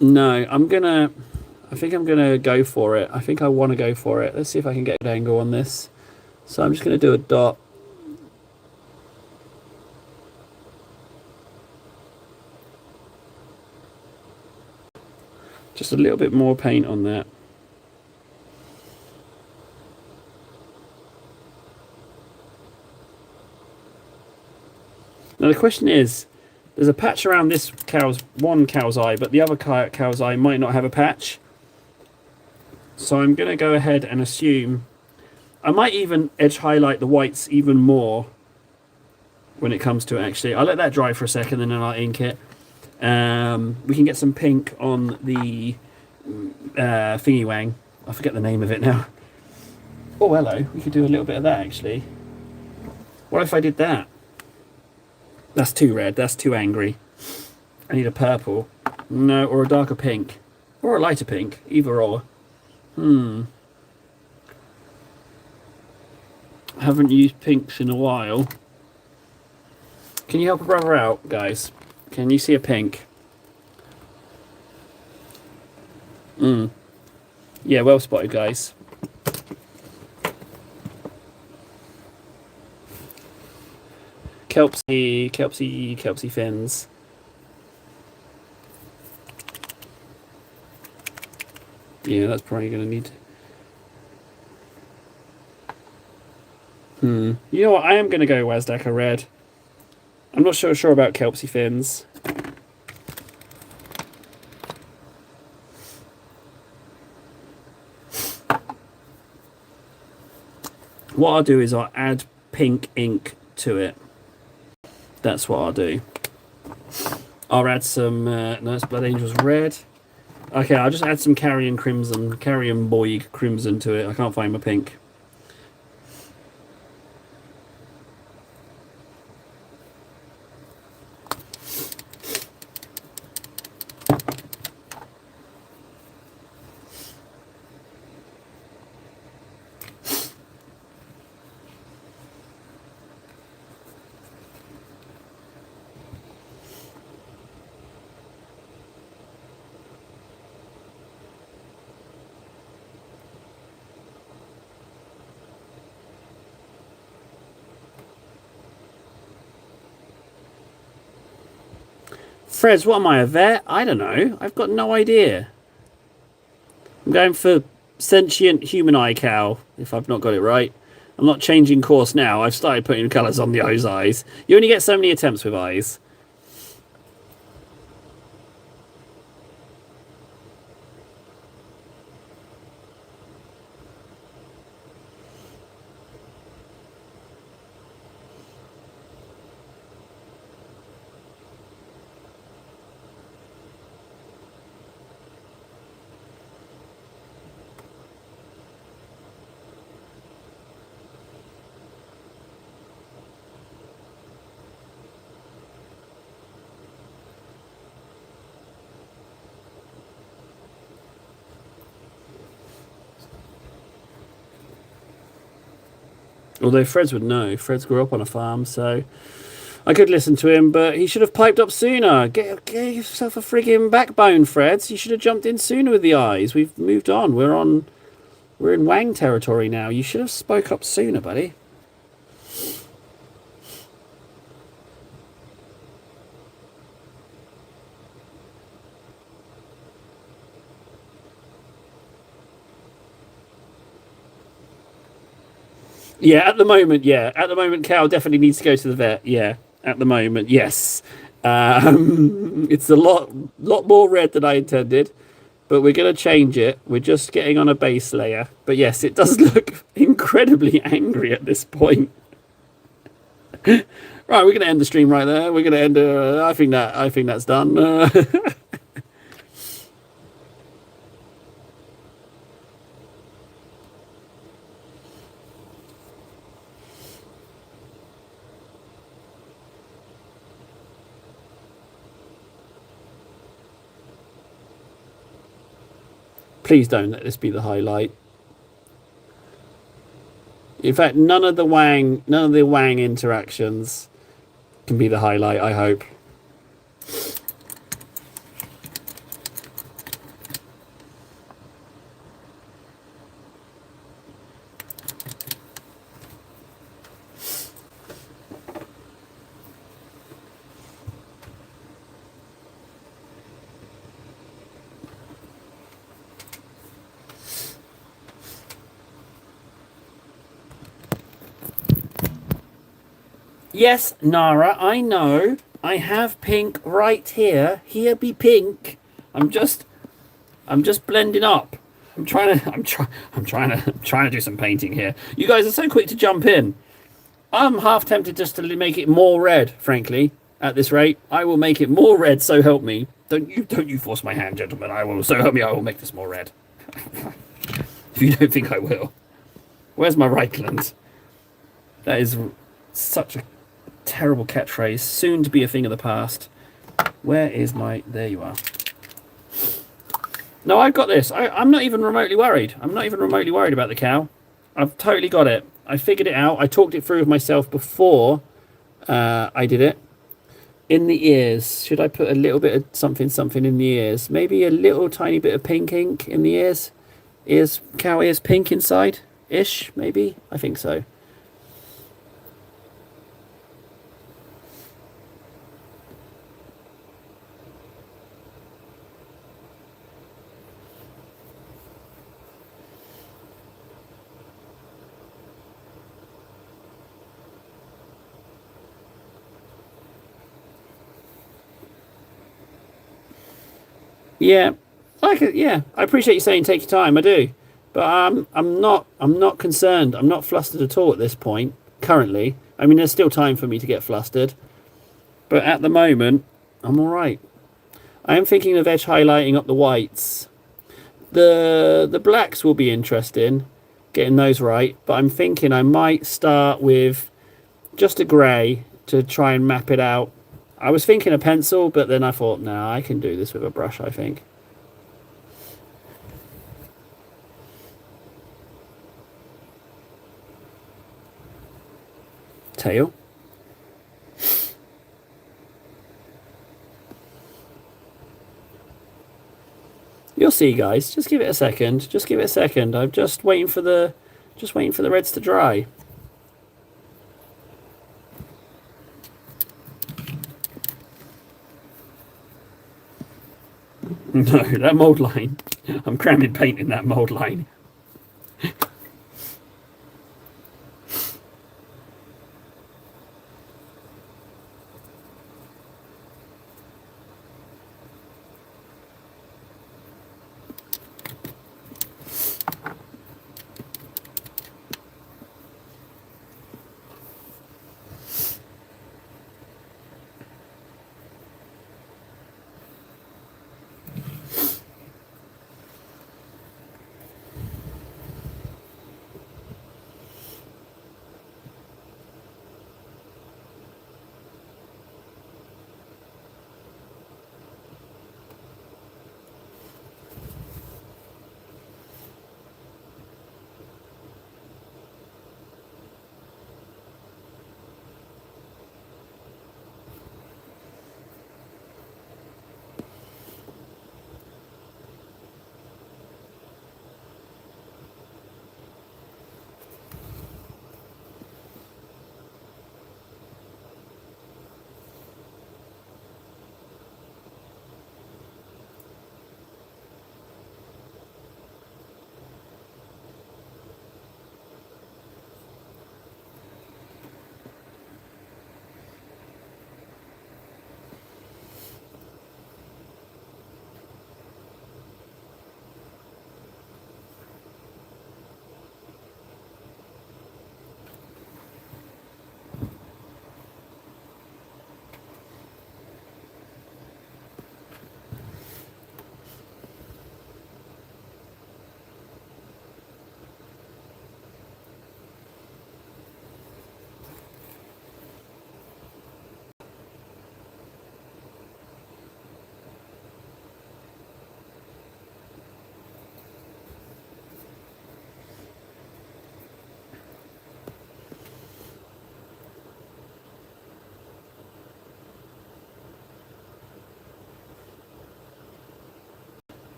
no, I think I'm gonna go for it. I think I want to go for it. Let's see if I can get an angle on this. So I'm just gonna do a dot. Just a little bit more paint on that. Now the question is, there's a patch around this one cow's eye, but the other cow's eye might not have a patch. So I'm going to go ahead and assume, I might even edge highlight the whites even more when it comes to it actually. I'll let that dry for a second and then I'll ink it. We can get some pink on the thingy wang. I forget the name of it now. Oh hello, we could do a little bit of that actually. What if I did that? That's too red, that's too angry. I need a purple. No, or a darker pink. Or a lighter pink, either or. I haven't used pinks in a while. Can you help a brother out, guys? Can you see a pink? Yeah, well spotted, guys. Kelpsy fins. Yeah, that's probably going to need... You know what? I am going to go Wazdaka Red. I'm not sure about Kelpsy fins. What I'll do is I'll add pink ink to it. That's what I'll do. I'll add some... no, it's Blood Angels Red. Okay, I'll just add some Carrion Boig Crimson to it. I can't find my pink. Freds, what am I, a vet? I don't know. I've got no idea. I'm going for sentient human eye cow, if I've not got it right. I'm not changing course now. I've started putting colours on the eyes. You only get so many attempts with eyes. Although Freds would know. Freds grew up on a farm, so I could listen to him, but he should have piped up sooner. Get yourself a frigging backbone, Freds. You should have jumped in sooner with the eyes. We've moved on. We're in Wang territory now. You should have spoke up sooner, buddy. Yeah, at the moment, yeah. At the moment, Cal definitely needs to go to the vet. Yeah, at the moment, yes. It's a lot more red than I intended, but we're going to change it. We're just getting on a base layer. But yes, it does look incredibly angry at this point. Right, we're going to end the stream right there. We're going to end. I think that's done. Please don't let this be the highlight. In fact, none of the Wang interactions can be the highlight, I hope. Yes, Nara, I know. I have pink right here. Here be pink. I'm just blending up. I'm trying to do some painting here. You guys are so quick to jump in. I'm half tempted just to make it more red, frankly. At this rate, I will make it more red, so help me. Don't you force my hand, gentlemen. I will, so help me, I will make this more red. If you don't think I will. Where's my Reichland? That is such a terrible catchphrase, soon to be a thing of the past. Where is my... There you are. No, I've got this. I'm not even remotely worried. I'm not even remotely worried about the cow. I've totally got it. I figured it out. I talked it through with myself before I did it. In the ears. Should I put a little bit of something in the ears? Maybe a little tiny bit of pink ink in the ears? Cow ears pink inside-ish, maybe? I think so. Yeah, yeah, I appreciate you saying take your time. I do, but I'm not concerned. I'm not flustered at all at this point. Currently, I mean, there's still time for me to get flustered, but at the moment, I'm all right. I am thinking of edge highlighting up the whites. The blacks will be interesting, getting those right. But I'm thinking I might start with just a grey to try and map it out. I was thinking a pencil, but then I thought, nah, I can do this with a brush, I think. Tail. You'll see, guys. Just give it a second. Just give it a second. I'm just waiting for the reds to dry. No, that mold line. I'm cramming paint in that mold line.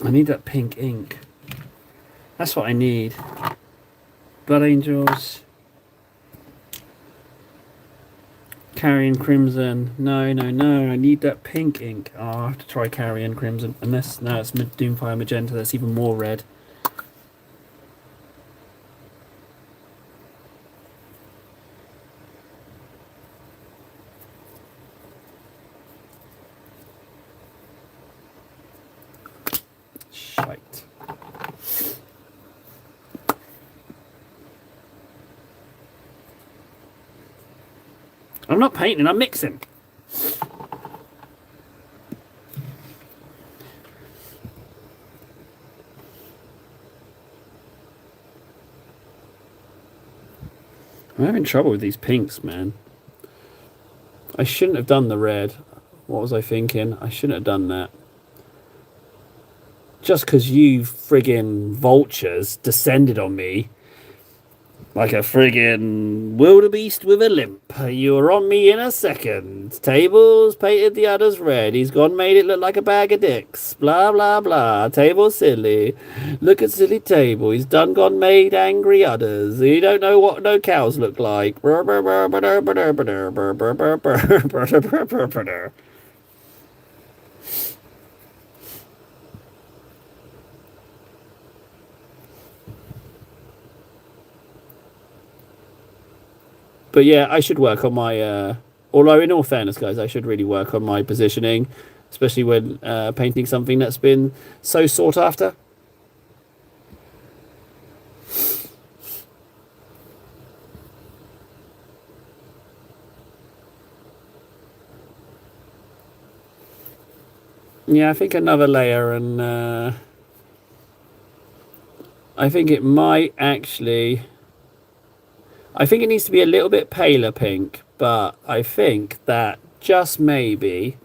I need that pink ink. That's what I need. Blood Angels. Carrion Crimson. No, no, no. I need that pink ink. Oh, I have to try Carrion Crimson. Unless, no, it's Doomfire Magenta. That's even more red. Shite. I'm not painting, I'm mixing. I'm having trouble with these pinks, man. I shouldn't have done the red. What was I thinking? I shouldn't have done that. Just because you friggin' vultures descended on me like a friggin' wildebeest with a limp. You were on me in a second. Tables painted the others red. He's gone made it look like a bag of dicks. Blah, blah, blah. Table silly. Look at silly table. He's done gone made angry others. You don't know what no cows look like. But yeah, I should work on my. Although, in all fairness, guys, I should really work on my positioning. especially when painting something that's been so sought after. Yeah, I think another layer, and I think it might actually... I think it needs to be a little bit paler pink, but I think that just maybe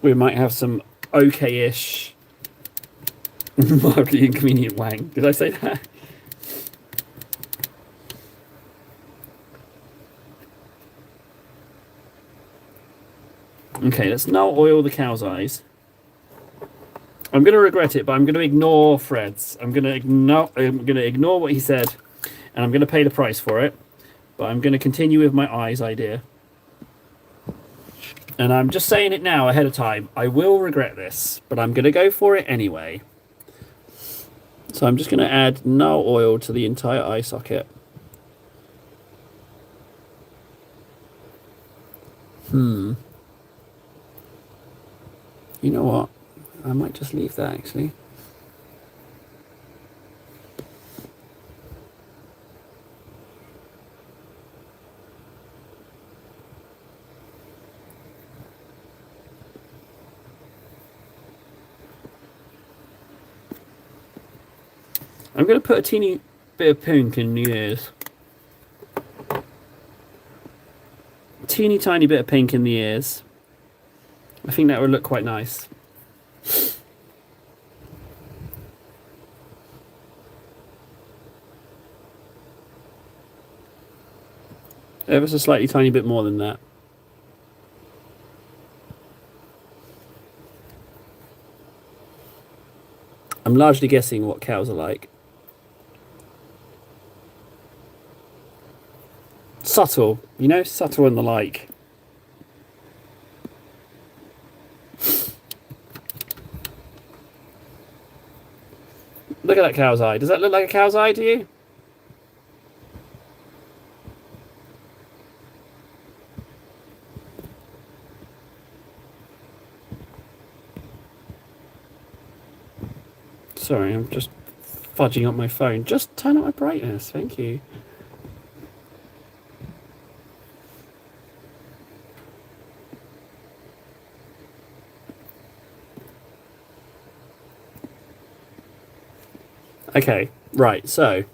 we might have some okay-ish mildly inconvenient wang. Did I say that? Okay, let's now oil the cow's eyes. I'm going to regret it, but I'm going to ignore Fred's. I'm going to ignore what he said, and I'm going to pay the price for it. But I'm going to continue with my eyes idea. And I'm just saying it now ahead of time. I will regret this, but I'm going to go for it anyway. So I'm just going to add null oil to the entire eye socket. You know what? I might just leave that actually. I'm going to put a teeny bit of pink in the ears. Teeny tiny bit of pink in the ears. I think that would look quite nice. Ever so slightly tiny bit more than that. I'm largely guessing what cows are like. Subtle, you know, subtle and the like. Look at that cow's eye. Does that look like a cow's eye to you? Sorry, I'm just fudging up my phone. Just turn up my brightness, thank you. Okay, right, so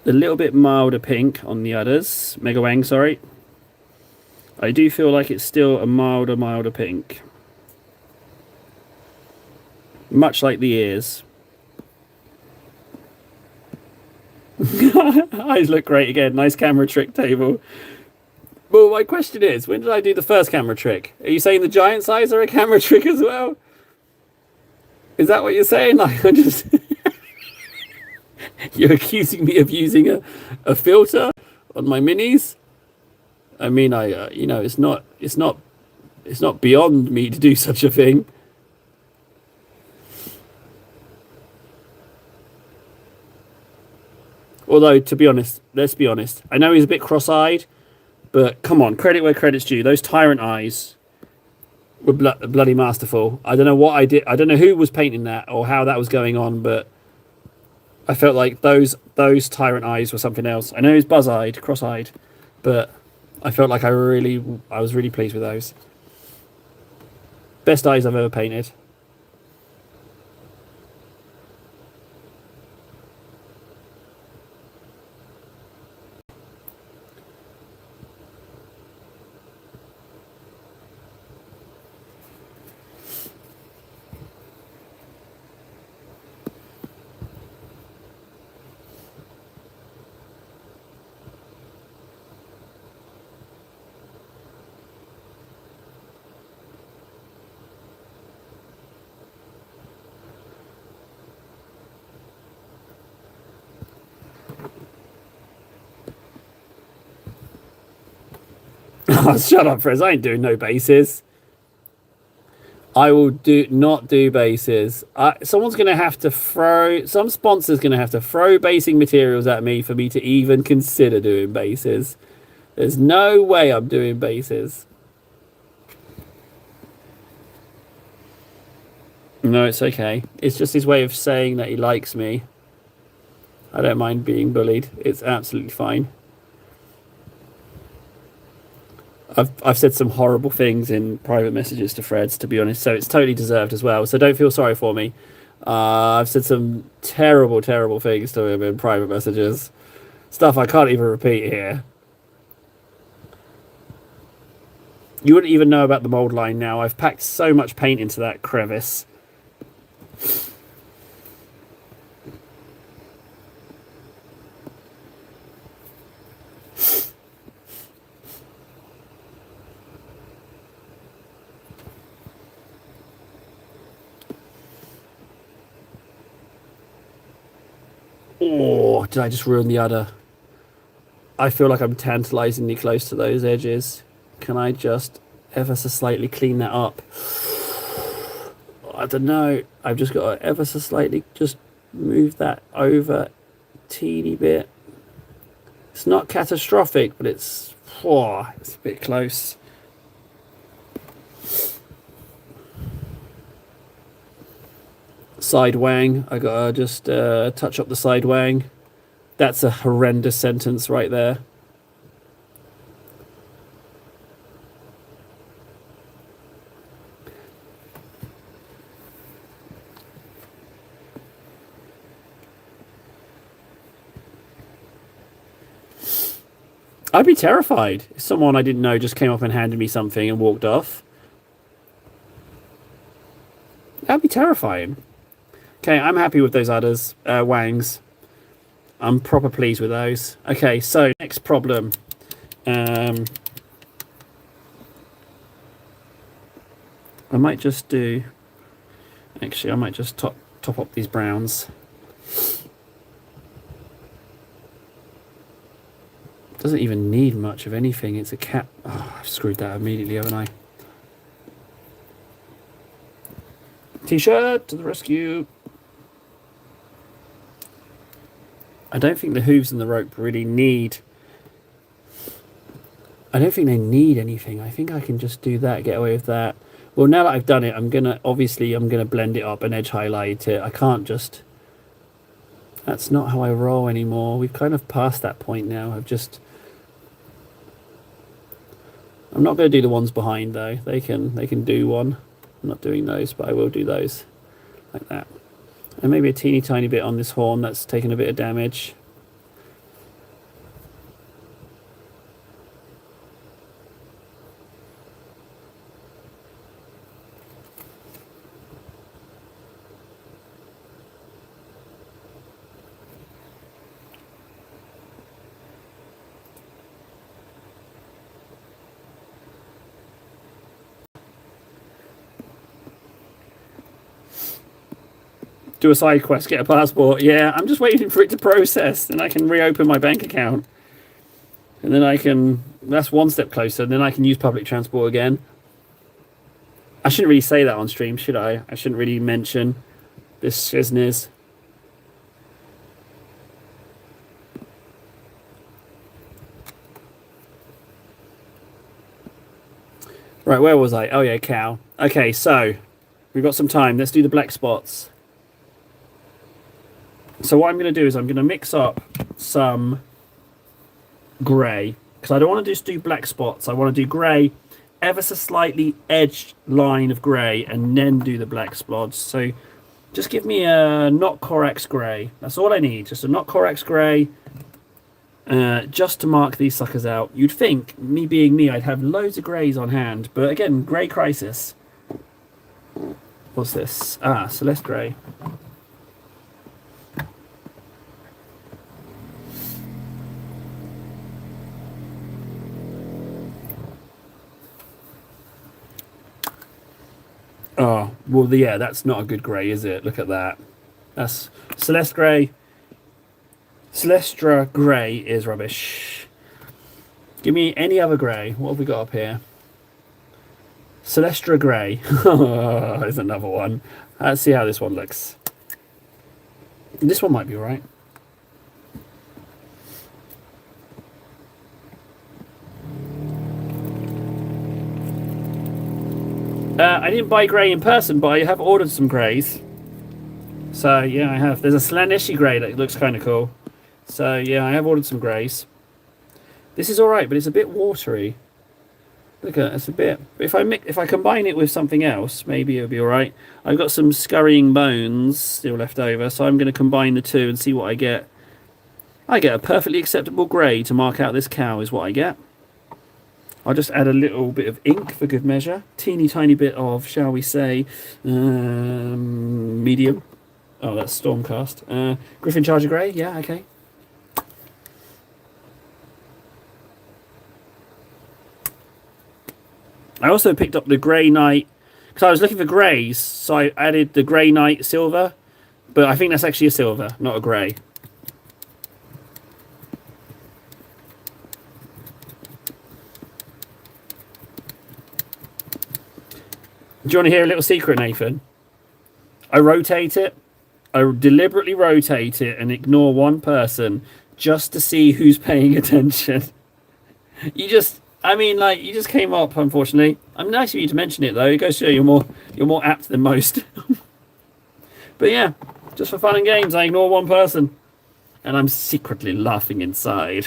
a little bit milder pink on the others. Mega Wang, sorry. I do feel like it's still a milder pink. Much like the ears. Eyes look great again. Nice camera trick table. Well, my question is, when did I do the first camera trick? Are you saying the giant's eyes are a camera trick as well? Is that what you're saying? Like, I'm just... You're accusing me of using a filter on my minis? I mean, you know, it's not beyond me to do such a thing. Although, to be honest, let's be honest. I know he's a bit cross-eyed, but come on, credit where credit's due. Those tyrant eyes were bloody masterful. I don't know what I did. I don't know who was painting that or how that was going on, but I felt like those tyrant eyes were something else. I know he's buzz-eyed, cross-eyed, but I felt like I was really pleased with those. Best eyes I've ever painted. Oh, shut up, Frizz. I ain't doing no bases. I will not do bases. Someone's going to have to throw... Some sponsor's going to have to throw basing materials at me for me to even consider doing bases. There's no way I'm doing bases. No, it's okay. It's just his way of saying that he likes me. I don't mind being bullied. It's absolutely fine. I've said some horrible things in private messages to Freds, to be honest, so it's totally deserved as well. So don't feel sorry for me. I've said some terrible, terrible things to him in private messages. Stuff I can't even repeat here. You wouldn't even know about the mold line now. I've packed so much paint into that crevice. Oh, did I just ruin the udder? I feel like I'm tantalizingly close to those edges. Can I just ever so slightly clean that up? I don't know. I've just got to ever so slightly just move that over a teeny bit. It's not catastrophic, but it's a bit close. Side wang. I gotta just touch up the side wang. That's a horrendous sentence right there. I'd be terrified if someone I didn't know just came up and handed me something and walked off. That'd be terrifying. Okay, I'm happy with those udders, wangs. I'm proper pleased with those. Okay, so next problem. I might just do... Actually, I might just top up these browns. Doesn't even need much of anything. It's a cap. Oh, I've screwed that immediately, haven't I? T-shirt to the rescue. I don't think the hooves and the rope really need... I don't think they need anything. I think I can just do that, get away with that. Well, now that I've done it, I'm gonna blend it up and edge highlight it. I can't just... That's not how I roll anymore. We've kind of passed that point now. I'm not going to do the ones behind though. They can do one. I'm not doing those, but I will do those like that. And maybe a teeny tiny bit on this horn that's taken a bit of damage. Do a side quest, get a passport. Yeah, I'm just waiting for it to process, then I can reopen my bank account. And then I can... That's one step closer. Then I can use public transport again. I shouldn't really say that on stream, should I? I shouldn't really mention this shizness. Right, where was I? Oh yeah, cow. Okay, so we've got some time. Let's do the black spots. So what I'm going to do is I'm going to mix up some grey, because I don't want to just do black spots. I want to do grey, ever so slightly edged line of grey, and then do the black spots. So just give me a not Corax grey. That's all I need. Just a not Corax grey, just to mark these suckers out. You'd think, me being me, I'd have loads of greys on hand, but again, grey crisis. What's this? Ah, Celeste grey. Oh, well, yeah, that's not a good grey, is it? Look at that. That's Celeste grey. Celestra grey is rubbish. Give me any other grey. What have we got up here? Celestra grey. Oh, there's another one. Let's see how this one looks. This one might be alright. I didn't buy grey in person, but I have ordered some greys. So yeah, I have. There's a Slaaneshi grey that looks kind of cool. So yeah, I have ordered some greys. This is all right, but it's a bit watery. Look at it, it's a bit. If I combine it with something else, maybe it'll be all right. I've got some scurrying bones still left over, so I'm going to combine the two and see what I get. I get a perfectly acceptable grey to mark out this cow is what I get. I'll just add a little bit of ink for good measure. Teeny tiny bit of, shall we say, medium. Oh, that's Stormcast. Griffin Charger Grey, yeah, okay. I also picked up the Grey Knight, because I was looking for greys, so I added the Grey Knight silver, but I think that's actually a silver, not a grey. Do you want to hear a little secret, Nathan? I rotate it. I deliberately rotate it and ignore one person just to see who's paying attention. You just came up, unfortunately. I'm nice of you to mention it, though. It goes to show you're more apt than most. But yeah, just for fun and games, I ignore one person. And I'm secretly laughing inside.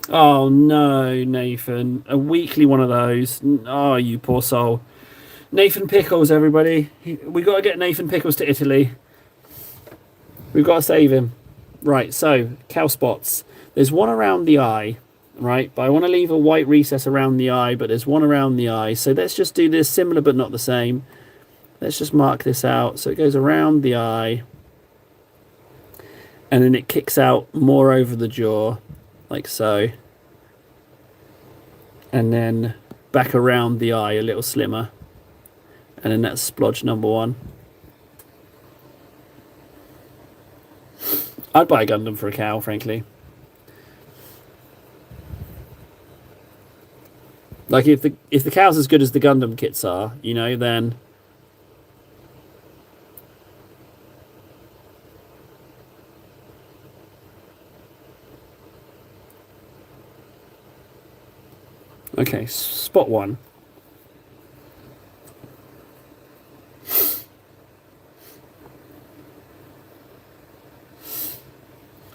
Oh no, Nathan. A weekly one of those. Oh, you poor soul. Nathan Pickles, everybody. We got to get Nathan Pickles to Italy. We've got to save him. Right, so, cow spots. There's one around the eye, right? But I want to leave a white recess around the eye, but there's one around the eye. So let's just do this, similar but not the same. Let's just mark this out. So it goes around the eye. And then it kicks out more over the jaw, like so. And then back around the eye, a little slimmer. And then that's splodge number one. I'd buy a Gundam for a cow, frankly. Like if the cow's as good as the Gundam kits are, you know, then okay, spot one.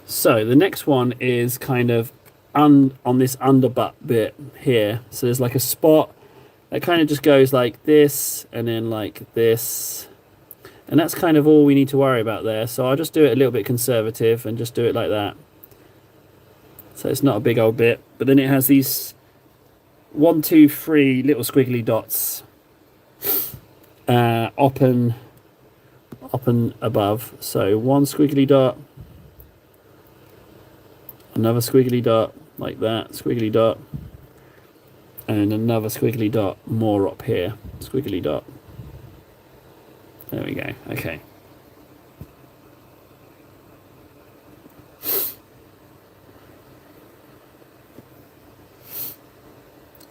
So the next one is kind of on this underbutt bit here. So there's like a spot that kind of just goes like this and then like this. And that's kind of all we need to worry about there. So I'll just do it a little bit conservative and just do it like that. So it's not a big old bit. But then it has these 1, 2, 3 little squiggly dots up and above. So one squiggly dot, another squiggly dot like that, squiggly dot, and another squiggly dot more up here, squiggly dot. There we go. Okay.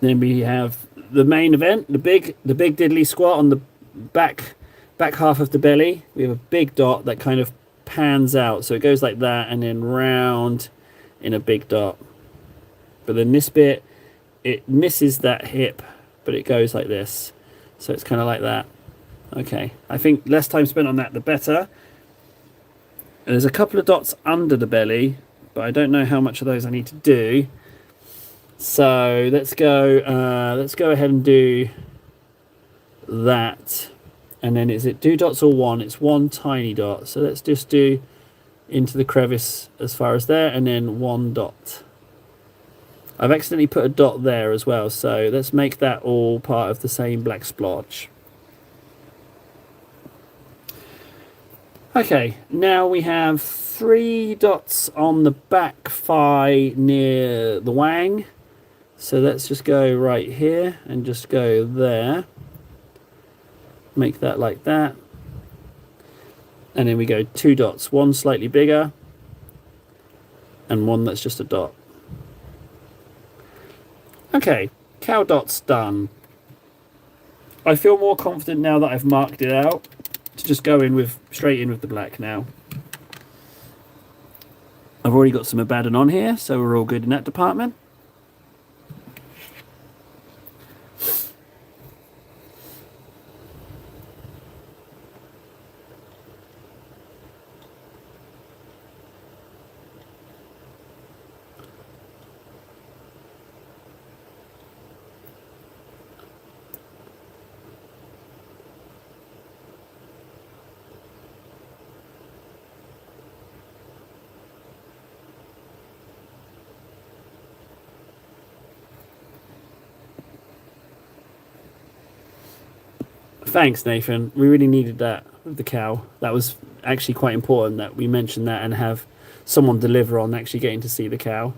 Then we have the main event, the big diddly squat on the back half of the belly. We have a big dot that kind of pans out, so it goes like that and then round in a big dot. But then this bit, it misses that hip, but it goes like this. So it's kind of like that. Okay, I think less time spent on that, the better. And there's a couple of dots under the belly, but I don't know how much of those I need to do. So let's go ahead and do that. And then is it 2 dots or 1? It's 1 tiny dot. So let's just do into the crevice as far as there, and then 1 dot. I've accidentally put a dot there as well, so let's make that all part of the same black splotch. Okay, now we have 3 dots on the back thigh near the wang. So let's just go right here and just go there. Make that like that. And then we go 2 dots, 1 slightly bigger and 1 that's just a dot. Okay, cow dots done. I feel more confident now that I've marked it out to just go in with straight in with the black now. I've already got some Abaddon on here, so we're all good in that department. Thanks, Nathan. We really needed that with the cow. That was actually quite important that we mention that and have someone deliver on actually getting to see the cow.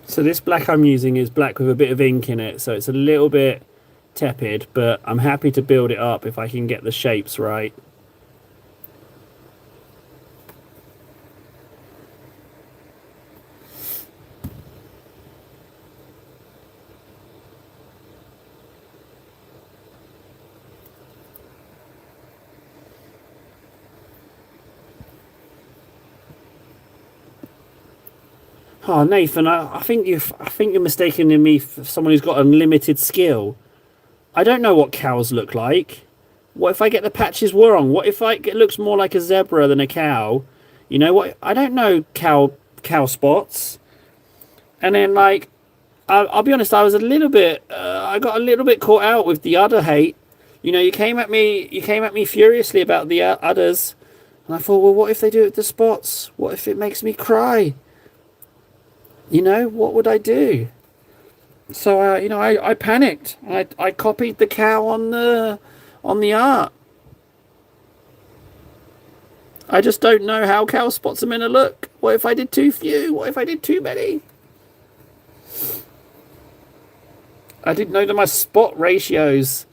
So this black I'm using is black with a bit of ink in it, so it's a little bit tepid, but I'm happy to build it up if I can get the shapes right. Oh, Nathan, I think you're mistaken in me for someone who's got unlimited skill. I don't know what cows look like. What if I get the patches wrong? What if it looks more like a zebra than a cow? You know what? I don't know cow spots. And then I'll be honest, I was a little bit I got a little bit caught out with the udder hate. You know, you came at me furiously about the udders, and I thought, well, what if they do it with the spots? What if it makes me cry? You know, what would I do? So I panicked. I copied the cow on the art. I just don't know how cow spots are meant to look. What if I did too few? What if I did too many? I didn't know that my spot ratios.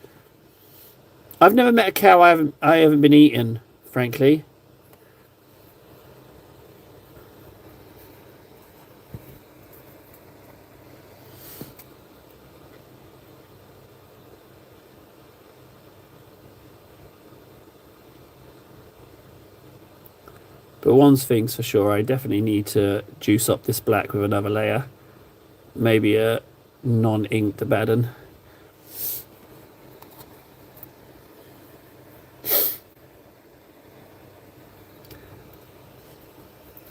I've never met a cow I haven't been eaten, frankly. But one thing's for sure, I definitely need to juice up this black with another layer. Maybe a non-inked Abaddon.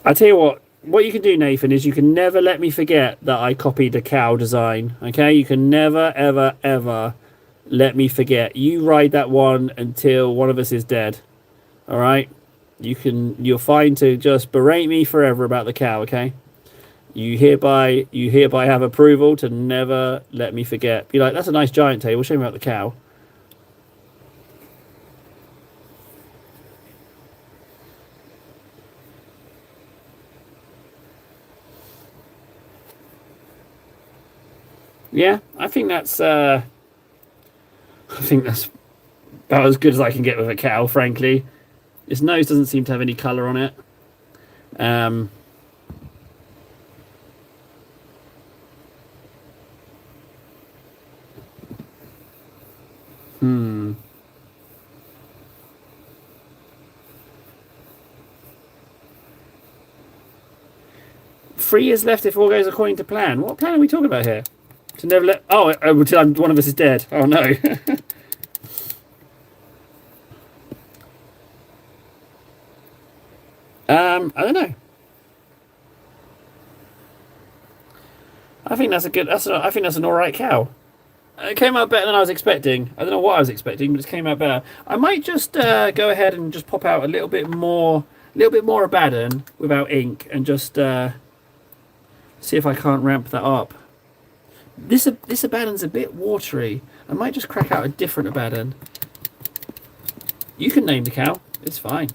I tell you what you can do, Nathan, is you can never let me forget that I copied the cow design. Okay, you can never, ever, ever let me forget. You ride that one until one of us is dead. All right, you're fine to just berate me forever about the cow. Okay, you hereby have approval to never let me forget. Be like, that's a nice giant table. Show me about the cow. Yeah, I think that's about as good as I can get with a cow, frankly. Its nose doesn't seem to have any colour on it. Um, hmm. 3 years left if all goes according to plan. What plan are we talking about here? To never let. Oh, until one of us is dead. Oh no. I don't know. I think that's a good. I think that's an all right cow. It came out better than I was expecting. I don't know what I was expecting, but it came out better. I might just go ahead and just pop out a little bit more Abaddon without ink, and just see if I can't ramp that up. This Abaddon's a bit watery. I might just crack out a different Abaddon. You can name the cow. It's fine.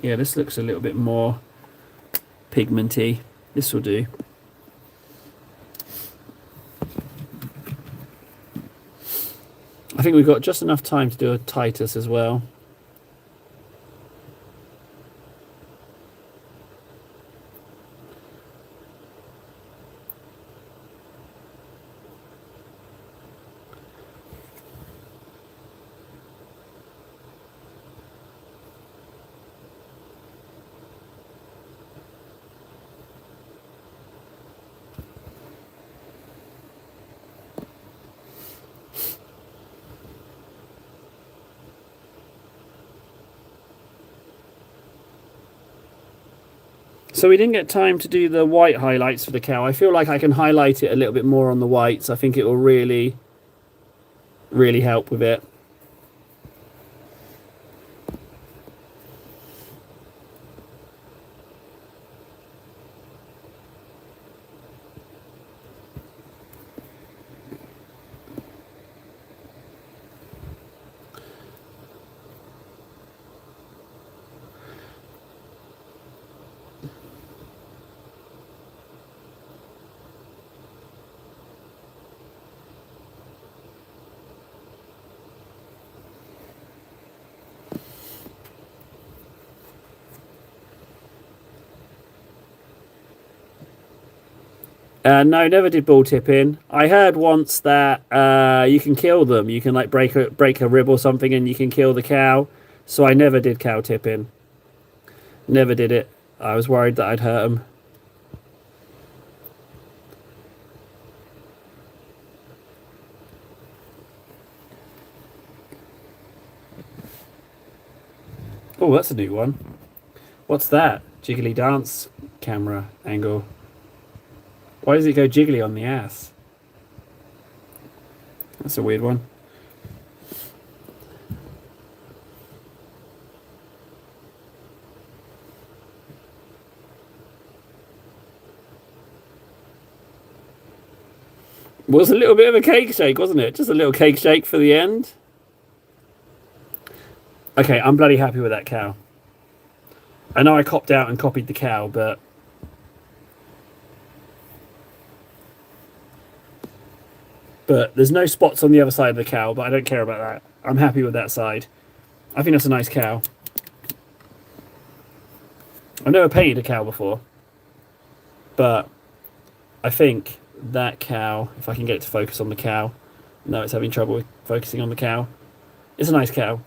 Yeah, this looks a little bit more pigmenty. This will do. I think we've got just enough time to do a Titus as well. So we didn't get time to do the white highlights for the cow. I feel like I can highlight it a little bit more on the whites. I think it will really, really help with it. No, never did bull tipping. I heard once that you can kill them. You can like break a rib or something, and you can kill the cow. So I never did cow tipping. Never did it. I was worried that I'd hurt them. Oh, that's a new one. What's that? Jiggly dance camera angle. Why does it go jiggly on the ass? That's a weird one. Was a little bit of a cake shake, wasn't it? Just a little cake shake for the end. Okay, I'm bloody happy with that cow. I know I copped out and copied the cow, but there's no spots on the other side of the cow, but I don't care about that. I'm happy with that side. I think that's a nice cow. I've never painted a cow before, but I think that cow, if I can get it to focus on the cow, no, it's having trouble with focusing on the cow. It's a nice cow.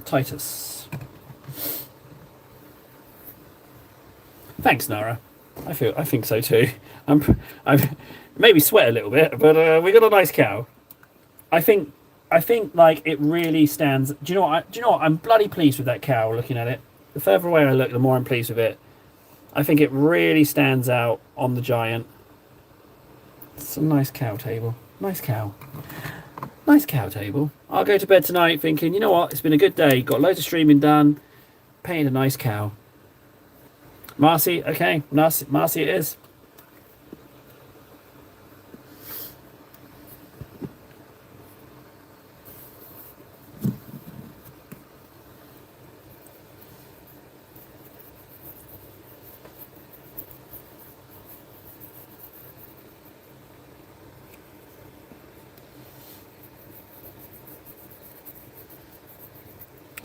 Titus. Thanks, Nara. I think so too. I'm Maybe sweat a little bit, but we got a nice cow. I think like it really stands. Do you know what? Do you know what? I'm bloody pleased with that cow. Looking at it, the further away I look, the more I'm pleased with it. I think it really stands out on the giant. It's a nice cow table. Nice cow. Nice cow table. I'll go to bed tonight thinking, you know what? It's been a good day. Got loads of streaming done. Painted a nice cow. Marcy, okay. Marcy it is.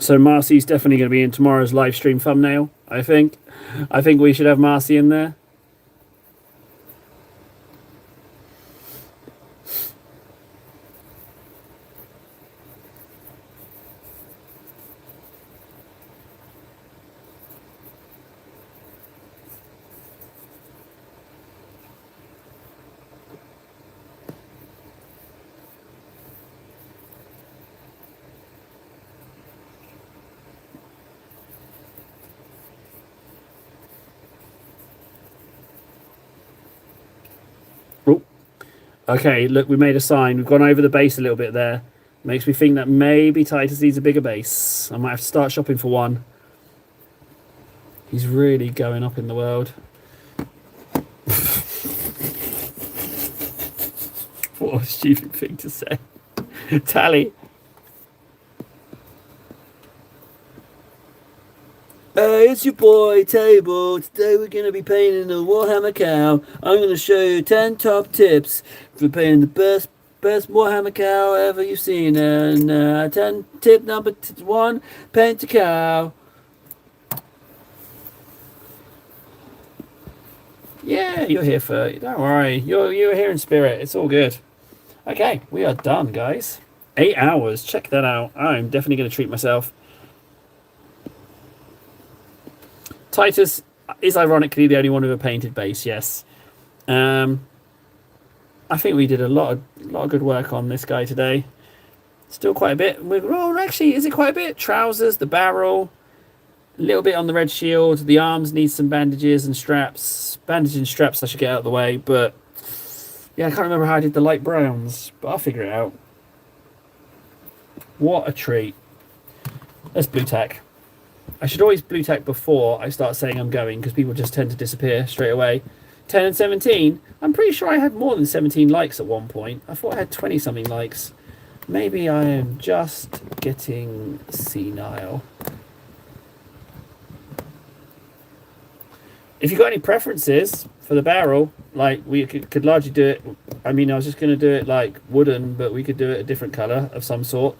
So Marcy's definitely going to be in tomorrow's live stream thumbnail, I think. I think we should have Marcy in there. Okay, look, we made a sign. We've gone over the base a little bit there. Makes me think that maybe Titus needs a bigger base. I might have to start shopping for one. He's really going up in the world. What a stupid thing to say. Tally. Hey, it's your boy Table. Today we're going to be painting a Warhammer cow. I'm going to show you 10 top tips for painting the best Warhammer cow ever you've seen. And 10 tip number 1, paint a cow. Yeah, you're here for it. Don't worry. You're here in spirit. It's all good. Okay, we are done, guys. 8 hours. Check that out. I'm definitely going to treat myself. Titus is ironically the only one with a painted base, yes. I think we did a lot of good work on this guy today. Still quite a bit. Well, actually, is it quite a bit? Trousers, the barrel, a little bit on the red shield. The arms need some bandages and straps. Bandages and straps I should get out of the way, but yeah, I can't remember how I did the light browns, but I'll figure it out. What a treat. Let's blue tack. I should always blue tack before I start saying I'm going, because people just tend to disappear straight away. 10 and 17. I'm pretty sure I had more than 17 likes at one point. I thought I had 20 something likes. Maybe I am just getting senile. If you've got any preferences for the barrel, like we could largely do it. I mean, I was just going to do it like wooden, but we could do it a different colour of some sort.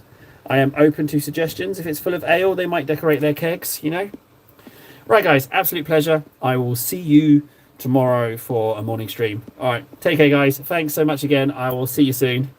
I am open to suggestions. If it's full of ale, they might decorate their kegs, you know. Right, guys, absolute pleasure. I will see you tomorrow for a morning stream. All right, take care, guys. Thanks so much again. I will see you soon.